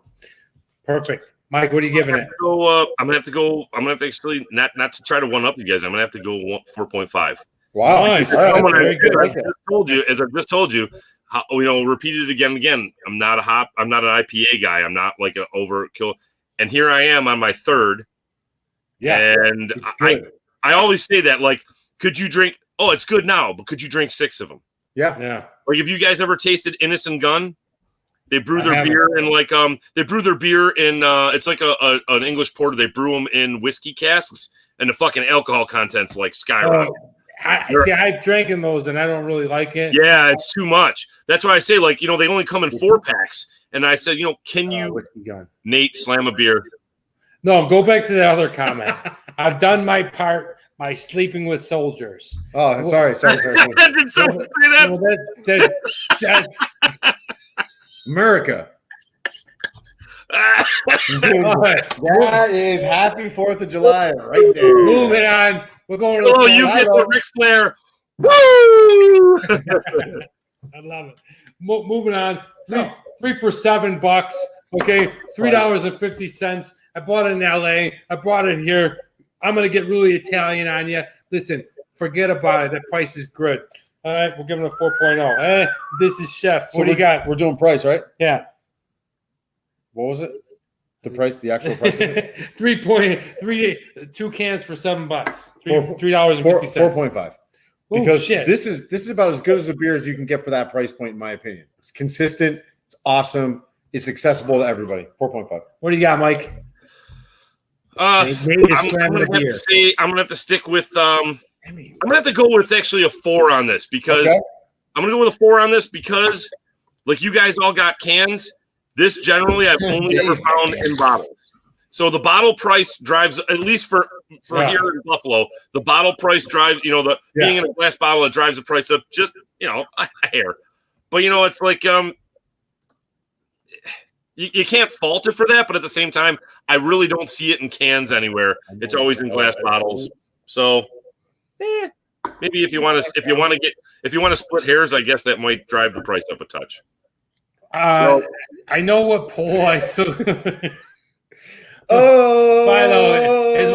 S4: Perfect. Mike, what are you giving it?
S3: I'm going to have to actually, not to try to one-up you guys, I'm going to have to go 4.5.
S2: Wow!
S4: Nice.
S3: As I just told you, repeated it again and again. I'm not an IPA guy. I'm not like an overkill. And here I am on my third.
S2: Yeah.
S3: And I always say that, like, could you drink? Oh, it's good now, but could you drink 6 of them?
S2: Yeah.
S4: Yeah.
S3: Like, if you guys ever tasted Innocent Gun, they brew their beer in it's like an English porter. They brew them in whiskey casks, and the fucking alcohol content's like skyrocket.
S4: I've drank in those and I don't really like it.
S3: Yeah, it's too much. That's why I say, like, they only come in 4-packs. And I said, can you, Nate, slam a beer?
S4: No, go back to the other comment. I've done my part by sleeping with soldiers.
S2: Oh, sorry.
S3: Did someone say that?
S4: That's
S2: America. That is happy 4th of July right there.
S4: Moving on. We're going to
S3: Oh, you get the Ric Flair. Woo!
S4: I love it. Moving on. Three for $7. Okay, $3.50. I bought it in LA. I brought it here. I'm gonna get really Italian on you. Listen, forget about it. That price is good. All right, we're giving it a 4.0. This is Chef. What do you got?
S2: We're doing price, right?
S4: Yeah.
S2: What was it? The price, the actual price?
S4: 3.3, 2 cans for $7. $3.50.
S2: 4.5. Because
S4: shit.
S2: this is about as good as a beer as you can get for that price point, in my opinion. It's consistent. It's awesome. It's accessible to everybody. 4.5.
S4: What do you got, Mike?
S3: I'm gonna have to stick with. I'm gonna have to go with actually a 4 on this because I'm gonna go with a 4 on this because, like you guys all got cans. This generally I've only ever found in bottles. So the bottle price drives, at least for here in Buffalo, the bottle price drives. Being in a glass bottle, it drives the price up just a hair. But it's like You can't fault it for that, but at the same time, I really don't see it in cans anywhere. It's always in glass bottles. So, maybe if you want to split hairs, I guess that might drive the price up a touch.
S4: I know what poll I still.
S2: Oh,
S4: by the way, is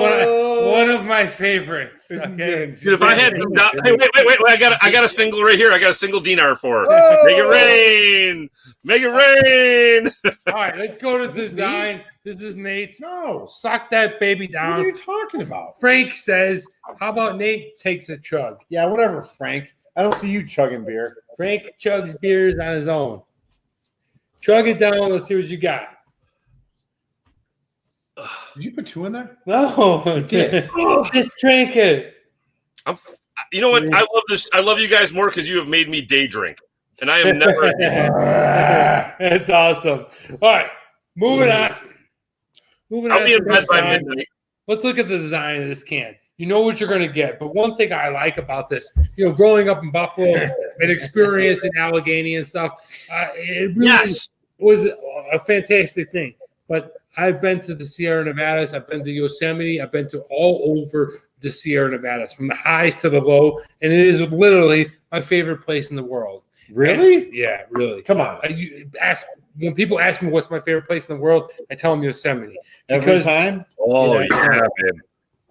S4: one of my favorites. Okay,
S3: dude, if I had some, wait! I got a single right here. I got a single dinar for her.
S2: Oh.
S3: Make it rain. Make it rain.
S4: All right, let's go to design. This is Nate.
S2: No,
S4: suck that baby down.
S2: What are you talking about?
S4: Frank says, "How about Nate takes a chug?"
S2: Yeah, whatever, Frank. I don't see you chugging beer.
S4: Frank chugs beers on his own. Chug it down. Let's see what you got.
S2: Did you put 2 in there?
S4: No, just drink it.
S3: You know what? I love this. I love you guys more because you have made me day drink, and I am never.
S4: That's awesome. All right, moving on.
S3: I'll be in bed by midnight.
S4: Let's look at the design of this can. You know what you're going to get, but one thing I like about this, growing up in Buffalo and experiencing Allegheny and stuff, it really was a fantastic thing. But I've been to the Sierra Nevadas. I've been to Yosemite. I've been to all over the Sierra Nevadas, from the highs to the low, and it is literally my favorite place in the world.
S2: Really?
S4: Yeah, really.
S2: Come on.
S4: When people ask me what's my favorite place in the world, I tell them Yosemite.
S2: Every time?
S3: Oh, yeah, man.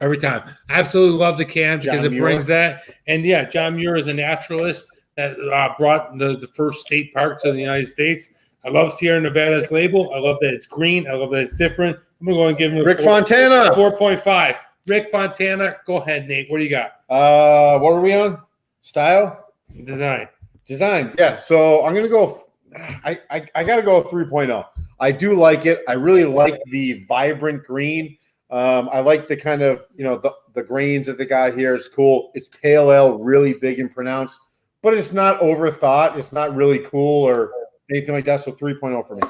S4: Every time. I absolutely love the can because it brings that. And yeah, John Muir is a naturalist that brought the first state park to the United States. I love Sierra Nevada's label. I love that it's green. I love that it's different. I'm going to go and give him
S2: Rick Fontana.
S4: 4.5. Rick Fontana. Go ahead, Nate. What do you got?
S2: What are we on? Style?
S4: Design.
S2: Yeah. So I'm going to go. I got to go 3.0. I do like it. I really like the vibrant green. I like the kind of, the grains that they got here. It's cool. It's pale ale, really big and pronounced, but it's not overthought. It's not really cool or anything like that. So 3.0 for me.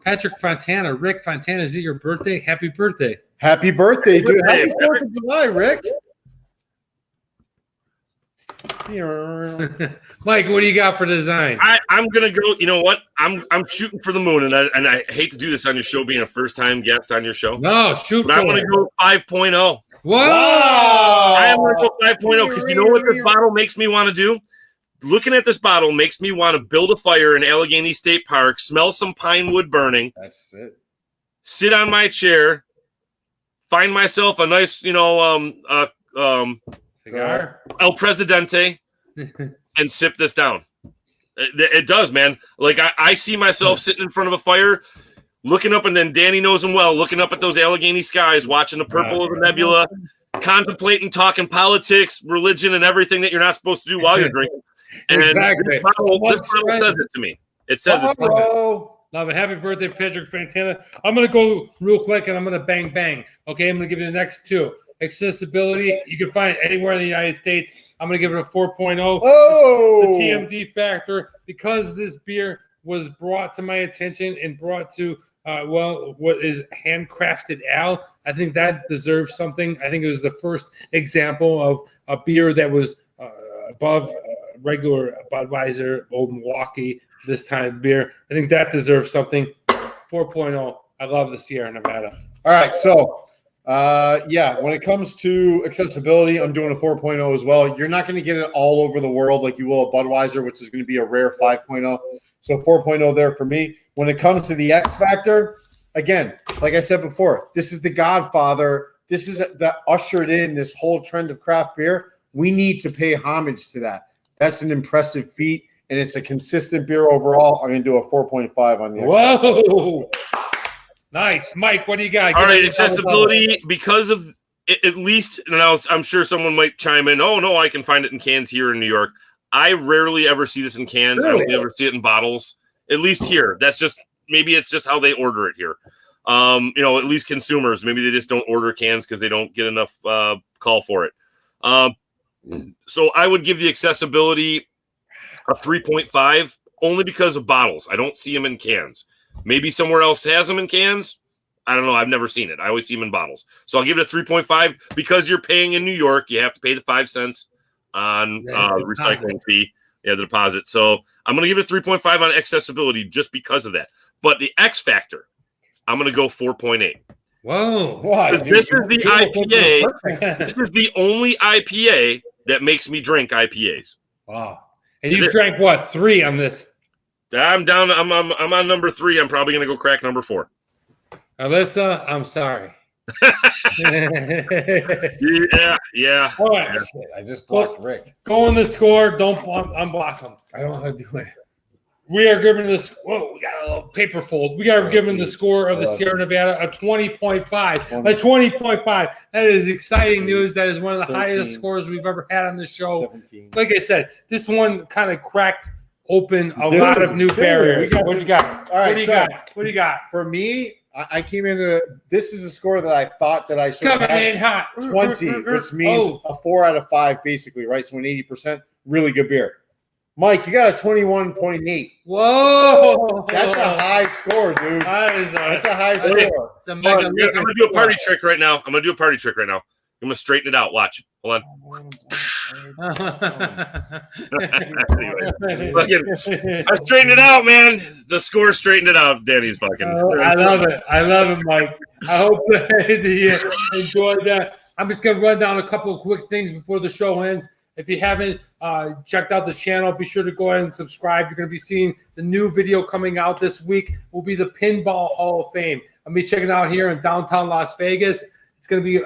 S4: Patrick Fontana. Rick Fontana, is it your birthday? Happy birthday.
S2: Happy birthday, dude. Happy 4th of July, Rick.
S4: Mike, what do you got for design?
S3: I'm gonna go. You know what? I'm shooting for the moon, and I hate to do this on your show, being a first time guest on your show.
S4: No, shoot.
S3: But I'm gonna go 5.0.
S4: Wow!
S3: I am gonna go 5.0 because you know what this bottle makes me want to do? Looking at this bottle makes me want to build a fire in Allegheny State Park, smell some pine wood burning.
S2: That's it.
S3: Sit on my chair, find myself a nice,
S4: cigar,
S3: El Presidente, and sip this down. It does, man. Like I see myself sitting in front of a fire, looking up, and then Danny knows him well, looking up at those Allegheny skies, watching the purple of the nebula, contemplating, talking politics, religion, and everything that you're not supposed to do while you're drinking. And
S4: exactly.
S3: This bottle says it to me. It says it to me.
S4: Love it. Happy birthday, Patrick Fontana. I'm going to go real quick, and I'm going to bang. Okay, I'm going to give you the next 2. Accessibility, you can find it anywhere in the United States. I'm going to give it a 4.0.
S2: Oh!
S4: The TMD factor, because this beer was brought to my attention and brought to, what is handcrafted ale, I think that deserves something. I think it was the first example of a beer that was above regular Budweiser, Old Milwaukee, this time of beer. I think that deserves something. 4.0. I love the Sierra Nevada.
S2: All right, so when it comes to accessibility, I'm doing a 4.0 as well. You're not going to get it all over the world like you will a Budweiser, which is going to be a rare 5.0. So 4.0 there for me. When it comes to the X factor, again, like I said before, this is the Godfather. This is that ushered in this whole trend of craft beer. We need to pay homage to that. That's an impressive feat, and it's a consistent beer overall. I'm going to do a 4.5 on the X factor.
S4: Whoa. Nice. Mike, what do you got?
S3: All right, accessibility, because of at least, and I'm sure someone might chime in, oh, no, I can find it in cans here in New York. I rarely ever see this in cans. Really? I don't ever see it in bottles, at least here. That's just, maybe it's just how they order it here. At least consumers, maybe they just don't order cans because they don't get enough call for it. So I would give the accessibility a 3.5 only because of bottles. I don't see them in cans. Maybe somewhere else has them in cans. I don't know. I've never seen it. I always see them in bottles. So I'll give it a 3.5 because you're paying in New York. You have to pay the 5 cents on the recycling fee. Yeah, the deposit. So I'm going to give it a 3.5 on accessibility just because of that. But the X factor, I'm going to go 4.8.
S4: Whoa.
S3: This is the IPA. This is the only IPA that makes me drink IPAs.
S4: Wow. And you drank what, 3 on this?
S3: I'm down. I'm on number 3. I'm probably going to go crack number 4.
S4: Alyssa, I'm sorry.
S3: Yeah.
S4: All right.
S2: Shit, I just blocked Rick.
S4: Go on the score. Don't unblock him. I don't know how to do it. We are giving this. Whoa, we got a little paper fold. We are giving the score of the Sierra Nevada a 20.5. A 20.5. That is exciting news. That is one of the 13, highest scores we've ever had on the show. 17. Like I said, this one kind of cracked open a lot of new barriers. What do you got?
S2: All right,
S4: what do you got?
S2: For me, I came into this is a score that I thought that I should have
S4: in hot
S2: 20, which means a 4 out of 5, basically, right? So an 80%, really good beer. Mike, you got a 21.8.
S4: Whoa,
S2: that's a high score, dude. That's a high score.
S3: I'm gonna do a party trick right now. I'm gonna straighten it out. Watch. Hold on. Anyway, I straightened it out, man. The score straightened it out. Danny's fucking.
S4: I love it, Mike. I hope that you enjoyed that. I'm just gonna run down a couple of quick things before the show ends. If you haven't checked out the channel, be sure to go ahead and subscribe. You're going to be seeing the new video coming out this week. Will be the Pinball Hall of Fame. I'll be checking out here in downtown Las Vegas. It's going to be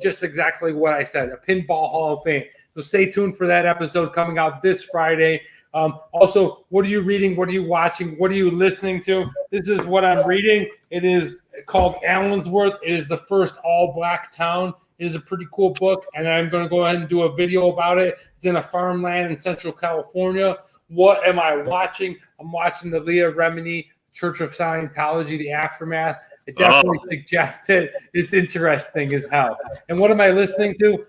S4: just exactly what I said, a Pinball Hall of Fame. So stay tuned for that episode coming out this Friday. Also, what are you reading? What are you watching? What are you listening to? This is what I'm reading. It is called Allensworth. It is the first all-black town. It is a pretty cool book, and I'm going to go ahead and do a video about it. It's in a farmland in Central California. What am I watching? I'm watching the Leah Remini Church of Scientology, The Aftermath. It definitely suggests it. It's interesting as hell. And what am I listening to?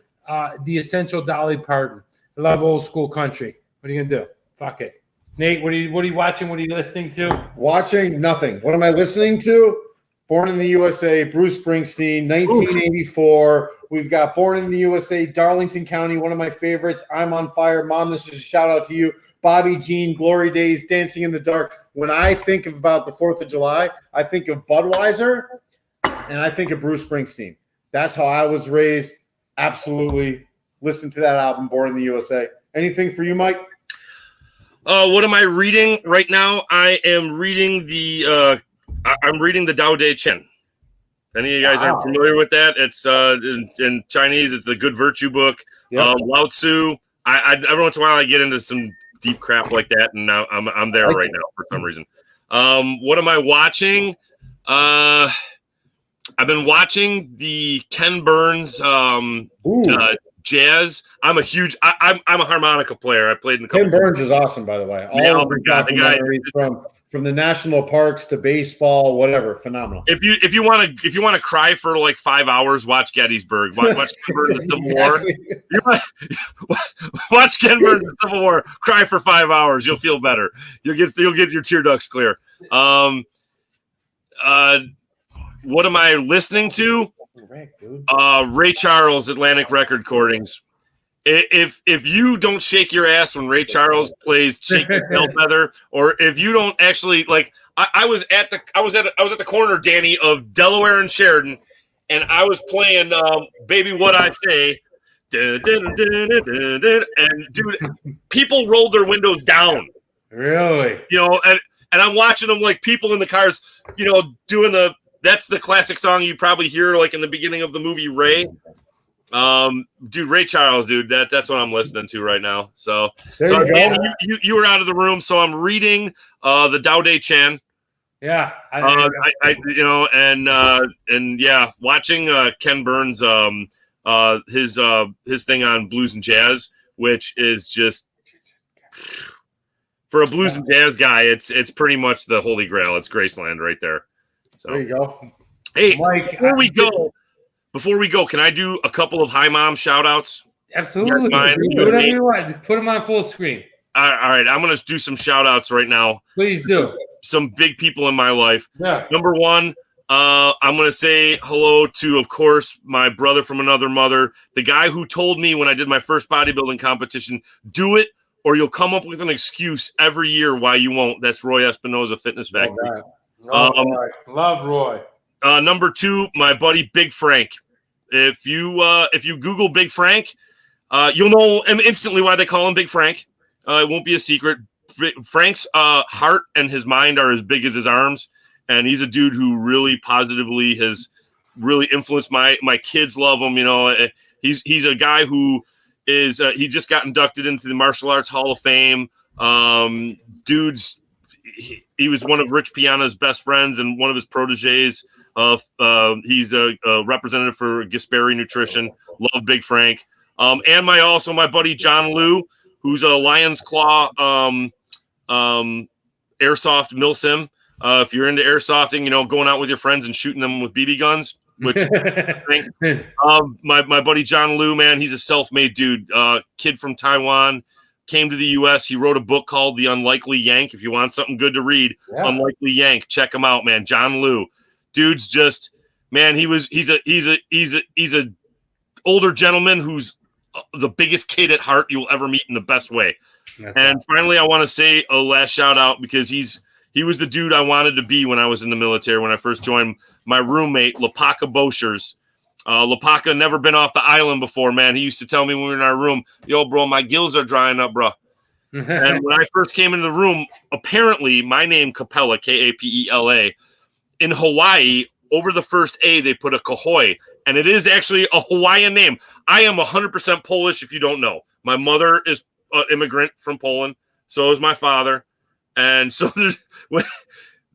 S4: The Essential Dolly Parton. I love old school country. What are you going to do? Fuck it. Nate, what are you watching? What are you listening to?
S2: Watching nothing. What am I listening to? Born in the USA, Bruce Springsteen, 1984. We've got Born in the USA, Darlington County, one of my favorites. I'm on Fire. Mom, this is a shout out to you. Bobby Jean, Glory Days, Dancing in the Dark. When I think about the 4th of July, I think of Budweiser and I think of Bruce Springsteen. That's how I was raised. Absolutely. Listen to that album, Born in the USA. Anything for you, Mike?
S3: What am I reading right now? I am reading the Tao Te Ching. Any of you guys aren't familiar with that? It's in Chinese. It's the Good Virtue book. Yep. Lao Tzu. I every once in a while I get into some deep crap like that, and now I'm there right now for some reason. What am I watching? I've been watching the Ken Burns jazz. I'm a harmonica player. I played in a couple.
S2: Ken Burns is awesome, by the way. All of the guy from the national parks to baseball, whatever, phenomenal.
S3: If you want to cry for like 5 hours, watch Gettysburg. Watch Ken Burns' The Civil War. Watch Ken Burns' The Civil War. Cry for 5 hours. You'll feel better. You'll get your tear ducts clear. What am I listening to? Ray Charles, Atlantic Record Recordings. if you don't shake your ass when Ray Charles plays Shake Your Tail Feather, or if you don't actually like, I was at the corner, Danny, of Delaware and Sheridan, and I was playing Baby What I Say. And dude, people rolled their windows down.
S4: Really?
S3: And I'm watching them, like, people in the cars, doing that's the classic song you probably hear like in the beginning of the movie Ray. Dude, Ray Charles, dude, that's what I'm listening to right now. So you were out of the room, so I'm reading the Tao Te Ching.
S4: Yeah,
S3: watching Ken Burns his thing on blues and jazz, which is just, for a blues and jazz guy, it's pretty much the holy grail. It's Graceland right there. So
S2: there you go.
S3: Hey, Mike, before we go, can I do a couple of Hi Mom shout outs?
S4: Absolutely. Do whatever you want. Put them on full screen.
S3: All right, I'm going to do some shout outs right now.
S4: Please do.
S3: Some big people in my life.
S4: Yeah.
S3: Number one, I'm going to say hello to, of course, my brother from another mother, the guy who told me when I did my first bodybuilding competition, do it or you'll come up with an excuse every year why you won't. That's Roy Espinoza Fitness Factory.
S4: Love Roy.
S3: Number two, my buddy Big Frank. If you Google Big Frank, you'll know instantly why they call him Big Frank. It won't be a secret. Frank's heart and his mind are as big as his arms, and he's a dude who really positively has really influenced my kids. Love him. He's a guy who is he just got inducted into the Martial Arts Hall of Fame. He was one of Rich Piana's best friends and one of his proteges. He's a representative for Gasperi Nutrition. Love Big Frank. And my buddy John Liu, who's a Lion's Claw airsoft milsim. If you're into airsofting, going out with your friends and shooting them with BB guns, which my buddy John Liu, man, he's a self-made dude. Kid from Taiwan, came to the U.S. He wrote a book called The Unlikely Yank. If you want something good to read, Unlikely Yank, check him out, man. John Liu, dude's just, man. He's a older gentleman who's the biggest kid at heart you'll ever meet in the best way. And finally, I want to say a last shout out because he was the dude I wanted to be when I was in the military. When I first joined, my roommate Lapaka Boshers. Lapaka never been off the island before, man. He used to tell me when we were in our room, "Yo, bro, my gills are drying up, bro." And when I first came into the room, apparently my name Capela, Kapela, in Hawaii, over the first A they put a Kahoy, and it is actually a Hawaiian name. I am 100% Polish. If you don't know, my mother is an immigrant from Poland. So is my father, and so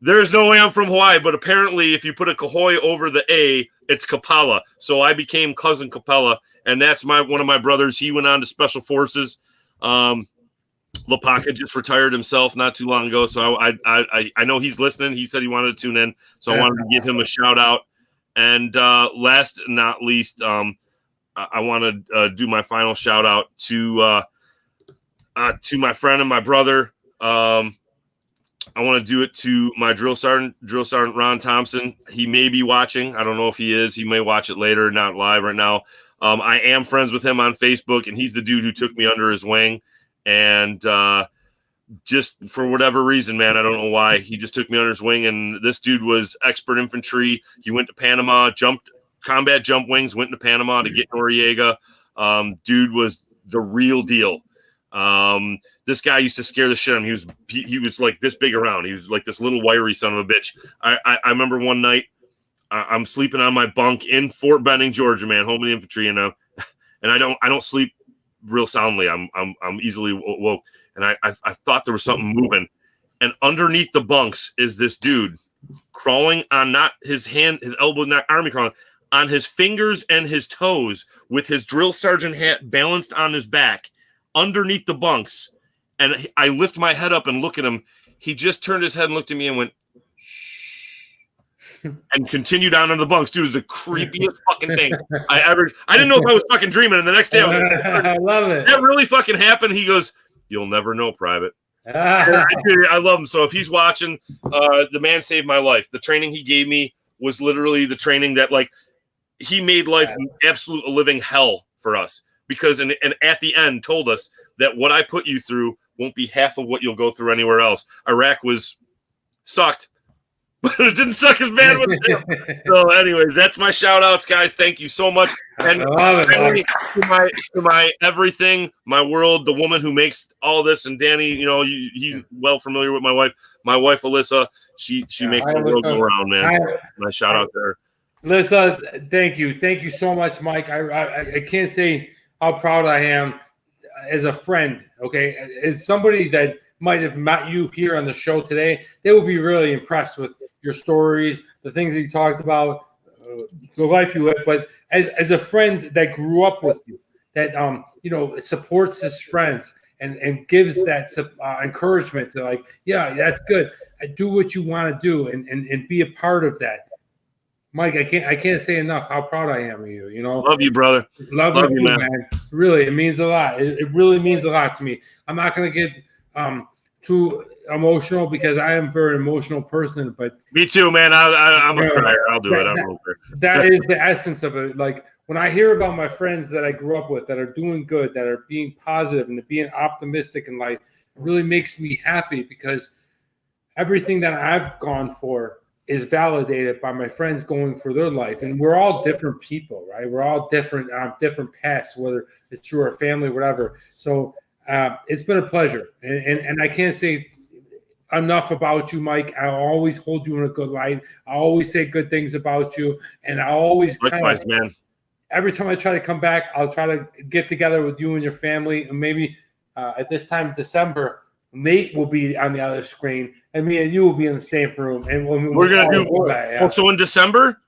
S3: there's no way I'm from Hawaii. But apparently, if you put a Kahoy over the A, it's Capela. So I became cousin Capela, and that's one of my brothers. He went on to Special Forces. Lapaka just retired himself not too long ago, so I know he's listening. He said he wanted to tune in, so I wanted to give him a shout out. And last but not least, I want to do my final shout out to my friend and my brother. I want to do it to my drill sergeant Ron Thompson. He may be watching. I don't know if he is. He may watch it later, not live right now. I am friends with him on Facebook, and he's the dude who took me under his wing. And just for whatever reason, man, I don't know why, he just took me under his wing. And this dude was expert infantry. He went to Panama, combat jump wings, went to Panama to get Noriega. Dude was the real deal. This guy used to scare the shit out of him. He was like this big around. He was like this little wiry son of a bitch. I remember one night I'm sleeping on my bunk in Fort Benning, Georgia, man, home of the infantry, and I don't sleep real soundly. I'm easily woke, and I thought there was something moving, and underneath the bunks is this dude crawling on not his hand, his elbow, not army crawling, on his fingers and his toes with his drill sergeant hat balanced on his back underneath the bunks. And I lift my head up and look at him. He just turned his head and looked at me and went, shh, and continued on into the bunks. Dude, it was the creepiest fucking thing I didn't know if I was fucking dreaming. And the next day I was like,
S4: I love it.
S3: That really fucking happened. He goes, "You'll never know, Private." I love him. So if he's watching, the man saved my life. The training he gave me was literally the training that, like, he made life absolute a living hell for us. because and at the end told us that what I put you through won't be half of what you'll go through anywhere else. Iraq sucked, but it didn't suck as bad with him. So, anyways, that's my shout outs, guys. Thank you so much. And finally, to my everything, my world, the woman who makes all this, and Danny, he's well familiar with my wife. My wife, Alyssa, she makes the world go around, man. So my shout out there.
S4: Alyssa, thank you. Thank you so much, Mike. I can't say how proud I am as a friend, okay? As somebody that might have met you here on the show today, they will be really impressed with your stories, the things that you talked about, the life you live. But as a friend that grew up with you, that supports his friends and gives that encouragement to like, yeah, that's good. Do what you want to do and be a part of that. Mike, I can't say enough how proud I am of you.
S3: Love you, brother.
S4: Love you, man. Really, it means a lot. It really means a lot to me. I'm not gonna get too emotional because I am a very emotional person. But
S3: me too, man. I'm a crier. I'll do it.
S4: That is the essence of it. Like when I hear about my friends that I grew up with that are doing good, that are being positive and being optimistic in life, it really makes me happy because everything that I've gone for is validated by my friends going for their life. And we're all different people, right? We're all different paths, whether it's through our family, whatever. So it's been a pleasure. And I can't say enough about you, Mike. I always hold you in a good light. I always say good things about you. And I always
S3: man.
S4: Every time I try to come back, I'll try to get together with you and your family. And maybe at this time of December, Nate will be on the other screen, and me and you will be in the same room. And
S3: we're gonna do that. Yeah. So in December.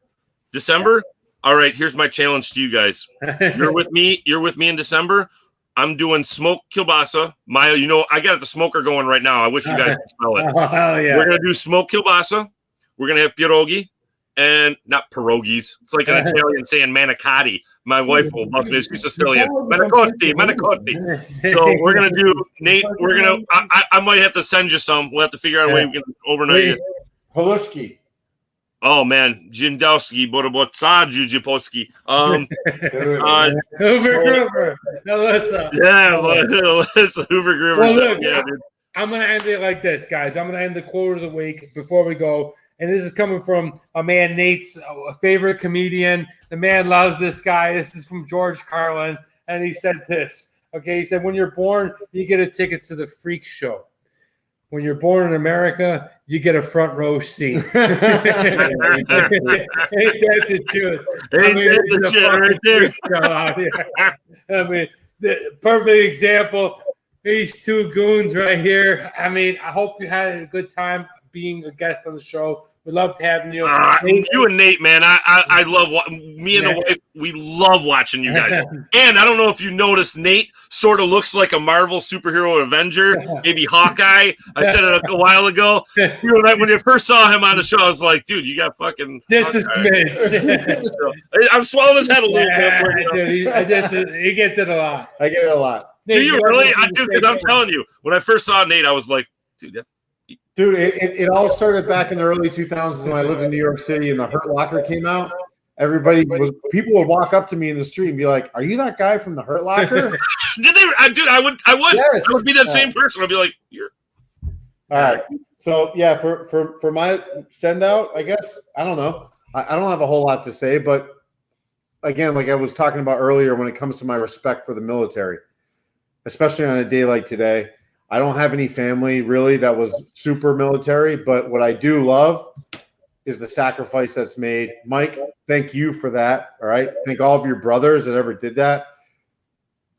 S3: All right. Here's my challenge to you guys. You're with me in December. I'm doing smoked kielbasa. I got the smoker going right now. I wish you guys could smell it.
S4: Oh, hell yeah.
S3: We're gonna do smoked kielbasa. We're gonna have pierogi. And not pierogies. It's like an Italian saying manicotti. My wife will love this. She's Sicilian. Manicotti. So we're going to do, Nate, I might have to send you some. We'll have to figure out a way we can overnight it.
S2: Halushki.
S3: Oh, man. Jindowski, Borobotsa, Jujiposki.
S4: Hoover Groover. Alyssa.
S3: Yeah, Alyssa Hoover Groover.
S4: Well, look,
S3: yeah, dude.
S4: I'm going to end it like this, guys. I'm going to end the quote of the week before we go. And this is coming from a man, Nate's favorite comedian. The man loves this guy. This is from George Carlin. And he said this. Okay, he said, when you're born, you get a ticket to the freak show. When you're born in America, you get a front row seat. Ain't that the truth?
S3: Ain't that the shit right there?
S4: I mean, the perfect example. These two goons right here. I mean, I hope you had a good time being a guest on the show. We love having you.
S3: You and Nate, man. I love me and the wife. We love watching you guys. And I don't know if you noticed, Nate sort of looks like a Marvel superhero Avenger, maybe Hawkeye. I said it a while ago. When you first saw him on the show, I was like, dude, you got fucking
S4: just a smidge.
S3: So, I'm swallowing his head a little bit.
S4: Dude, he gets it a lot.
S2: I get it a lot.
S3: Do you really? I do, because I'm telling you, when I first saw Nate, I was like, dude,
S2: it all started back in the early 2000s when I lived in New York City and the Hurt Locker came out. People would walk up to me in the street and be like, "Are you that guy from the Hurt Locker?"
S3: Did they? Dude, I would. Yes. I would be that same person. I'd be like, "You're."
S2: All right. So yeah, for my send out, I guess I don't know. I don't have a whole lot to say, but again, like I was talking about earlier, when it comes to my respect for the military, especially on a day like today. I don't have any family really that was super military, but what I do love is the sacrifice that's made. Mike, thank you for that. All right. Thank all of your brothers that ever did that.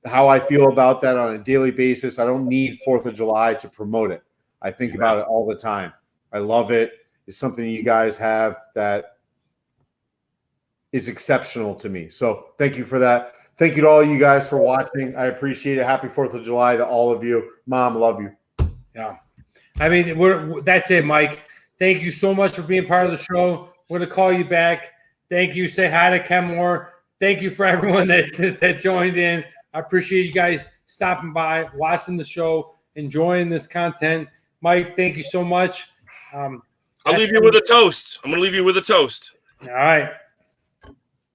S2: How I feel about that on a daily basis. I don't need 4th of July to promote it. I think about it all the time. I love it. It's something you guys have that is exceptional to me. So thank you for that. Thank you to all you guys for watching. I appreciate it. Happy 4th of July to all of you. Mom, love you.
S4: Yeah. I mean, that's it, Mike. Thank you so much for being part of the show. We're going to call you back. Thank you. Say hi to Ken Moore. Thank you for everyone that joined in. I appreciate you guys stopping by, watching the show, enjoying this content. Mike, thank you so much.
S3: I'll leave you with a toast. I'm going to leave you with a toast.
S4: All right.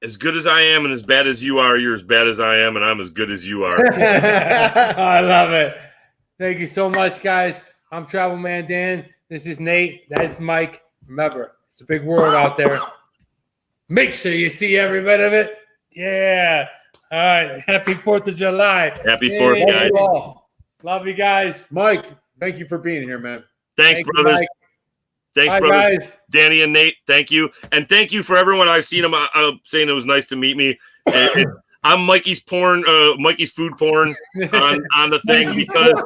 S3: as good as I am and as bad as you are, you're as bad as I am, and I'm as good as you are.
S4: I love it. Thank you so much, guys. I'm Travel Man Dan. This is Nate. That's Mike. Remember, it's a big world out there. Make sure you see every bit of it. Yeah. All right. Happy 4th of July.
S3: Happy 4th, guys.
S4: Love you guys.
S2: Mike, thank you for being here, man.
S3: Thanks, brothers.
S4: Mike.
S3: Thanks,
S4: Bye,
S3: brother.
S4: guys.
S3: Danny and Nate, thank you. And thank you for everyone. I've seen them saying it was nice to meet me. I'm Mikey's food porn on the thing because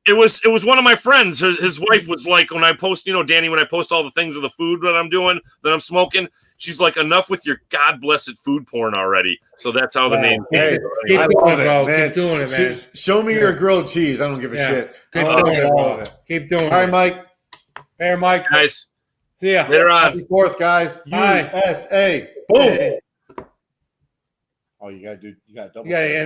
S3: it was one of my friends. His wife was like, when I post, Danny, when I post all the things of the food that I'm doing, that I'm smoking, she's like, enough with your God blessed food porn already. So that's how the name came.
S4: Keep
S2: I
S4: doing
S2: love
S4: it,
S2: it,
S4: bro.
S2: man.
S4: Keep doing it, man.
S2: Show me your grilled cheese. I don't give a shit.
S4: Keep
S2: I
S4: doing it,
S2: all
S4: bro.
S2: of it.
S4: Keep doing it.
S2: All right, Mike.
S4: Hey, Mike.
S3: Guys,
S4: See ya.
S3: later on.
S2: Happy 4th, guys.
S4: Bye.
S2: USA. Boom.
S4: Hey.
S2: Oh, you got to double.
S4: You got to end